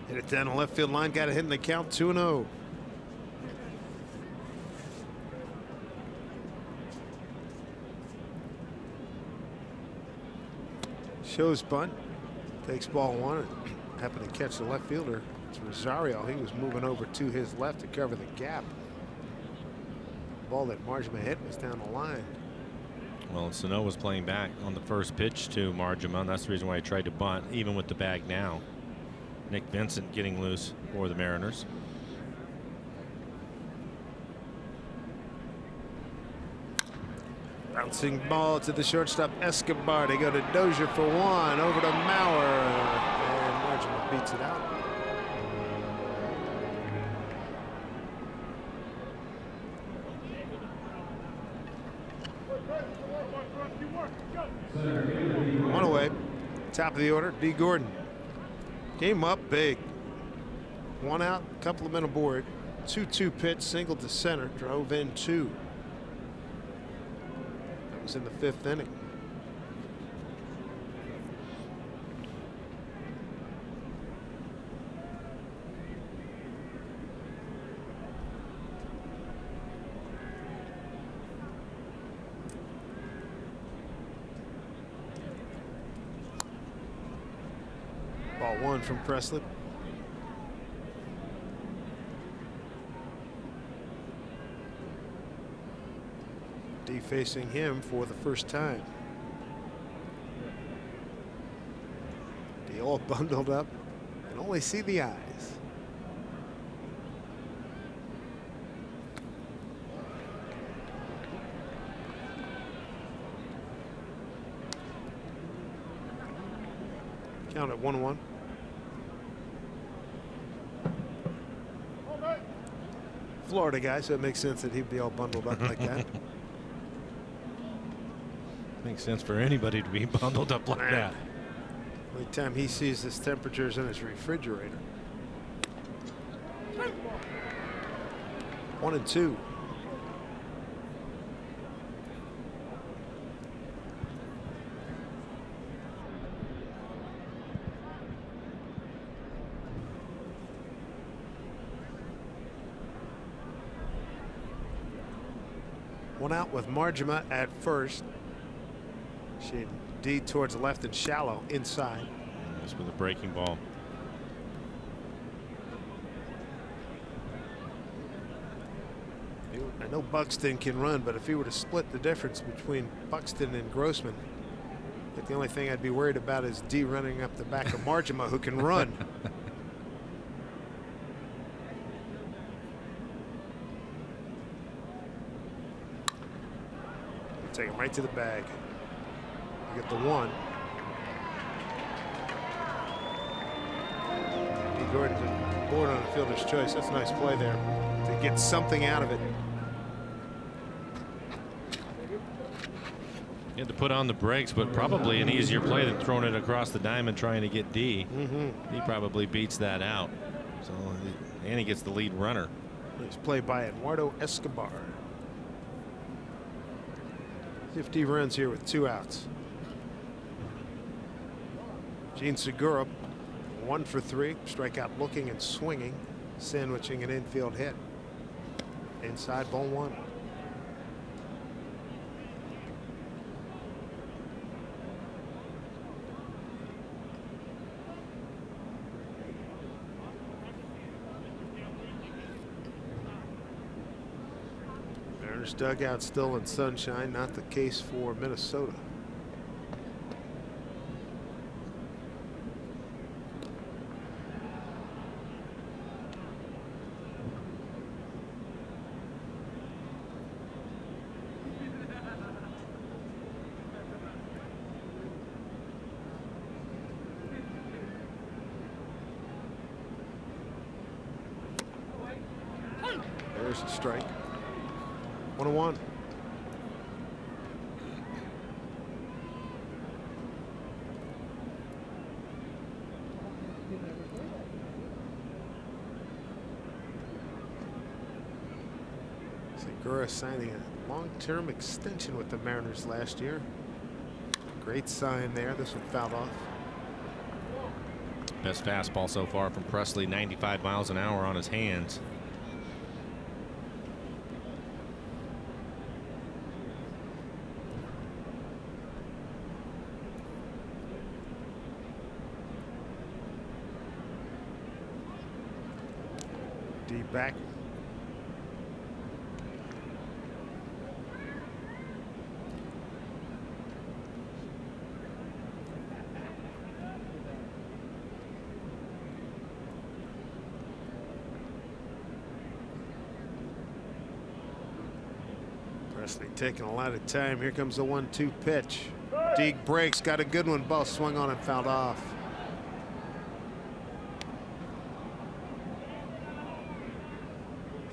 Hit it down the left field line, got it hit in the count, 2-0. Shows bunt, takes ball 1, and happened to catch the left fielder. It's Rosario. He was moving over to his left to cover the gap. The ball that Margema hit was down the line. Well, Sano was playing back on the first pitch to Margema. That's the reason why he tried to bunt, even with the bag now. Nick Vincent getting loose for the Mariners. Bouncing ball to the shortstop Escobar. They go to Dozier for 1, over to Mauer, and Margema beats it out. One away. Top of the order, D. Gordon. Came up big. 1 out, couple of men aboard. 2-2 pitch, single to center, drove in 2. That was in the 5th inning. Ball 1 from Presley. D facing him for the first time. D all bundled up. Can only see the eyes. Count at 1-1. Florida guy, so it makes sense that he'd be all bundled up like that. Makes sense for anybody to be bundled up like that. Only time he sees his temperatures in his refrigerator. 1-2. One out with Margema at first. She D towards the left and shallow inside. Just with a breaking ball. I know Buxton can run, but if he were to split the difference between Buxton and Grossman, I think the only thing I'd be worried about is D running up the back of Margema, who can run. Take him right to the bag. You get the 1. D. Gordon's board on the fielder's choice. That's a nice play there to get something out of it. He had to put on the brakes, but probably an easier play than throwing it across the diamond trying to get D. He probably beats that out. So, and he gets the lead runner. Nice play by Eduardo Escobar. 50 runs here with 2 outs. Gene Segura 1 for 3, strikeout looking and swinging, sandwiching an infield hit. Inside, ball 1. Mariners dugout still in sunshine, not the case for Minnesota. There's a strike. 1-1. Segura signing a long-term extension with the Mariners last year. Great sign there. This one fouled off. Best fastball so far from Presley, 95 miles an hour on his hands. Deep back. Presley taking a lot of time. Here comes the 1-2 pitch. Deeg breaks, got a good one. Ball swung on and fouled off.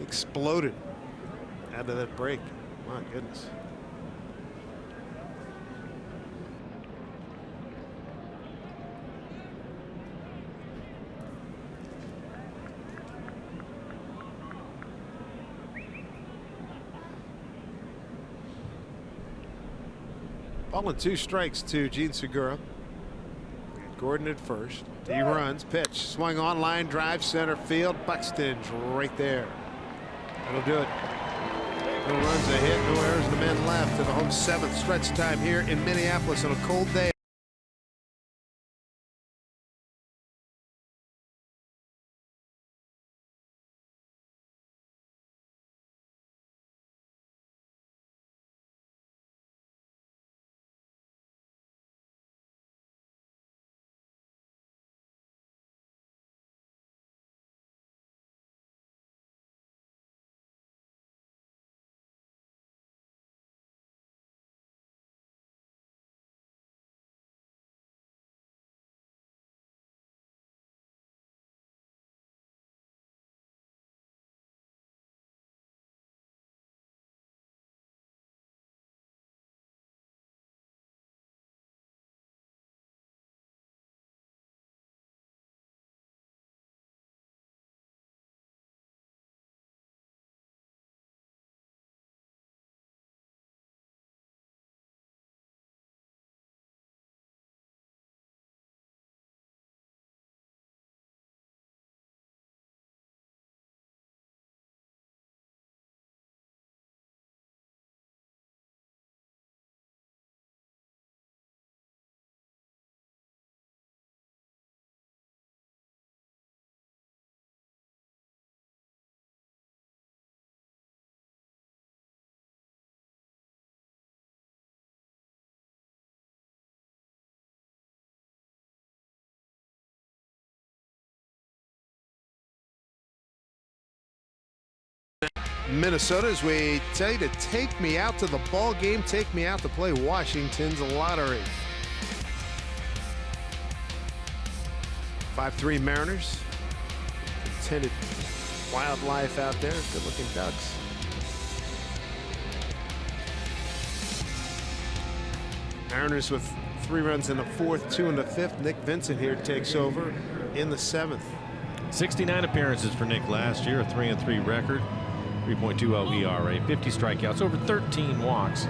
Exploded out of that break. My goodness. Ball and 2 strikes to Gene Segura. Gordon at first. He runs, pitch, swung on, line drive, center field. Buxton's right there. That'll do it. No runs, a hit, no errors, the men left to the home 7th stretch time here in Minneapolis on a cold day. Minnesota, as we tell you to take me out to the ball game, take me out to play Washington's lottery. 5-3 Mariners. Intended wildlife out there. Good looking ducks. Mariners with 3 runs in the 4th, 2 in the 5th. Nick Vincent here takes over in the 7th. 69 appearances for Nick last year, a 3-3 record. 3.20 ERA, 50 strikeouts, over 13 walks.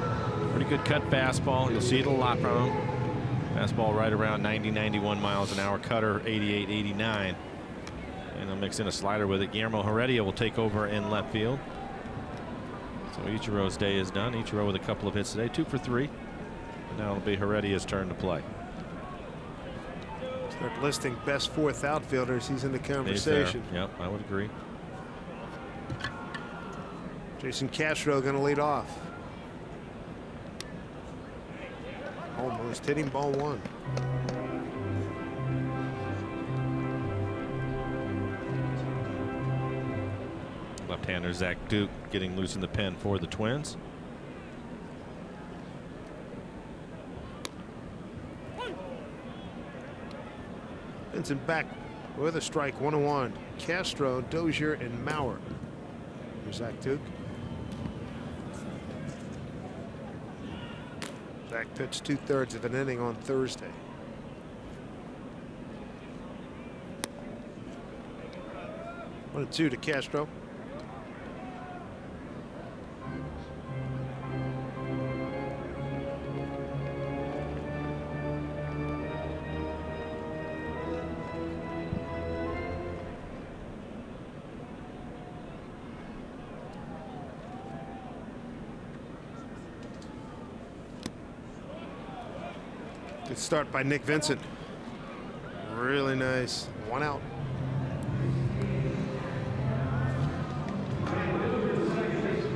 Pretty good cut fastball. You'll see it a lot from him. Fastball right around 90, 91 miles an hour. Cutter 88, 89. And they'll mix in a slider with it. Guillermo Heredia will take over in left field. So Ichiro's day is done. Ichiro with a couple of hits today, 2 for 3. And now it'll be Heredia's turn to play. Start listing best 4th outfielders. He's in the conversation. Yep, I would agree. Jason Castro going to lead off. Almost hitting ball one. Left-hander Zach Duke getting loose in the pen for the Twins. Vincent back with a strike, 1-1. Castro, Dozier, and Maurer. Here's Zach Duke. Zach pitched 2/3 of an inning on Thursday. One and two to Castro. Good start by Nick Vincent. Really nice. One out.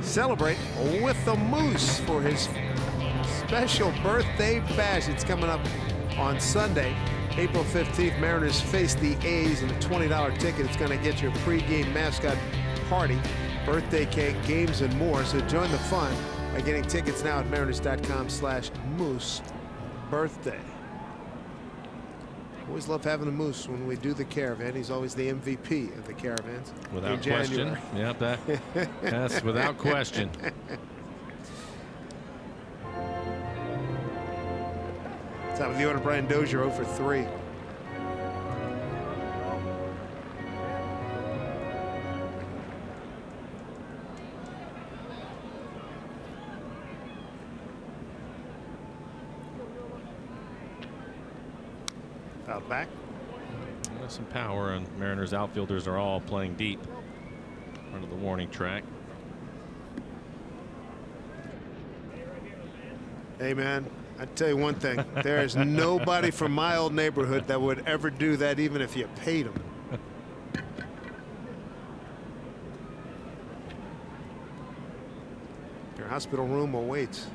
Celebrate with the Moose for his special birthday bash. It's coming up on Sunday, April 15th. Mariners face the A's in a $20 ticket. It's going to get you a pregame mascot party, birthday cake, games, and more. So join the fun by getting tickets now at mariners.com/moose birthday. Always love having a Moose when we do the caravan. He's always the MVP of the caravans. Without question. Yep, that's without question. Top of the order, Brian Dozier, 0 for 3. Foul back. There's some power, and Mariners outfielders are all playing deep under the warning track. Hey, man, I tell you one thing. There is nobody from my old neighborhood that would ever do that, even if you paid them. Your hospital room awaits.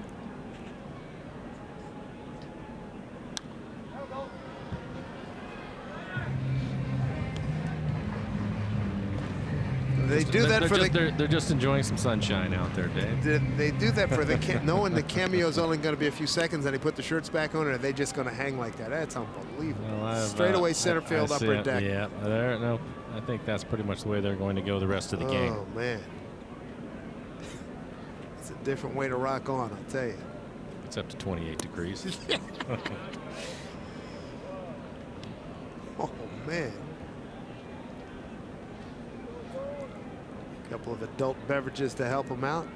They do that for they're just enjoying some sunshine out there, Dave. They do that for the knowing the cameo is only going to be a few seconds, and they put the shirts back on, and they just going to hang like that. That's unbelievable. Well, straight away center field, upper deck. Yeah, no, I think that's pretty much the way they're going to go the rest of the game. Oh man, it's a different way to rock on, I'll tell you. It's up to 28 degrees. Oh man. Couple of adult beverages to help them out.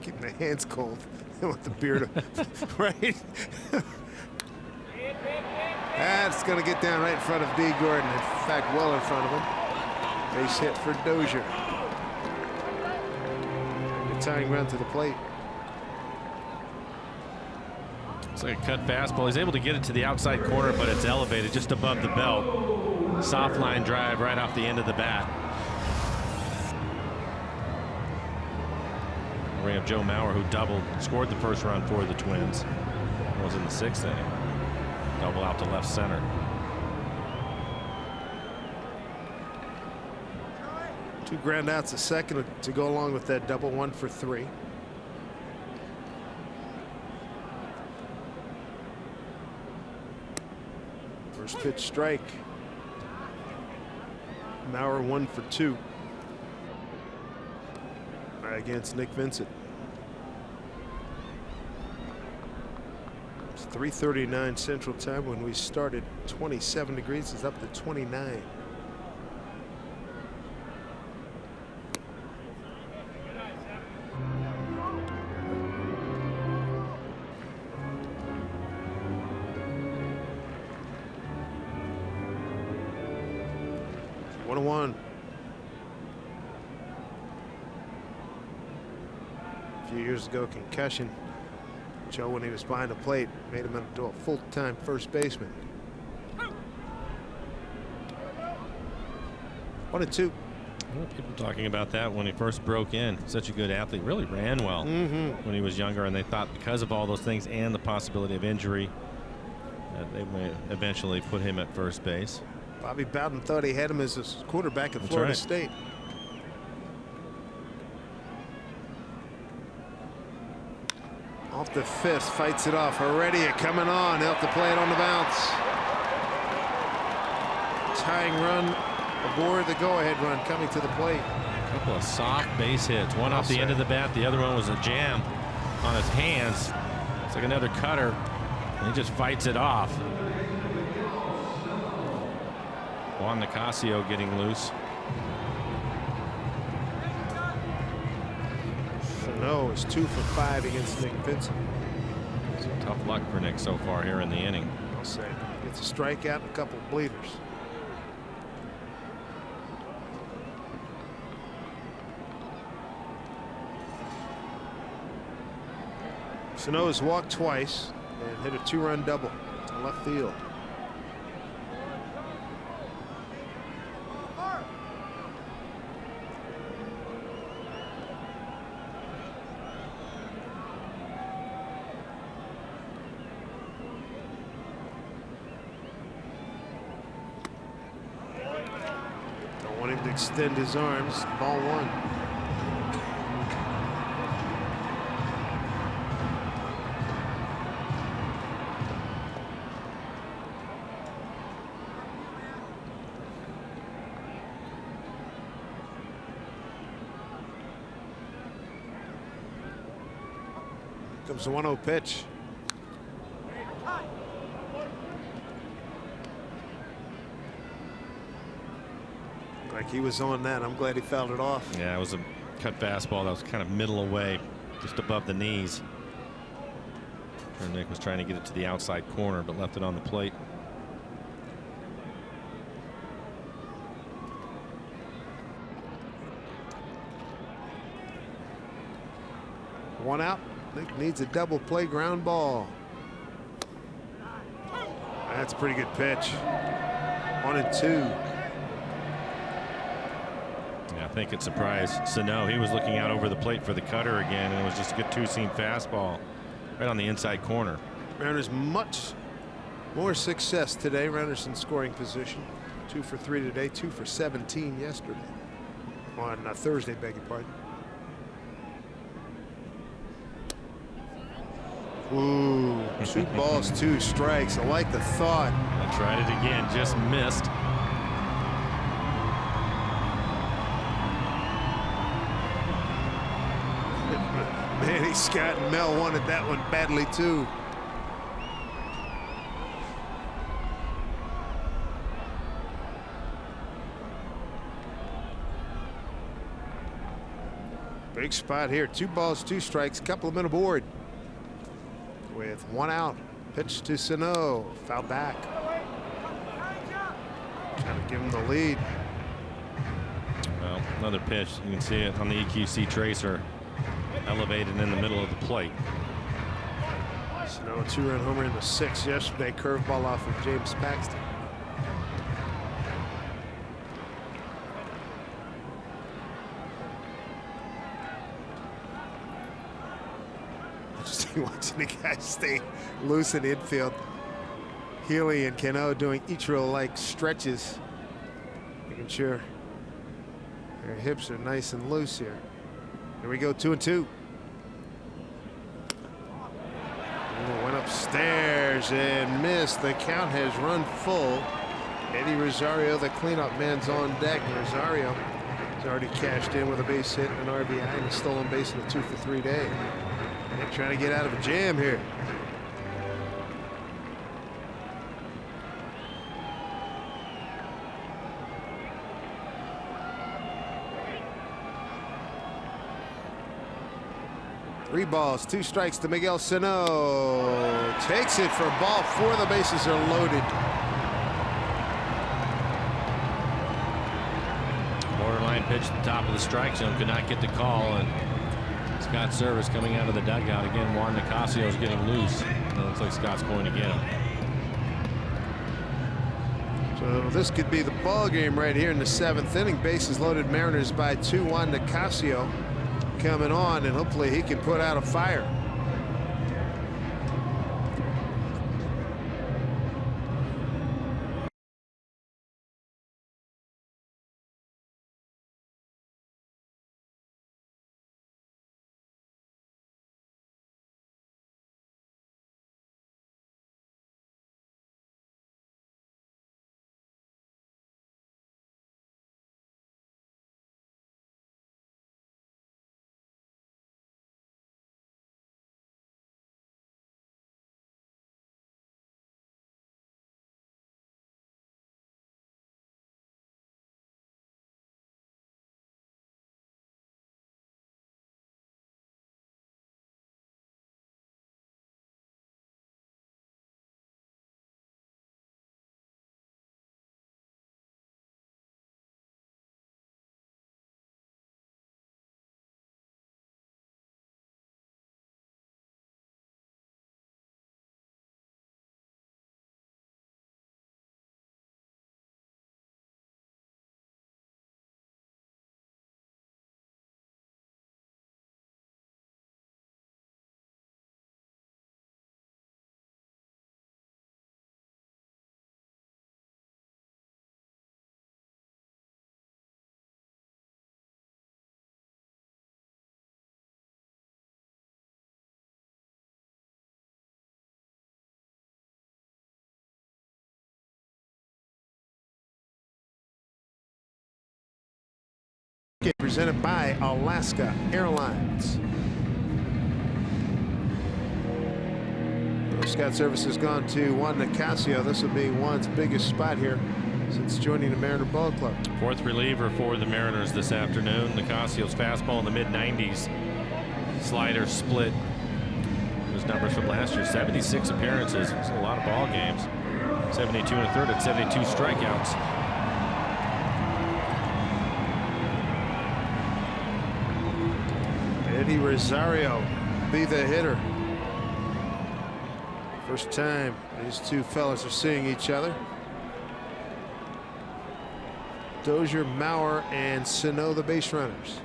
Keeping the hands cold. They want the beer to right. That's going to get down right in front of D. Gordon. In fact, well in front of him. Base hit for Dozier. Good tying run to the plate. It's like a cut fastball. He's able to get it to the outside corner, but it's elevated just above the belt. Soft line drive right off the end of the bat. We have Joe Maurer, who doubled, scored the first run for the Twins. It was in the 6th inning. Double out to left center. Two ground outs a second to go along with that double, 1 for 3. First pitch strike. Maurer 1 for 2 against Nick Vincent. It's 3:39 Central Time. When we started, 27 degrees. It's up to 29. A few years ago, concussion. Joe, when he was behind the plate, made him into a full-time first baseman. 1-2. People talking about that when he first broke in. Such a good athlete. Really ran well when he was younger, and they thought because of all those things and the possibility of injury that they may eventually put him at first base. Bobby Bowden thought he had him as his quarterback at Florida State. Off the fist, fights it off. Heredia coming on. He'll have to play it on the bounce. Tying run aboard the go-ahead run coming to the plate. A couple of soft base hits. One off the end of the bat. The other one was a jam on his hands. It's like another cutter. And he just fights it off. Juan Nicasio getting loose. Sano is 2 for 5 against Nick Vincent. Some tough luck for Nick so far here in the inning. I'll say. Gets a strikeout and a couple of bleeders. Sano has walked twice and hit a 2-run double to left field. Don't want him to extend his arms. Ball 1. Comes the 1-0 pitch. Like he was on that. I'm glad he fouled it off. Yeah, it was a cut fastball that was kind of middle away, just above the knees. And Nick was trying to get it to the outside corner, but left it on the plate. One out. Nick needs a double play ground ball. That's a pretty good pitch. 1-2. Yeah, I think it surprised Sano. He was looking out over the plate for the cutter again, and it was just a good two-seam fastball right on the inside corner. Mariners much more success today. Runners in scoring position. 2 for 3 today. 2 for 17 yesterday. On Thursday, beg your pardon. Ooh, 2 balls, 2 strikes. I like the thought. I tried it again, just missed. Manny, Scott, and Mel wanted that one badly too. Big spot here. 2 balls, 2 strikes. Couple of men aboard. With 1 out. Pitch to Sano. Foul back. Trying to give him the lead. Well, another pitch. You can see it on the EQC tracer. Elevated in the middle of the plate. Sano, a 2-run homer in the 6th yesterday. Curveball off of James Paxton. Watching the guys stay loose in the infield. Healy and Cano doing Ichiro-like stretches, making sure their hips are nice and loose here. Here we go, 2-2. Went upstairs and missed. The count has run full. Eddie Rosario, the cleanup man's on deck. Rosario has already cashed in with a base hit and an RBI and a stolen base in a 2 for 3 day. They're trying to get out of a jam here. Three balls, 2 strikes to Miguel Sano. Takes it for ball 4. The bases are loaded. Borderline pitch at the top of the strike zone. Could not get the call. And Scott Service coming out of the dugout again. Juan Nicasio is getting loose. It looks like Scott's going to get him. So this could be the ball game right here in the 7th inning. Bases loaded, Mariners by 2. Juan Nicasio coming on, and hopefully he can put out a fire. Presented by Alaska Airlines. Scout service has gone to Juan Nicasio. This will be Juan's biggest spot here since joining the Mariner Ball Club. 4th reliever for the Mariners this afternoon. Nicasio's fastball in the mid-90s. Slider split. Those numbers from last year, 76 appearances. It's a lot of ball games. 72 1/3 and 72 strikeouts. Eddie Rosario be the hitter. First time these two fellas are seeing each other. Dozier, Mauer, and Sano, the base runners.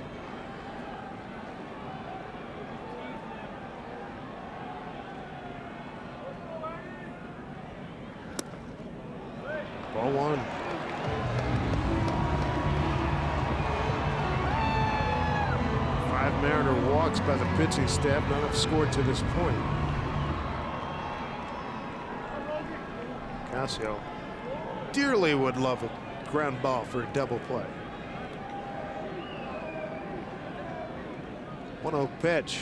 Ball 1. Mariner walks by the pitching staff. None have scored to this point. Nicasio dearly would love a ground ball for a double play. 1-0 pitch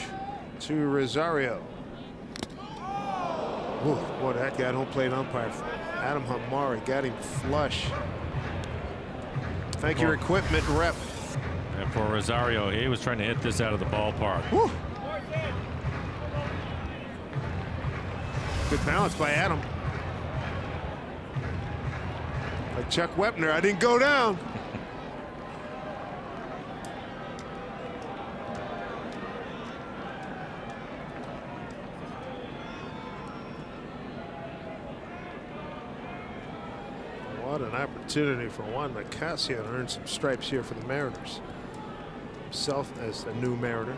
to Rosario. Ooh, boy, that guy don't play an umpire. Adam Hamari got him flush. Thank your equipment rep. And for Rosario, he was trying to hit this out of the ballpark. Woo. Good balance by Adam. Like Chuck Wepner, I didn't go down. What an opportunity for Juan Nicasio to earn some stripes here for the Mariners. Himself as a new Mariner.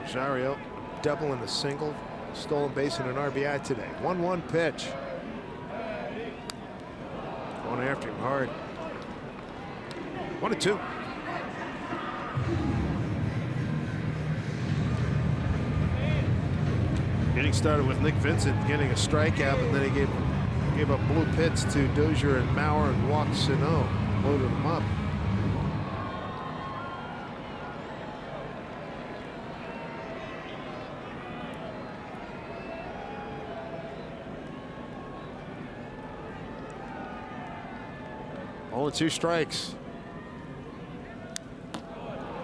Rosario double and a single, stolen base and an RBI today. 1-1 pitch. Going after him hard. 1-2. Getting started with Nick Vincent getting a strikeout, and then he gave up blue pits to Dozier and Mauer and walked Sano. Loaded him up. Only 2 strikes.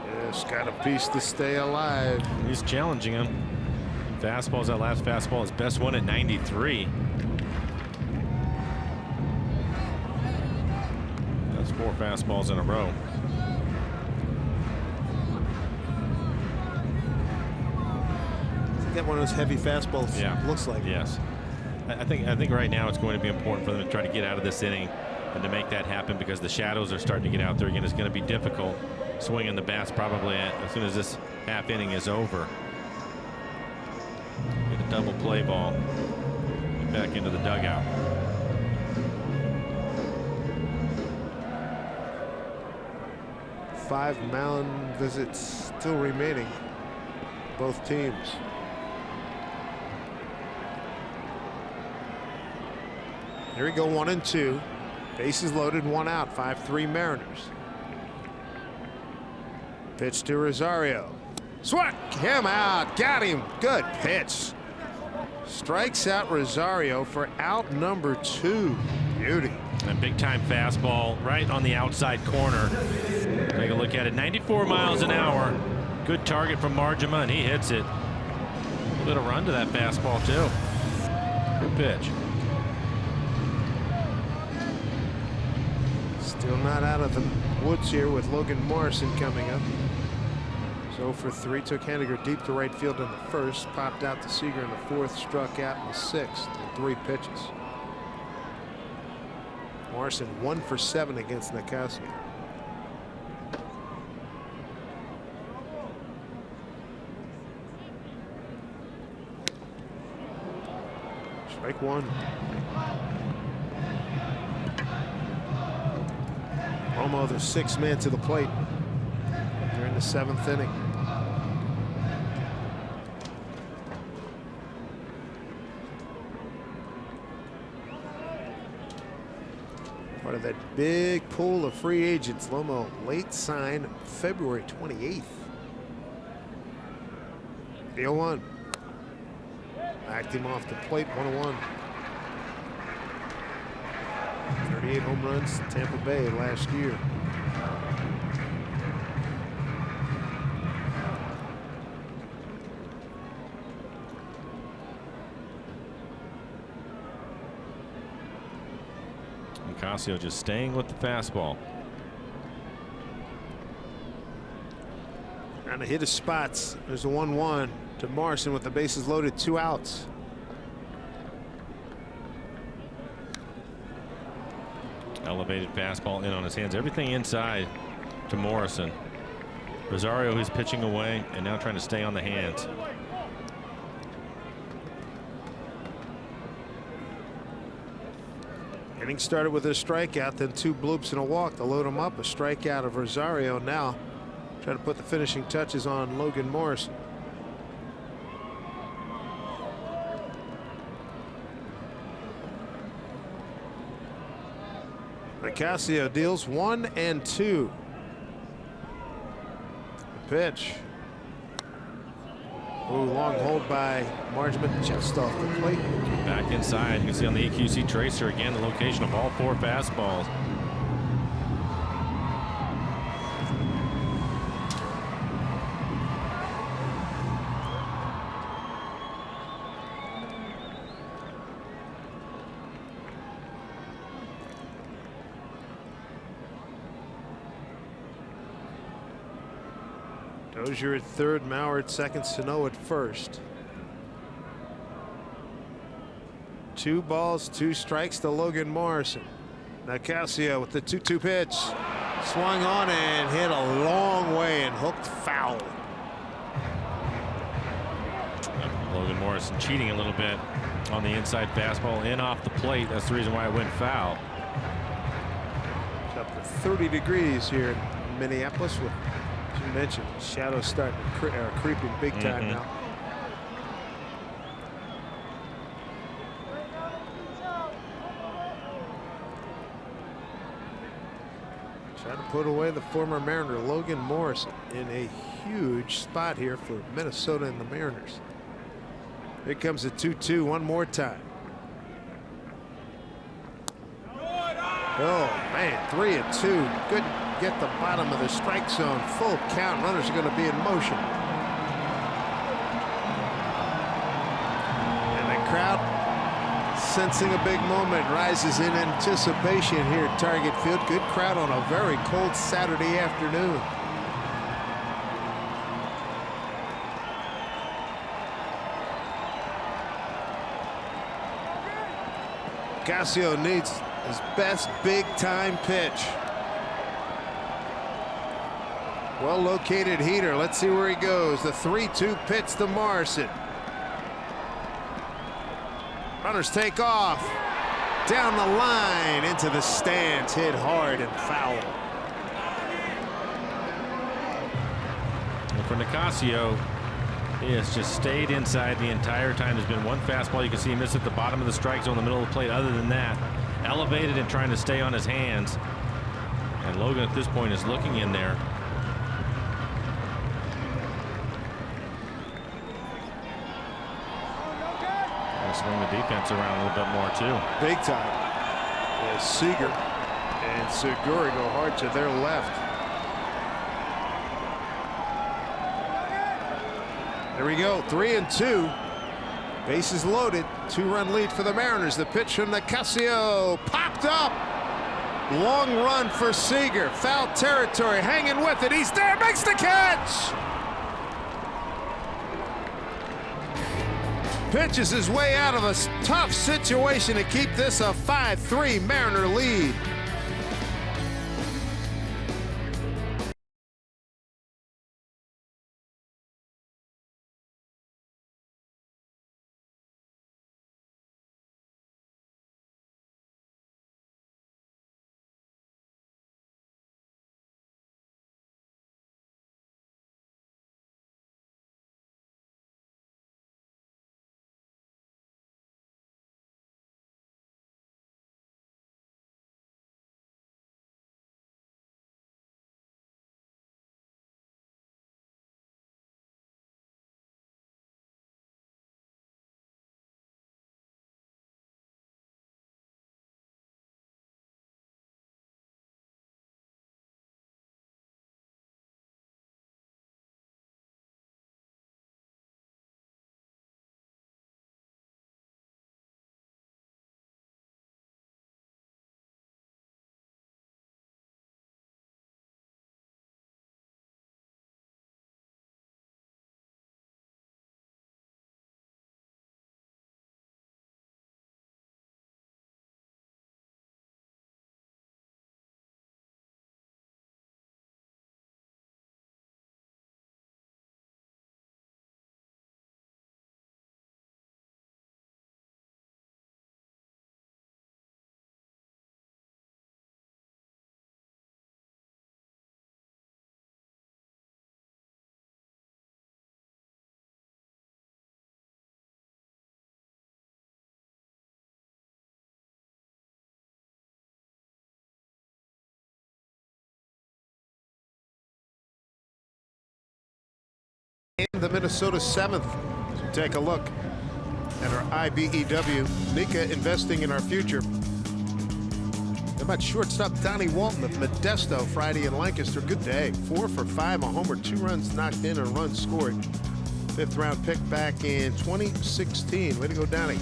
Yes, got a piece to stay alive. He's challenging him. Fastball's that last fastball, his best one at 93. That's 4 fastballs in a row. Get one of those heavy fastballs. Yeah. Looks like. Yes. I think right now it's going to be important for them to try to get out of this inning and to make that happen, because the shadows are starting to get out there again. It's going to be difficult swinging the bats probably as soon as this half inning is over. Get a double play ball. Get back into the dugout. Five mound visits still remaining. Both teams. Here we go, 1-2. Bases loaded, 1 out. 5-3 Mariners. Pitch to Rosario. Swat him out. Got him. Good pitch. Strikes out Rosario for out number 2. Beauty. And big time fastball right on the outside corner. Take a look at it. 94 miles an hour. Good target from Marjama, and he hits it. A little bit of run to that fastball too. Good pitch. Still not out of the woods here with Logan Morrison coming up. So for 3, took Henniger deep to right field in the first, popped out to Seager in the 4th, struck out in the 6th in 3 pitches. Morrison 1 for 7 against Nicasio. Strike 1. Romo, the 6th man to the plate. They're in the 7th inning. Part of that big pool of free agents. Lomo late sign February 28th. The 0-1. Backed him off the plate, 1-1. 38 home runs, Tampa Bay last year. Nicasio just staying with the fastball. Trying to hit his spots. There's a 1-1 to Morrison with the bases loaded, 2 outs. Elevated fastball in on his hands. Everything inside to Morrison. Rosario, who's pitching away and now trying to stay on the hands. Inning started with a strikeout, then 2 bloops and a walk to load him up. A strikeout of Rosario. Now trying to put the finishing touches on Logan Morrison. Nicasio deals 1 and 2. The pitch. Ooh, long hold by Marjama, just off the plate. Back inside. You can see on the EQC tracer again the location of all 4 fastballs. Dozier at 3rd, Mauer at 2nd, Sano at 1st. 2 balls, 2 strikes to Logan Morrison. Nicasio with the 2-2 pitch. Swung on and hit a long way and hooked foul. Logan Morrison cheating a little bit on the inside fastball in off the plate. That's the reason why it went foul. It's up to 30 degrees here in Minneapolis with, as you mentioned, shadows starting to creeping big time now. Trying to put away the former Mariner Logan Morrison in a huge spot here for Minnesota and the Mariners. Here comes a 2-2 one more time. Oh man, 3-2. Couldn't get the bottom of the strike zone. Full count. Runners are going to be in motion. And the crowd, sensing a big moment, rises in anticipation here at Target Field. Good crowd on a very cold Saturday afternoon. . Nicasio needs his best big-time pitch. Well-located heater. Let's see where he goes. The 3-2 pitch to Morrison. Runners take off. Down the line into the stands. Hit hard and foul. And for Nicasio, he has just stayed inside the entire time. There's been one fastball you can see him miss at the bottom of the strike zone in the middle of the plate. Other than that, elevated and trying to stay on his hands. And Logan at this point is looking in there. Swing the defense around a little bit more too. Big time. As Seager and Segura go hard to their left. There we go. 3-2. Bases loaded. 2-run lead for the Mariners. The pitch from Nicasio popped up. Long run for Seager. Foul territory. Hanging with it. He's there. Makes the catch. Pitches his way out of a tough situation to keep this a 5-3 Mariner lead. And the Minnesota 7th. So take a look at our IBEW. Nika investing in our future. How about shortstop Donnie Walton of Modesto Friday in Lancaster? Good day. 4 for 5, a homer, 2 runs knocked in, and a run scored. 5th round pick back in 2016. Way to go, Donnie.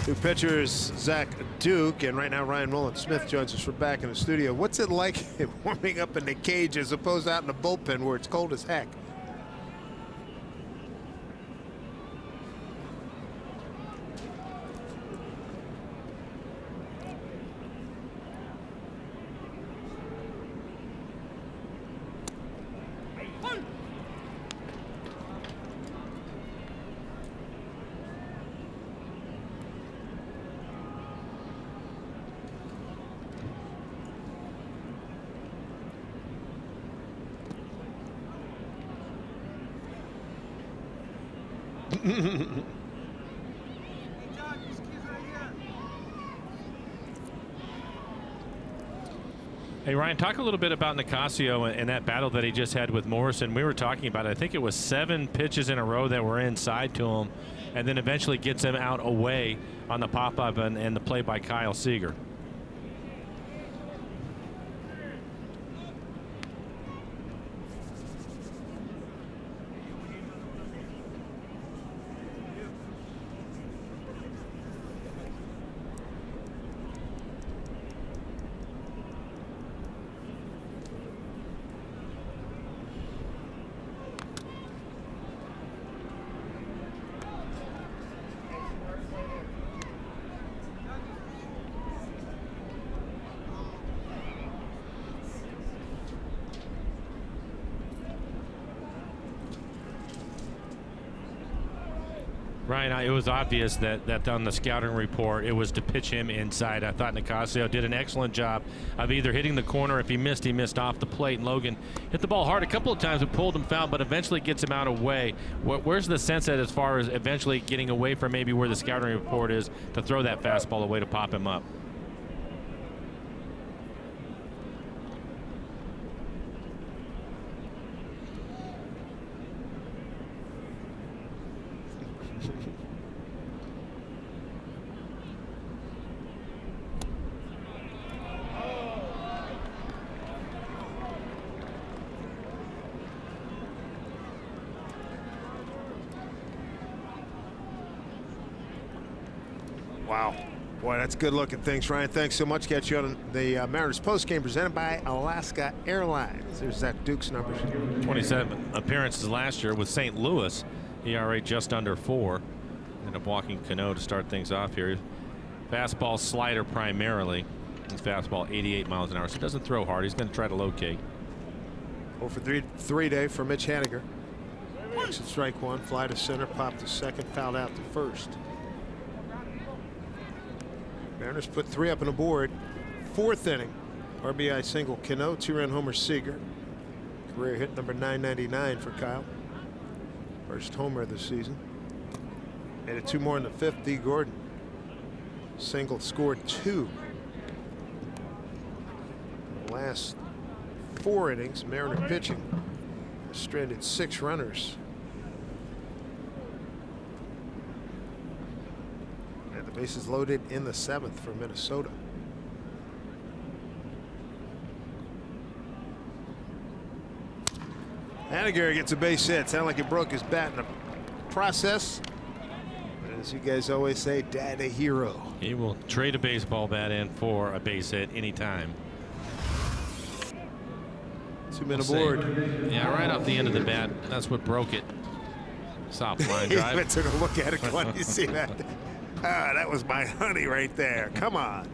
Two pitchers, Zach Duke, and right now Ryan Rowland-Smith joins us. We're back in the studio. What's it like warming up in the cage as opposed to out in the bullpen where it's cold as heck? Hey, Ryan, talk a little bit about Nicasio and that battle that he just had with Morrison. We were talking about it. I think it was 7 pitches in a row that were inside to him, and then eventually gets him out away on the pop-up and the play by Kyle Seager. Ryan, it was obvious that on the scouting report it was to pitch him inside. I thought Nicasio did an excellent job of either hitting the corner. If he missed off the plate. And Logan hit the ball hard a couple of times and pulled him foul, but eventually gets him out of way. Where's the sense that as far as eventually getting away from maybe where the scouting report is to throw that fastball away to pop him up? Wow. Boy, that's good looking things, Ryan. Thanks so much. Catch you on the Mariners postgame presented by Alaska Airlines. There's Zach Duke's numbers. 27 appearances last year with St. Louis. ERA just under 4. Ended up walking Cano to start things off here. Fastball, slider primarily. His fastball 88 miles an hour, so he doesn't throw hard. He's going to try to locate. 0 for 3 day for Mitch Haniger. Exit strike one, fly to center, pop to second, fouled out to first. Mariners put 3 up on the board. 4th inning. RBI single Cano, 2-run homer Seager. Career hit number 999 for Kyle. First homer of the season. Added 2 more in the 5th. D. Gordon. Single, scored 2. The last 4 innings, Mariner pitching has stranded 6 runners. And the bases loaded in the 7th for Minnesota. Haniger gets a base hit. Sounded like he broke his bat in the process. But as you guys always say, Dad a hero. He will trade a baseball bat in for a base hit anytime. 2 men aboard. Yeah, right off the end of the bat. That's what broke it. Soft line drive. He took a look at it. When you see that? Ah, that was my honey right there. Come on.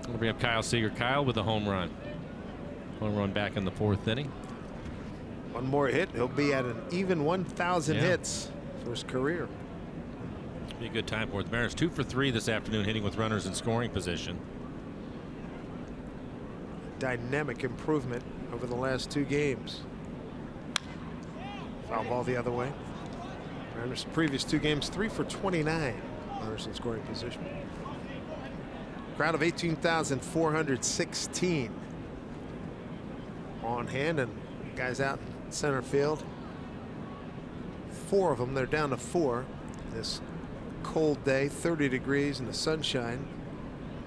We'll bring up Kyle Seager. Kyle with a home run. Home run back in the 4th inning. 1 more hit. He'll be at an even 1,000 hits for his career. Be a good time for the Mariners. 2 for 3 this afternoon, hitting with runners in scoring position. Dynamic improvement over the last 2 games. Foul ball the other way. Mariners previous 2 games, 3 for 29 runners in scoring position. Crowd of 18,416 on hand, and guys out in center field. 4 of them. They're down to 4 this cold day, 30 degrees in the sunshine,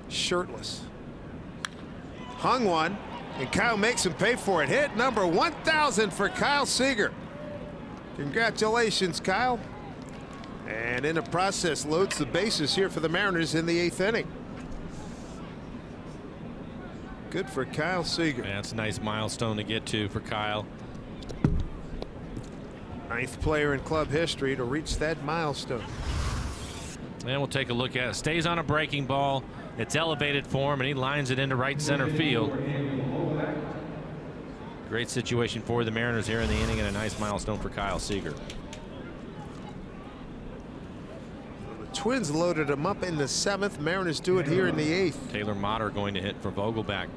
shirtless. Hung one, and Kyle makes him pay for it. Hit number 1,000 for Kyle Seager. Congratulations, Kyle. And in the process, loads the bases here for the Mariners in the 8th inning. Good for Kyle Seager. Yeah, that's a nice milestone to get to for Kyle. 9th player in club history to reach that milestone. And we'll take a look at it. Stays on a breaking ball. It's elevated for him, and he lines it into right center field. Great situation for the Mariners here in the inning, and a nice milestone for Kyle Seager. The Twins loaded him up in the 7th. Mariners do it here in the 8th. Taylor Motter going to hit for Vogelback.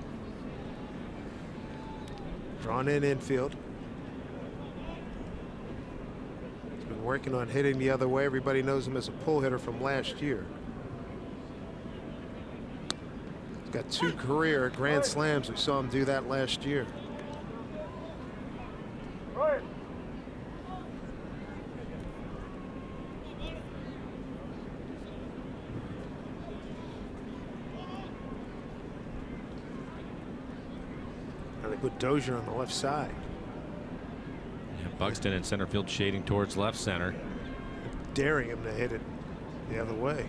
Drawn in infield. He's been working on hitting the other way. Everybody knows him as a pull hitter from last year. He's got 2 career grand slams. We saw him do that last year. They put Dozier on the left side. Yeah, Buxton in center field, shading towards left center. Daring him to hit it the other way.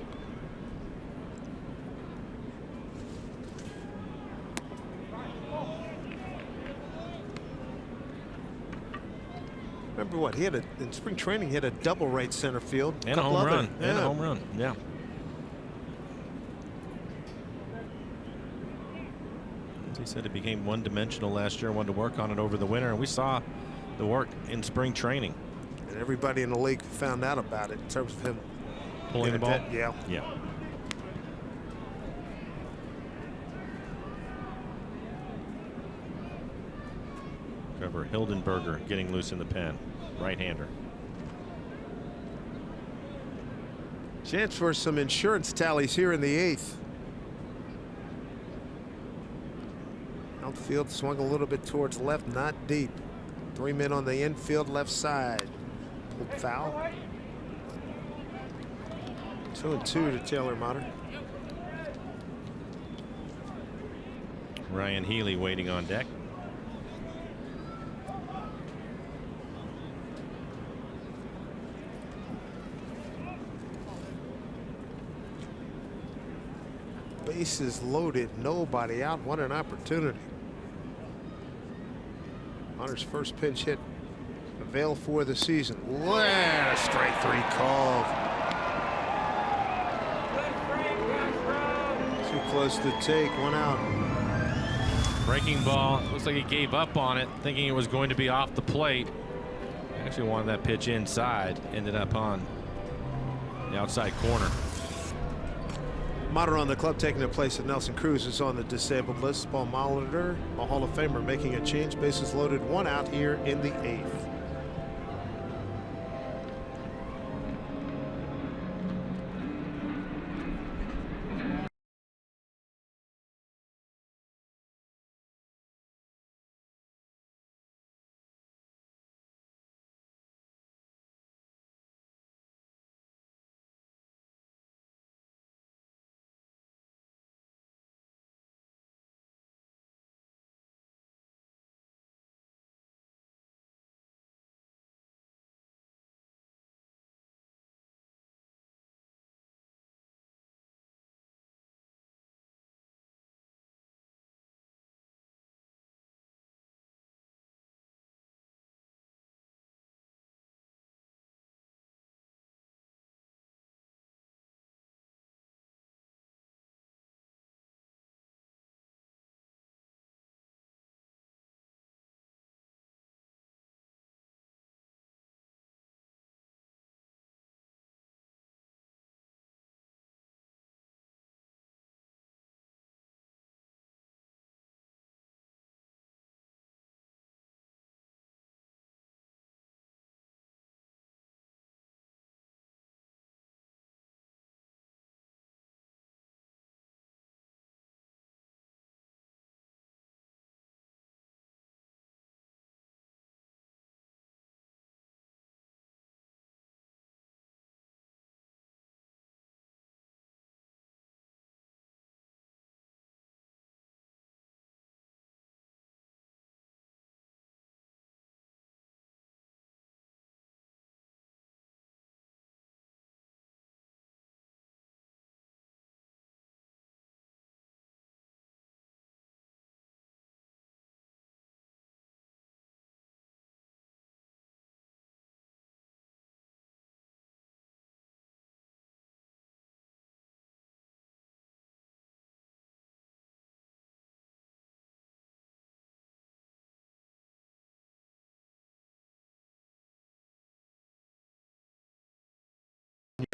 Remember what he had in spring training? He had a double right center field and a home run. And a home run. Yeah. He said it became one-dimensional last year, wanted to work on it over the winter, and we saw the work in spring training. And everybody in the league found out about it in terms of him Pulling the ball? Yeah. Yeah. Trevor Hildenberger getting loose in the pen. Right-hander. Chance for some insurance tallies here in the 8th. Outfield swung a little bit towards left, not deep. 3 men on the infield left side. Foul. 2-2 to Taylor Motter. Ryan Healy waiting on deck. Bases loaded, nobody out. What an opportunity. Hunter's first pinch hit availed for the season. Wow, strike 3 called. Too close to take, 1 out. Breaking ball. Looks like he gave up on it, thinking it was going to be off the plate. Actually wanted that pitch inside. Ended up on the outside corner. Motter on the club, taking the place of Nelson Cruz, is on the disabled list. Ball monitor, a Hall of Famer, making a change. Bases loaded, 1 out here in the 8th.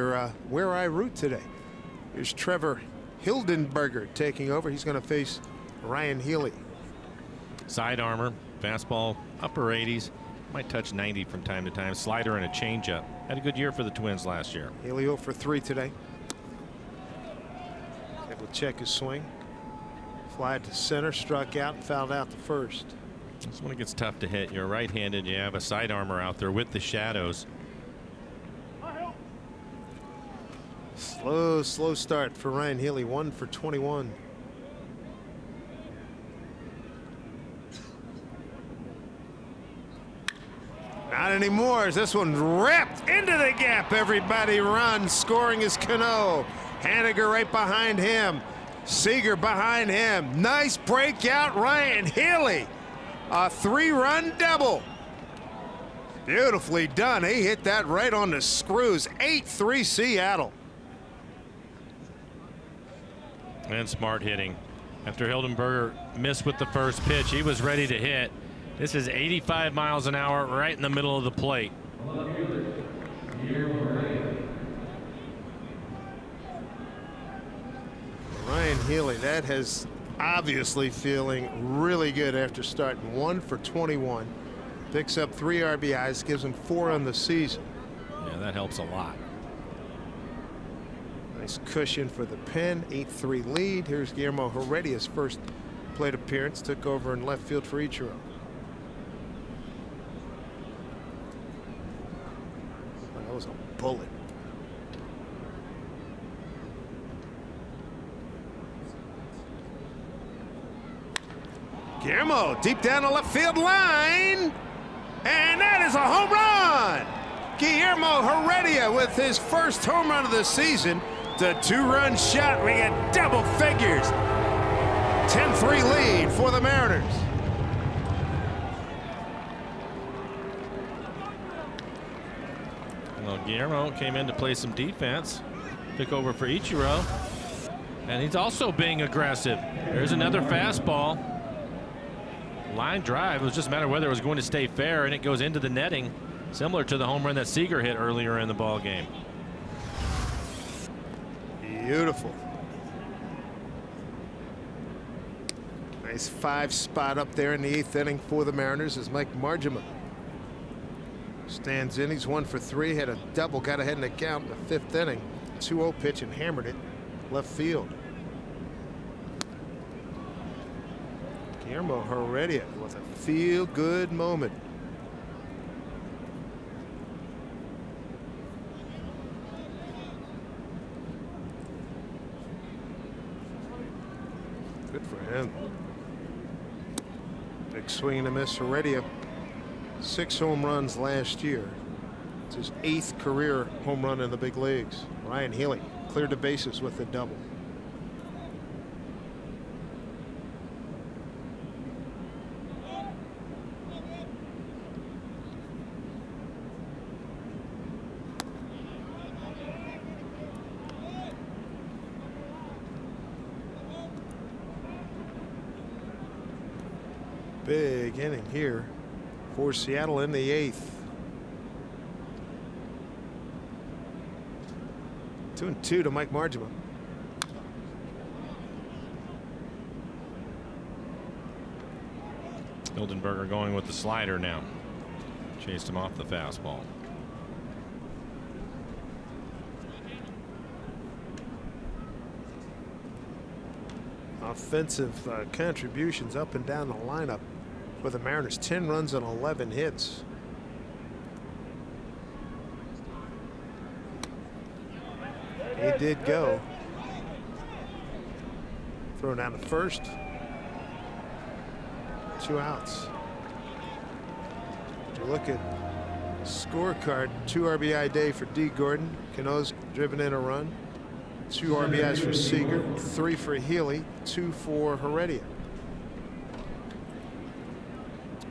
Your Where I Root today. Here's Trevor Hildenberger taking over. He's going to face Ryan Healy. Side armor, fastball, upper 80s. Might touch 90 from time to time. Slider and a changeup. Had a good year for the Twins last year. Healy 0 for 3 today. Able to check his swing. Fly to center, struck out, and fouled out the first. This one gets tough to hit. You're right-handed. You have a side armor out there with the shadows. Slow start for Ryan Healy. 1 for 21. Not anymore. This one ripped into the gap. Everybody runs. Scoring is Cano. Haniger right behind him. Seager behind him. Nice breakout, Ryan Healy. A 3-run double. Beautifully done. He hit that right on the screws. 8-3 Seattle. And smart hitting. After Hildenberger missed with the first pitch, he was ready to hit. This is 85 miles an hour right in the middle of the plate. Ryan Healy, that has obviously feeling really good after starting 1 for 21. Picks up 3 RBIs, gives him 4 on the season. Yeah, that helps a lot. Nice cushion for the pen. 8-3 lead. Here's Guillermo Heredia's first plate appearance. Took over in left field for Ichiro. That was a bullet. Guillermo deep down the left field line. And that is a home run. Guillermo Heredia with his first home run of the season. The 2-run shot. We get double figures. 10-3 lead for the Mariners. Well, Guillermo came in to play some defense. Took over for Ichiro. And he's also being aggressive. There's another fastball. Line drive. It was just a matter of whether it was going to stay fair, and it goes into the netting, similar to the home run that Seager hit earlier in the ball game. Beautiful. Nice 5 spot up there in the 8th inning for the Mariners as Mike Margima stands in. He's 1 for 3. Had a double, got ahead in the count in the 5th inning. 2-0 pitch and hammered it left field. Guillermo Heredia with a feel-good moment. Good for him. Big swing and a miss. Heredia, 6 home runs last year. It's his 8th career home run in the big leagues. Ryan Healy cleared the bases with the double. Big inning here for Seattle in the 8th. 2-2 to Mike Margima. Hildenberger going with the slider now. Chased him off the fastball. Offensive contributions up and down the lineup for the Mariners. 10 runs and 11 hits. He did go. Thrown down to first. 2 outs. You look at scorecard, 2 RBI day for D. Gordon. Cano's driven in a run. 2 RBIs for Seager, 3 for Healy, 2 for Heredia.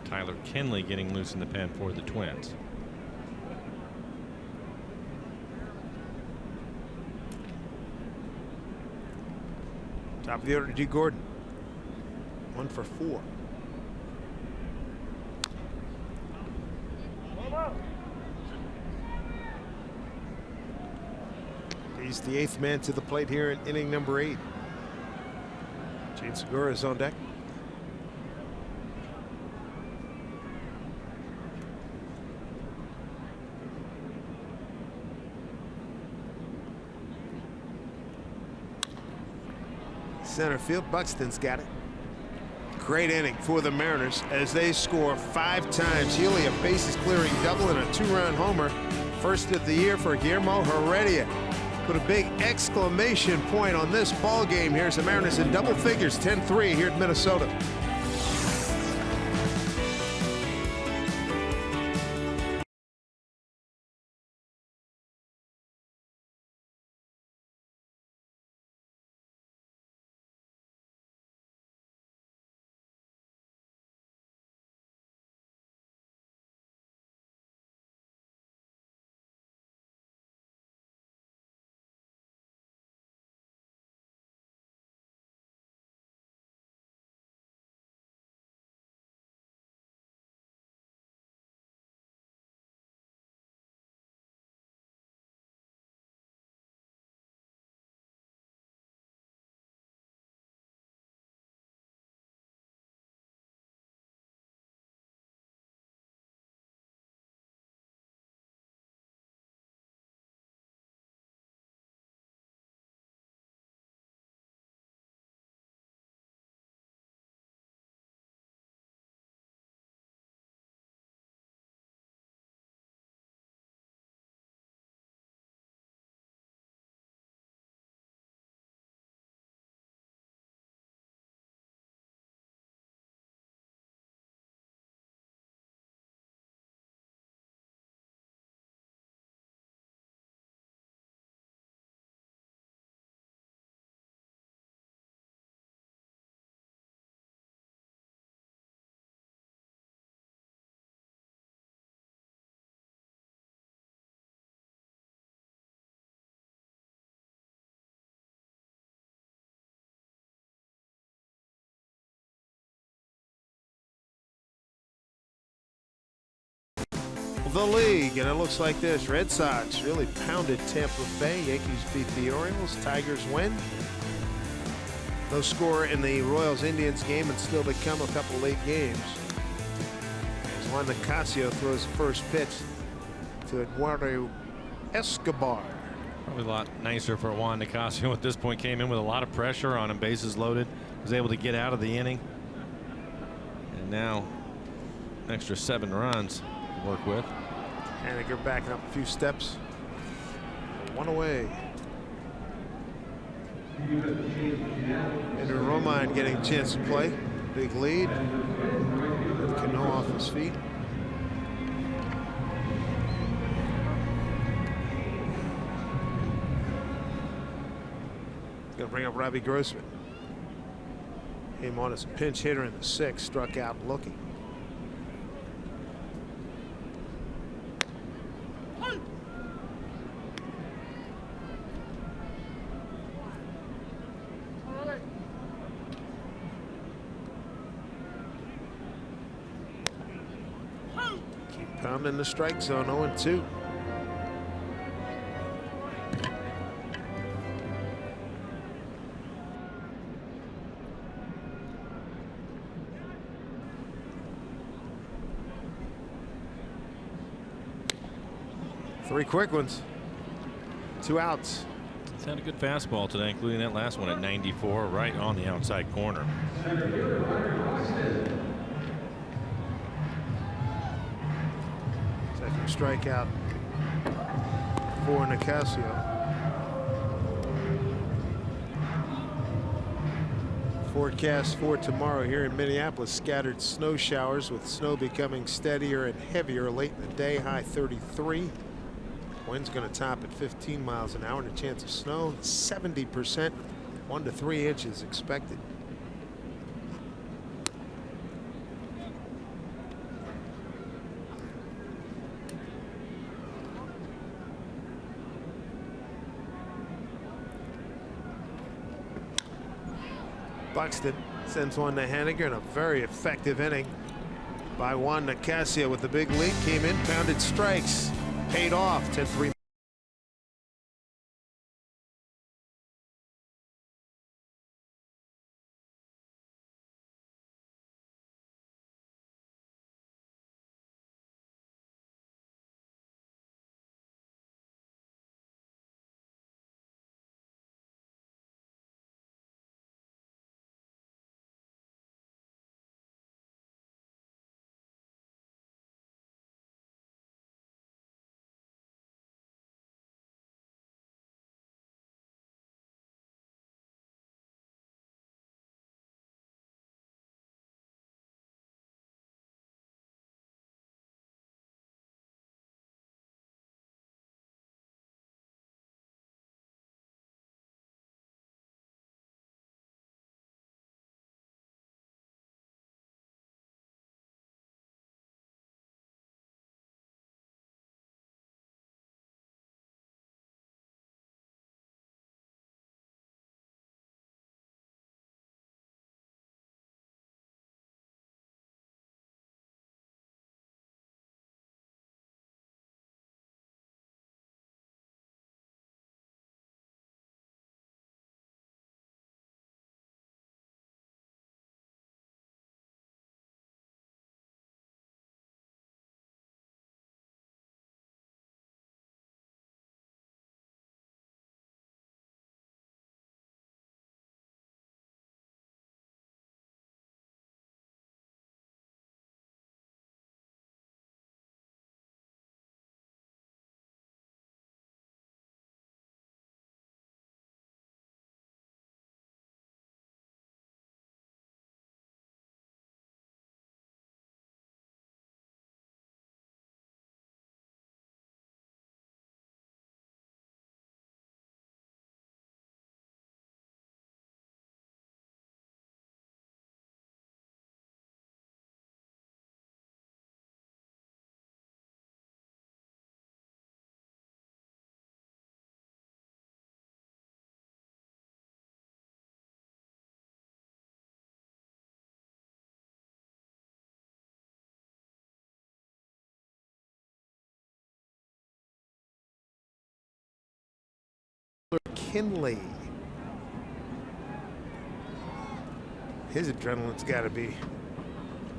Tyler Kinley getting loose in the pen for the Twins. Top of the order, D. Gordon. 1 for 4. He's the 8th man to the plate here in inning number 8. Gene Segura is on deck. Center field, Buxton's got it. Great inning for the Mariners as they score 5 times. Healy a bases clearing double and a 2-run homer. First of the year for Guillermo Heredia. Put a big exclamation point on this ball game. Here's the Mariners in double figures, 10-3 here at Minnesota. the league, and it looks like this. Red Sox really pounded Tampa Bay. Yankees beat the Orioles. Tigers win. No score in the Royals-Indians game, and still to come a couple late games. As Juan Nicasio throws the first pitch to Eduardo Escobar. Probably a lot nicer for Juan Nicasio at this point. Came in with a lot of pressure on him, bases loaded. Was able to get out of the inning. And now, an extra 7 runs to work with. Haniger backing up a few steps. 1 away. Andrew Romine getting a chance to play. Big lead. Cano off his feet. Gonna bring up Robbie Grossman. Came on as a pinch hitter in the 6th, struck out looking. Keep pounding the strike zone, 0-2. Three quick ones. 2 outs. He's had a good fastball today, including that last one at 94, right on the outside corner. Second strikeout for Nicasio. Forecast for tomorrow here in Minneapolis. Scattered snow showers with snow becoming steadier and heavier late in the day. High 33. Wind's going to top at 15 miles an hour and a chance of snow 70%. 1 to 3 inches expected. Buxton sends one to Haniger, and a very effective inning by Juan Nicasio with the big lead. Came in, pounded strikes, paid off. 10-3. Kinley. His adrenaline's got to be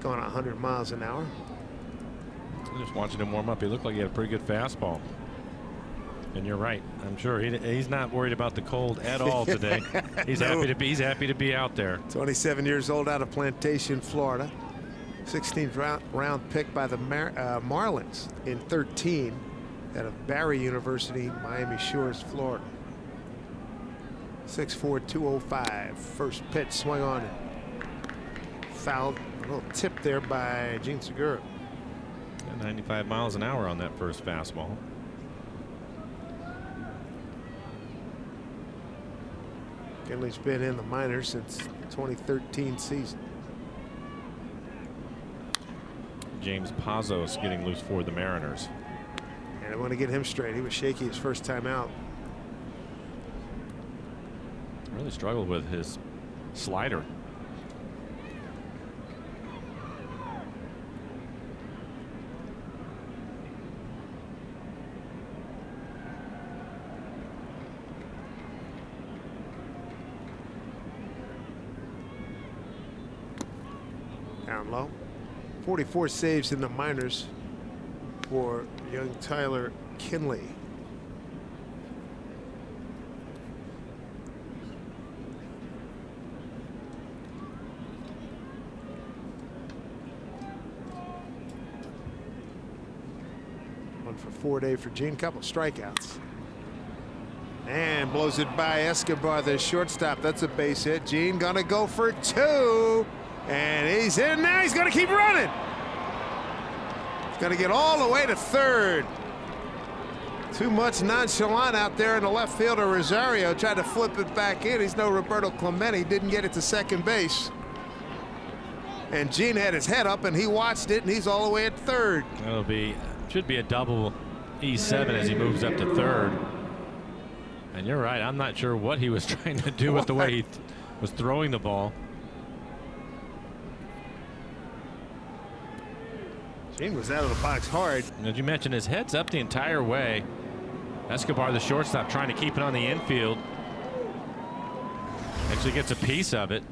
going 100 miles an hour. Just watching him warm up, he looked like he had a pretty good fastball. And you're right. I'm sure he's not worried about the cold at all today. He's happy to be out there. 27 years old, out of Plantation, Florida. 16th round pick by the Marlins in 13 out of Barry University, Miami Shores, Florida. 6'4", 205. First pitch swung on and fouled. A little tip there by Gene Segura. 95 miles an hour on that first fastball. Kinley's been in the minors since 2013 season. James Pazos getting loose for the Mariners. And I want to get him straight. He was shaky his first time out. Really struggled with his slider. Down low. 44 saves in the minors for young Tyler Kinley. One for 4 day for Gene. Couple strikeouts. And blows it by Escobar, the shortstop. That's a base hit. Gene gonna go for 2. And he's in now. He's going to keep running. He's going to get all the way to third. Too much nonchalant out there in the left fielder. Rosario tried to flip it back in. He's no Roberto Clemente. Didn't get it to second base. And Gene had his head up and he watched it, and he's all the way at third. Should be a double E7 as he moves up to third. And you're right. I'm not sure what he was trying to do with the way he was throwing the ball. Gene was out of the box hard. As you mentioned, his head's up the entire way. Escobar, the shortstop, trying to keep it on the infield. Actually gets a piece of it.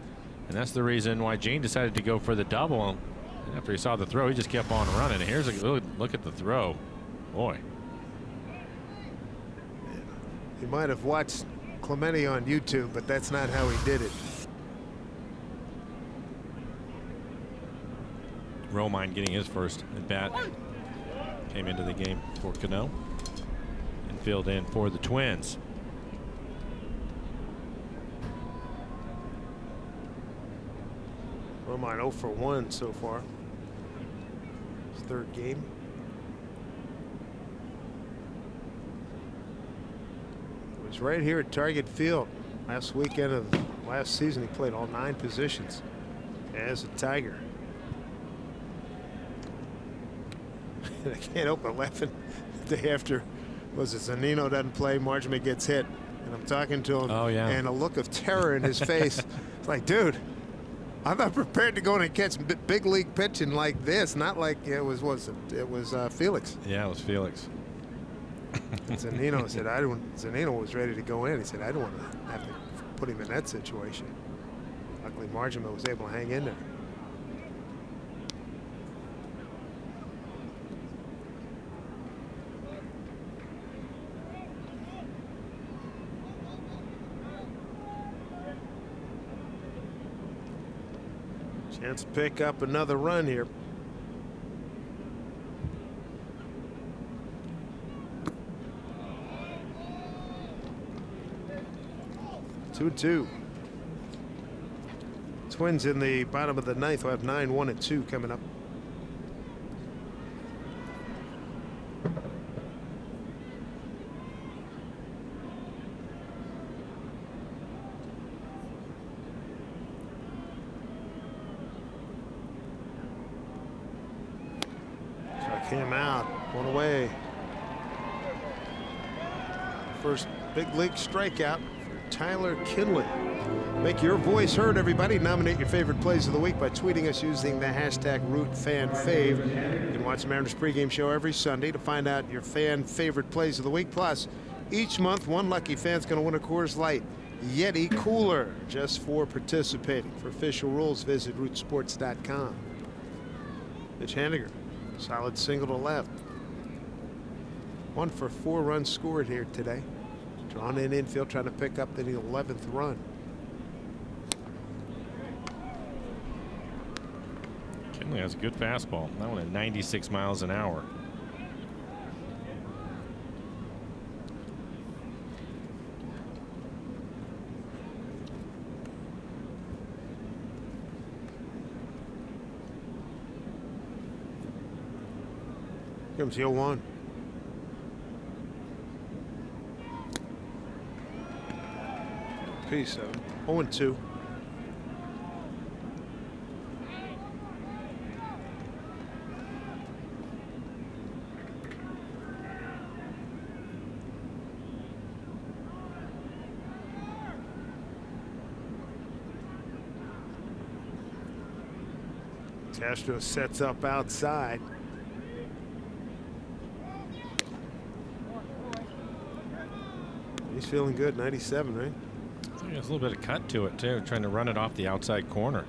And that's the reason why Gene decided to go for the double. And after he saw the throw, he just kept on running. And here's a look at the throw. Boy. He might have watched Clemente on YouTube, but that's not how he did it. Romine getting his first at bat. Came into the game for Cano and filled in for the Twins. Romine 0 for 1 so far. His third game. It was right here at Target Field last weekend of last season. He played all 9 positions as a Tiger. I can't help but laughing the day after. Was it Zunino doesn't play, Marjman gets hit, and I'm talking to him. Oh, yeah. And a look of terror in his face. It's like, dude, I'm not prepared to go in and catch big league pitching like this. Not like it was Felix. Yeah, it was Felix. Zunino said Zunino was ready to go in. He said I don't want to have to put him in that situation. Luckily Marjman was able to hang in there. Chance to pick up another run here. Two and 2. Twins in the bottom of the 9th will have 9, 1 and 2 coming up. Him out, one away. First big league strikeout for Tyler Kinley. Make your voice heard, everybody. Nominate your favorite plays of the week by tweeting us using the hashtag #RootFanFave. You can watch the Mariners pregame show every Sunday to find out your fan favorite plays of the week. Plus, Each month, one lucky fan's going to win a Coors Light Yeti cooler just for participating. For official rules, visit rootsports.com. Mitch Haniger, solid single to left. 1 for 4 runs scored here today. Drawn in infield, trying to pick up the 11th run. Kinley has a good fastball. That one at 96 miles an hour. Here comes 0-1. Piece of 0-2. Castro sets up outside. He's feeling good, 97, right? I think there's a little bit of cut to it, too, trying to run it off the outside corner.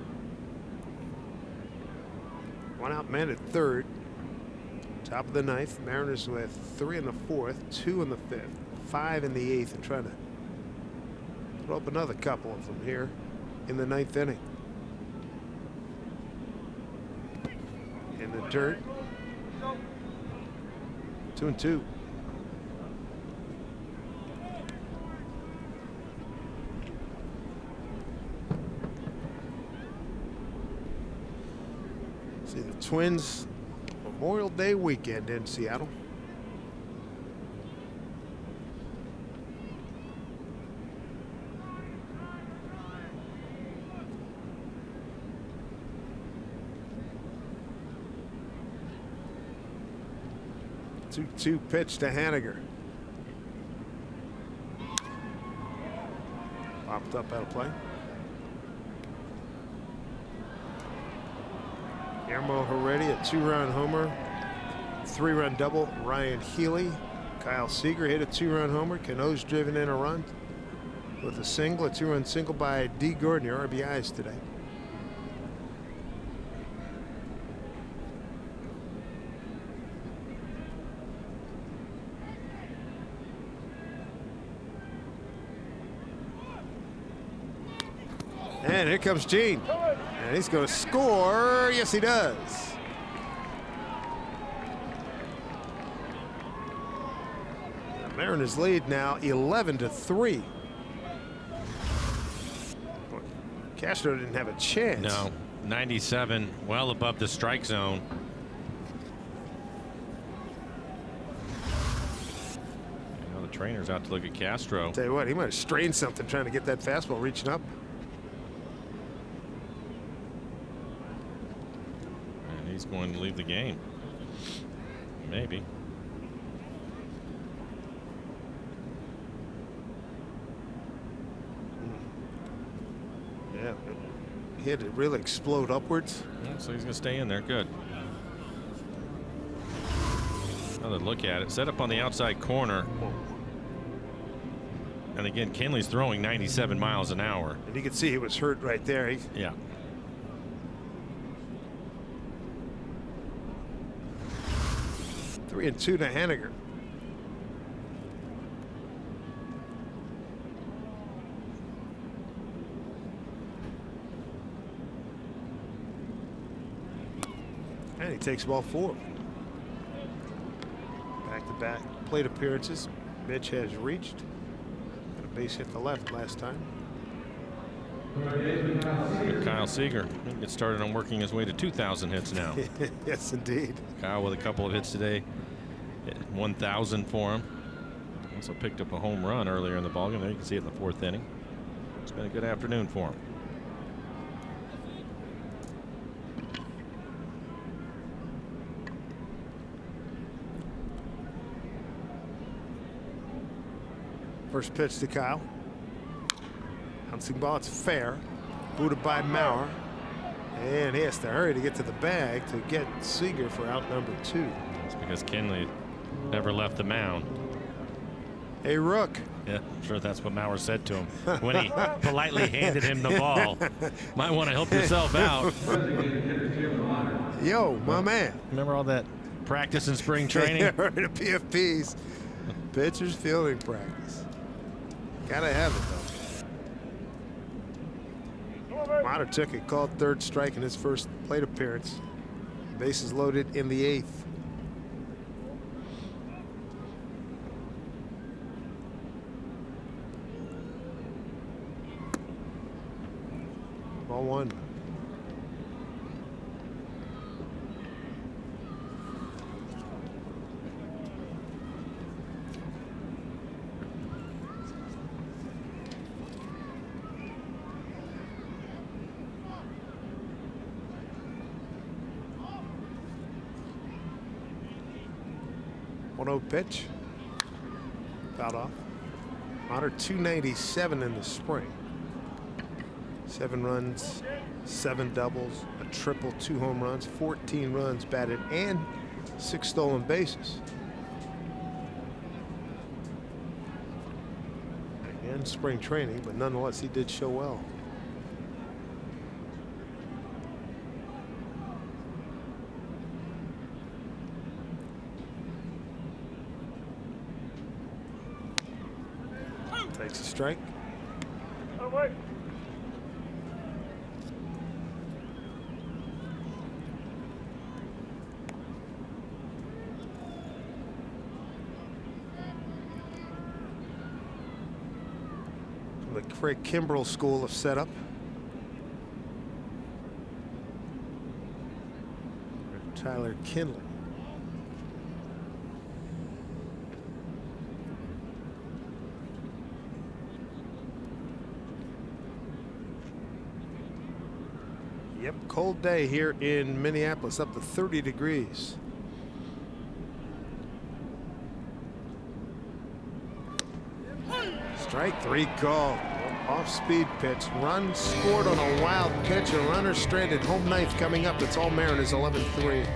1 out man at third. Top of the 9th. Mariners with 3 in the 4th, 2 in the 5th, 5 in the 8th, and trying to throw up another couple of them here in the 9th inning. In the dirt. 2-2. See the Twins Memorial Day weekend in Seattle. Two pitch to Haniger. Popped up out of play. Guillermo Heredia, a 2-run homer, 3-run double. Ryan Healy, Kyle Seager hit a 2-run homer. Cano's driven in a run with a single, a 2-run single by D. Gordon. Your RBIs today. And here comes Gene. And he's going to score. Yes, he does. The Mariners lead now 11-3. Castro didn't have a chance. No, 97, well above the strike zone. Now the trainer's out to look at Castro. Tell you what, he might have strained something trying to get that fastball reaching up. He's going to leave the game. Maybe. Yeah, he had to really explode upwards. Yeah, so he's going to stay in there. Good. Another look at it. Set up on the outside corner. And again, Kinley's throwing 97 miles an hour. And you can see he was hurt right there. Yeah. 3-2 to Haniger. And he takes ball 4. Back-to-back plate appearances. Mitch has reached. Got a base hit to left last time. Kyle Seager gets started on working his way to 2,000 hits now. Yes, indeed. Kyle with a couple of hits today. 1,000 for him. Also picked up a home run earlier in the ballgame. There you can see it in the 4th inning. It's been a good afternoon for him. First pitch to Kyle. Bouncing ball, it's fair. Booted by Maurer. And he has to hurry to get to the bag to get Seager for out number 2. It's because Kinley never left the mound. A rook. Yeah, I'm sure that's what Maurer said to him when he politely handed him the ball. Might want to help yourself out. Yo, my man. Remember all that practice in spring training? The PFPs. Pitcher's fielding practice. Gotta have it, though. Motter took it, called third strike in his first plate appearance. Bases loaded in the 8th. Ball 1. Pitch. Fouled off. Motter 297 in the spring. 7 runs, 7 doubles, a triple, 2 home runs, 14 runs batted, and 6 stolen bases. Again, spring training, but nonetheless, he did show well. Takes a strike. Oh, wait. From the Craig Kimbrell School of Setup. Tyler Kinley. Yep, cold day here in Minneapolis, up to 30 degrees. Strike 3 called. Off-speed pitch. Run scored on a wild pitch. A runner stranded. Home ninth coming up. It's all Mariners 11-3.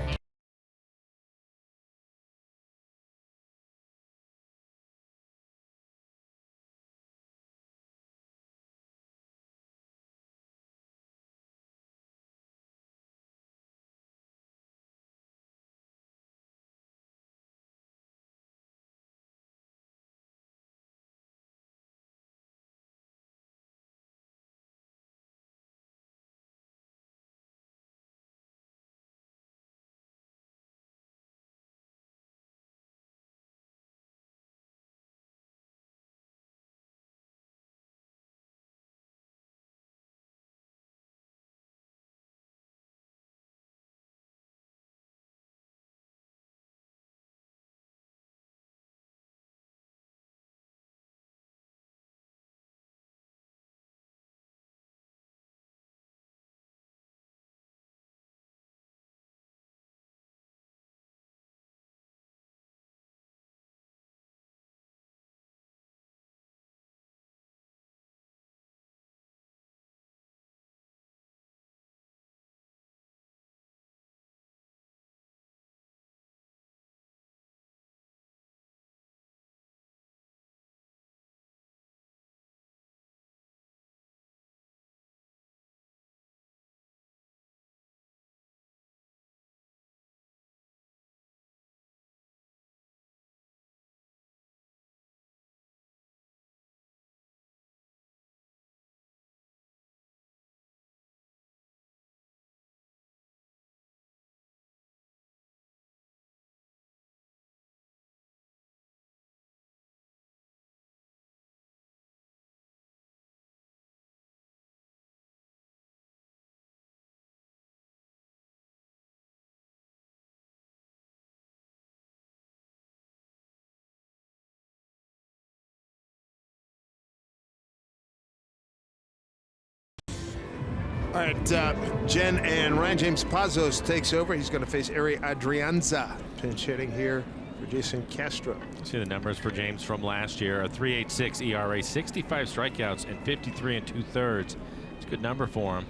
All right, Jen and Ryan James Pazos takes over. He's going to face Ari Adrianza. Pinch hitting here for Jason Castro. See the numbers for James from last year: a 3.86 ERA, 65 strikeouts, and 53 2/3. It's a good number for him.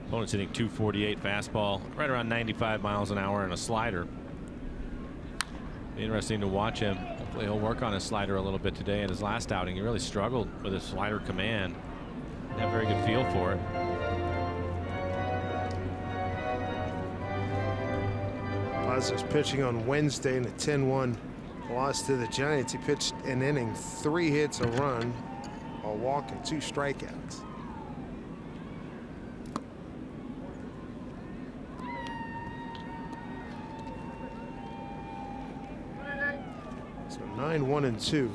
Opponent's hitting 248 fastball, right around 95 miles an hour, and a slider. Interesting to watch him Hopefully he'll work on his slider a little bit today. In his last outing, he really struggled with his slider command. Didn't have a very good feel for it. Pazos pitching on Wednesday in a 10-1 loss to the Giants. He pitched an inning, 3 hits, a run, a walk, and 2 strikeouts. So 9-1-2.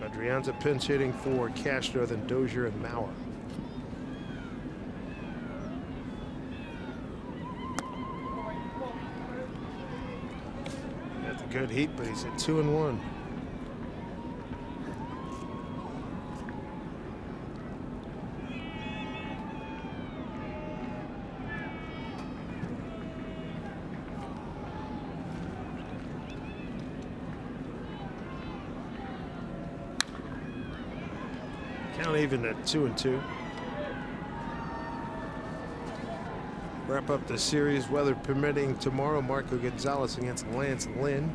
Adrianza pinch hitting for Castro, then Dozier and Mauer. Got the good heat, but he's at 2-1. Count even at 2-2. Wrap up the series, weather permitting, tomorrow. Marco Gonzalez against Lance Lynn.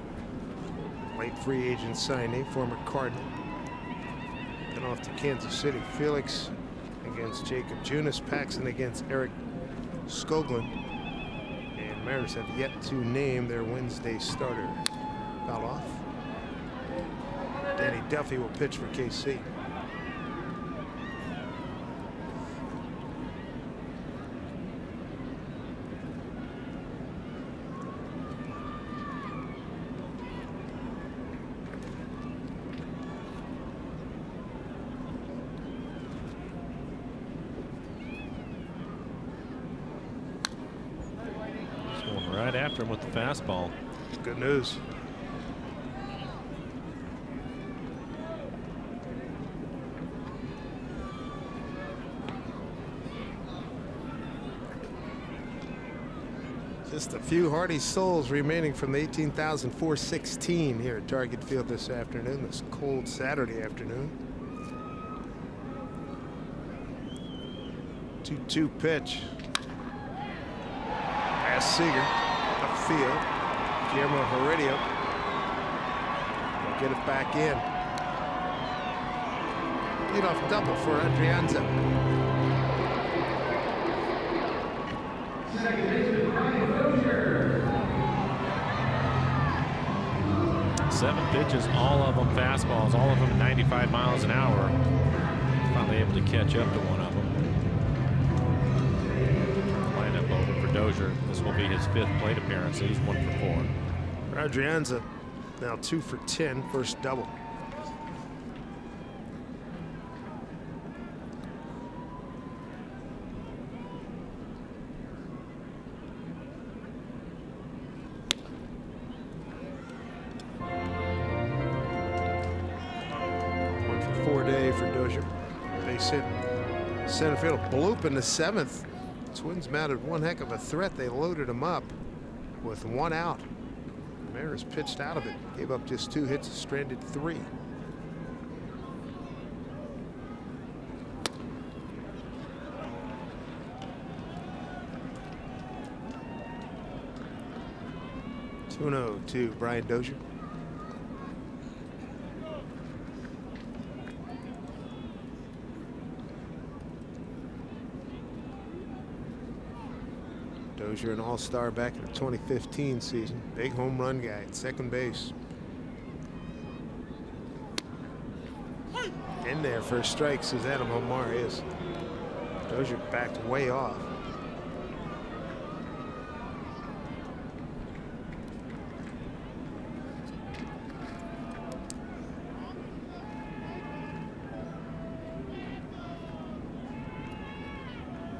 Late free agent signee, former Cardinal. Then off to Kansas City. Felix against Jacob Junis. Paxton against Eric Skoglund. And Mariners have yet to name their Wednesday starter. Foul off. Danny Duffy will pitch for KC. Right after him with the fastball. Good news. Just a few hardy souls remaining from the 18,416 here at Target Field this afternoon, this cold Saturday afternoon. 2-2 pitch. Past Seager. Upfield. Guillermo Heredia will get it back in. Leadoff double for Adrianza. Seven pitches, all of them fastballs, all of them 95 miles an hour. Finally able to catch up to one of them. Lineup over for Dozier. This will be his 5th plate appearance. He's 1 for 4. Adrianza now 2 for 10, first double. Hit center field, bloop in the 7th. Twins mounted one heck of a threat. They loaded him up with 1 out. Mariners pitched out of it, gave up just 2 hits, stranded 3. To Brian Dozier. Dozier, an all-star back in the 2015 season. Big home run guy at second base. In there for a strike, says Adam Omar is. Dozier backed way off.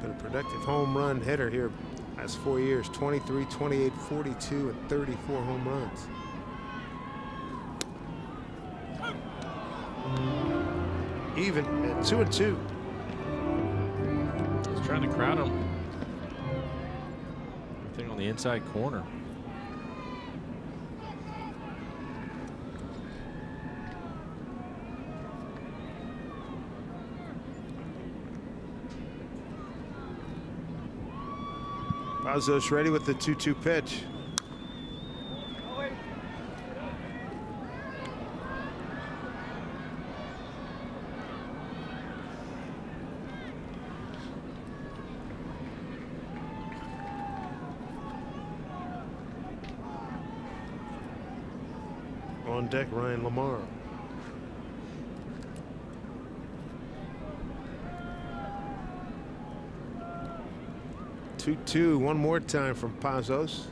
Been a productive home run hitter here. Last 4 years, 23, 28, 42, and 34 home runs. Even at 2-2. He's trying to crowd him. Everything on the inside corner. Pazos ready with the 2-2 pitch. On deck, Ryan Lamar. 2-2 one more time from Pazos.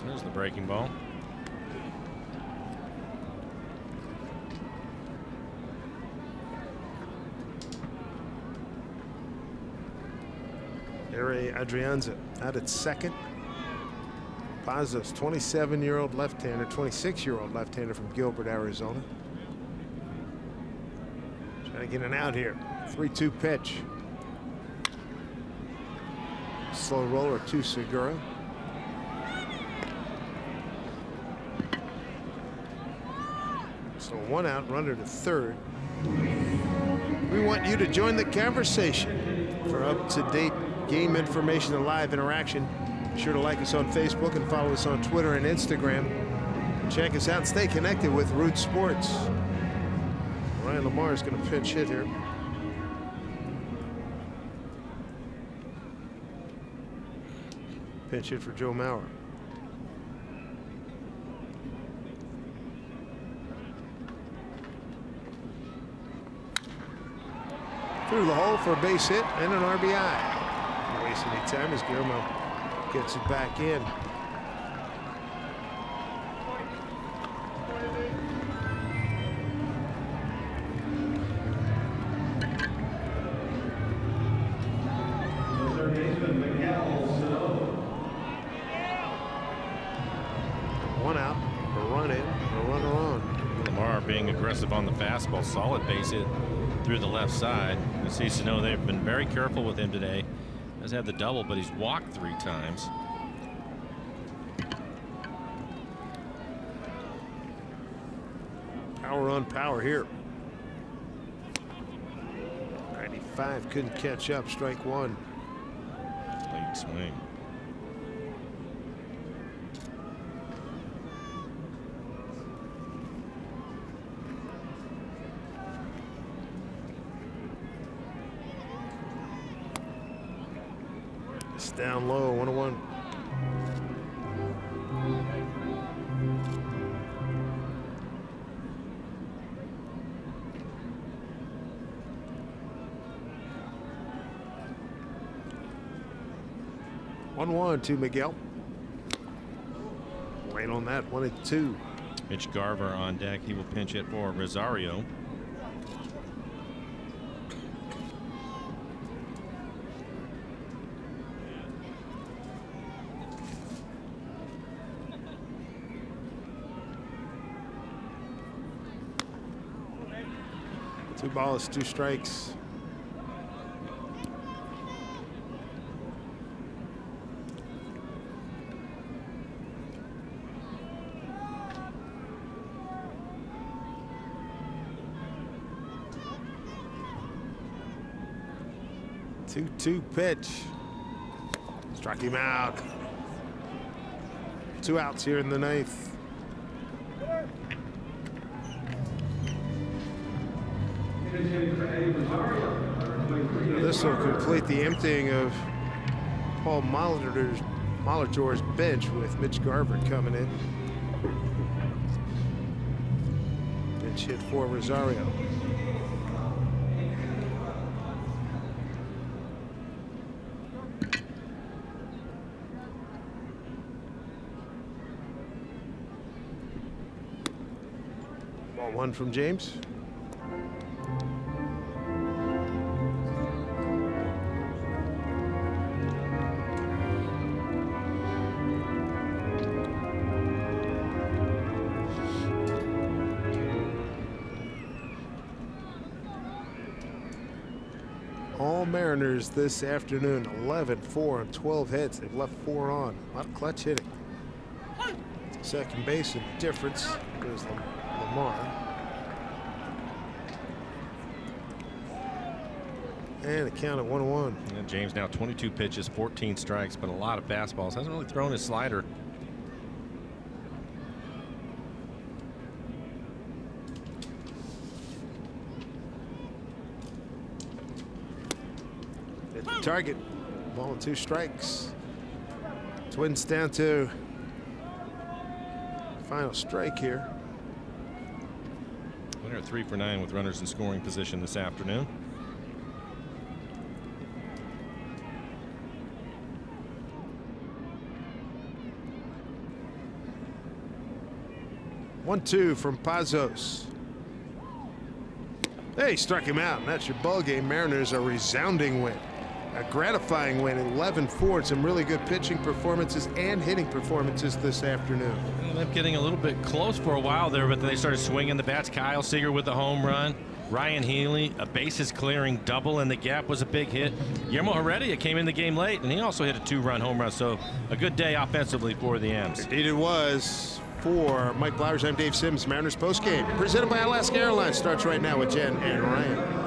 There's the breaking ball. Ere Adrianza out at second. Pazos, 27-year-old left-hander, 26-year-old left-hander from Gilbert, Arizona. Trying to get an out here. 3-2 pitch. Slow roller to Segura. So 1 out, runner to third. We want you to join the conversation for up-to-date game information and live interaction. Be sure to like us on Facebook and follow us on Twitter and Instagram. Check us out and stay connected with Root Sports. Ryan Lamar is going to pinch hit here. Pinch hit for Joe Mauer. Through the hole for a base hit and an RBI. Don't waste any time as Guillermo gets it back in. One out, a run in, a runner on. Lamar being aggressive on the fastball. Solid base hit through the left side. It's easy to know they've been very careful with him today. Does have the double, but he's walked 3 times. Power on power here. 95 couldn't catch up. Strike 1. Late swing. It's down low, 1-1. One to Miguel. Late on that, 1-2. Mitch Garver on deck. He will pinch it for Rosario. Two balls, 2 strikes. Two pitch. Struck him out. 2 outs here in the 9th. This will complete the emptying of Paul Molitor's bench with Mitch Garver coming in. Pinch hit for Rosario. Ball 1 from James. All Mariners this afternoon, 11-4 on 12 hits. They've left 4 on. A lot of clutch hitting. Second base in difference goes Lamar. And a count at 1-1. And James now 22 pitches, 14 strikes, but a lot of fastballs. Hasn't really thrown his slider. At the target, ball and 2 strikes. Twins down to final strike here. Winner 3 for 9 with runners in scoring position this afternoon. One, two from Pazos. Hey, struck him out, and that's your ball game. Mariners a resounding win. A gratifying win, 11-4, and some really good pitching performances and hitting performances this afternoon. Ended up getting a little bit close for a while there, but then they started swinging the bats. Kyle Seager with the home run. Ryan Healy, a bases clearing double, and the gap was a big hit. Guillermo Heredia came in the game late, and he also hit a 2-run home run, so a good day offensively for the M's. Indeed it was. For Mike Blowers, I'm Dave Sims. Mariners postgame presented by Alaska Airlines starts right now with Jen and Ryan.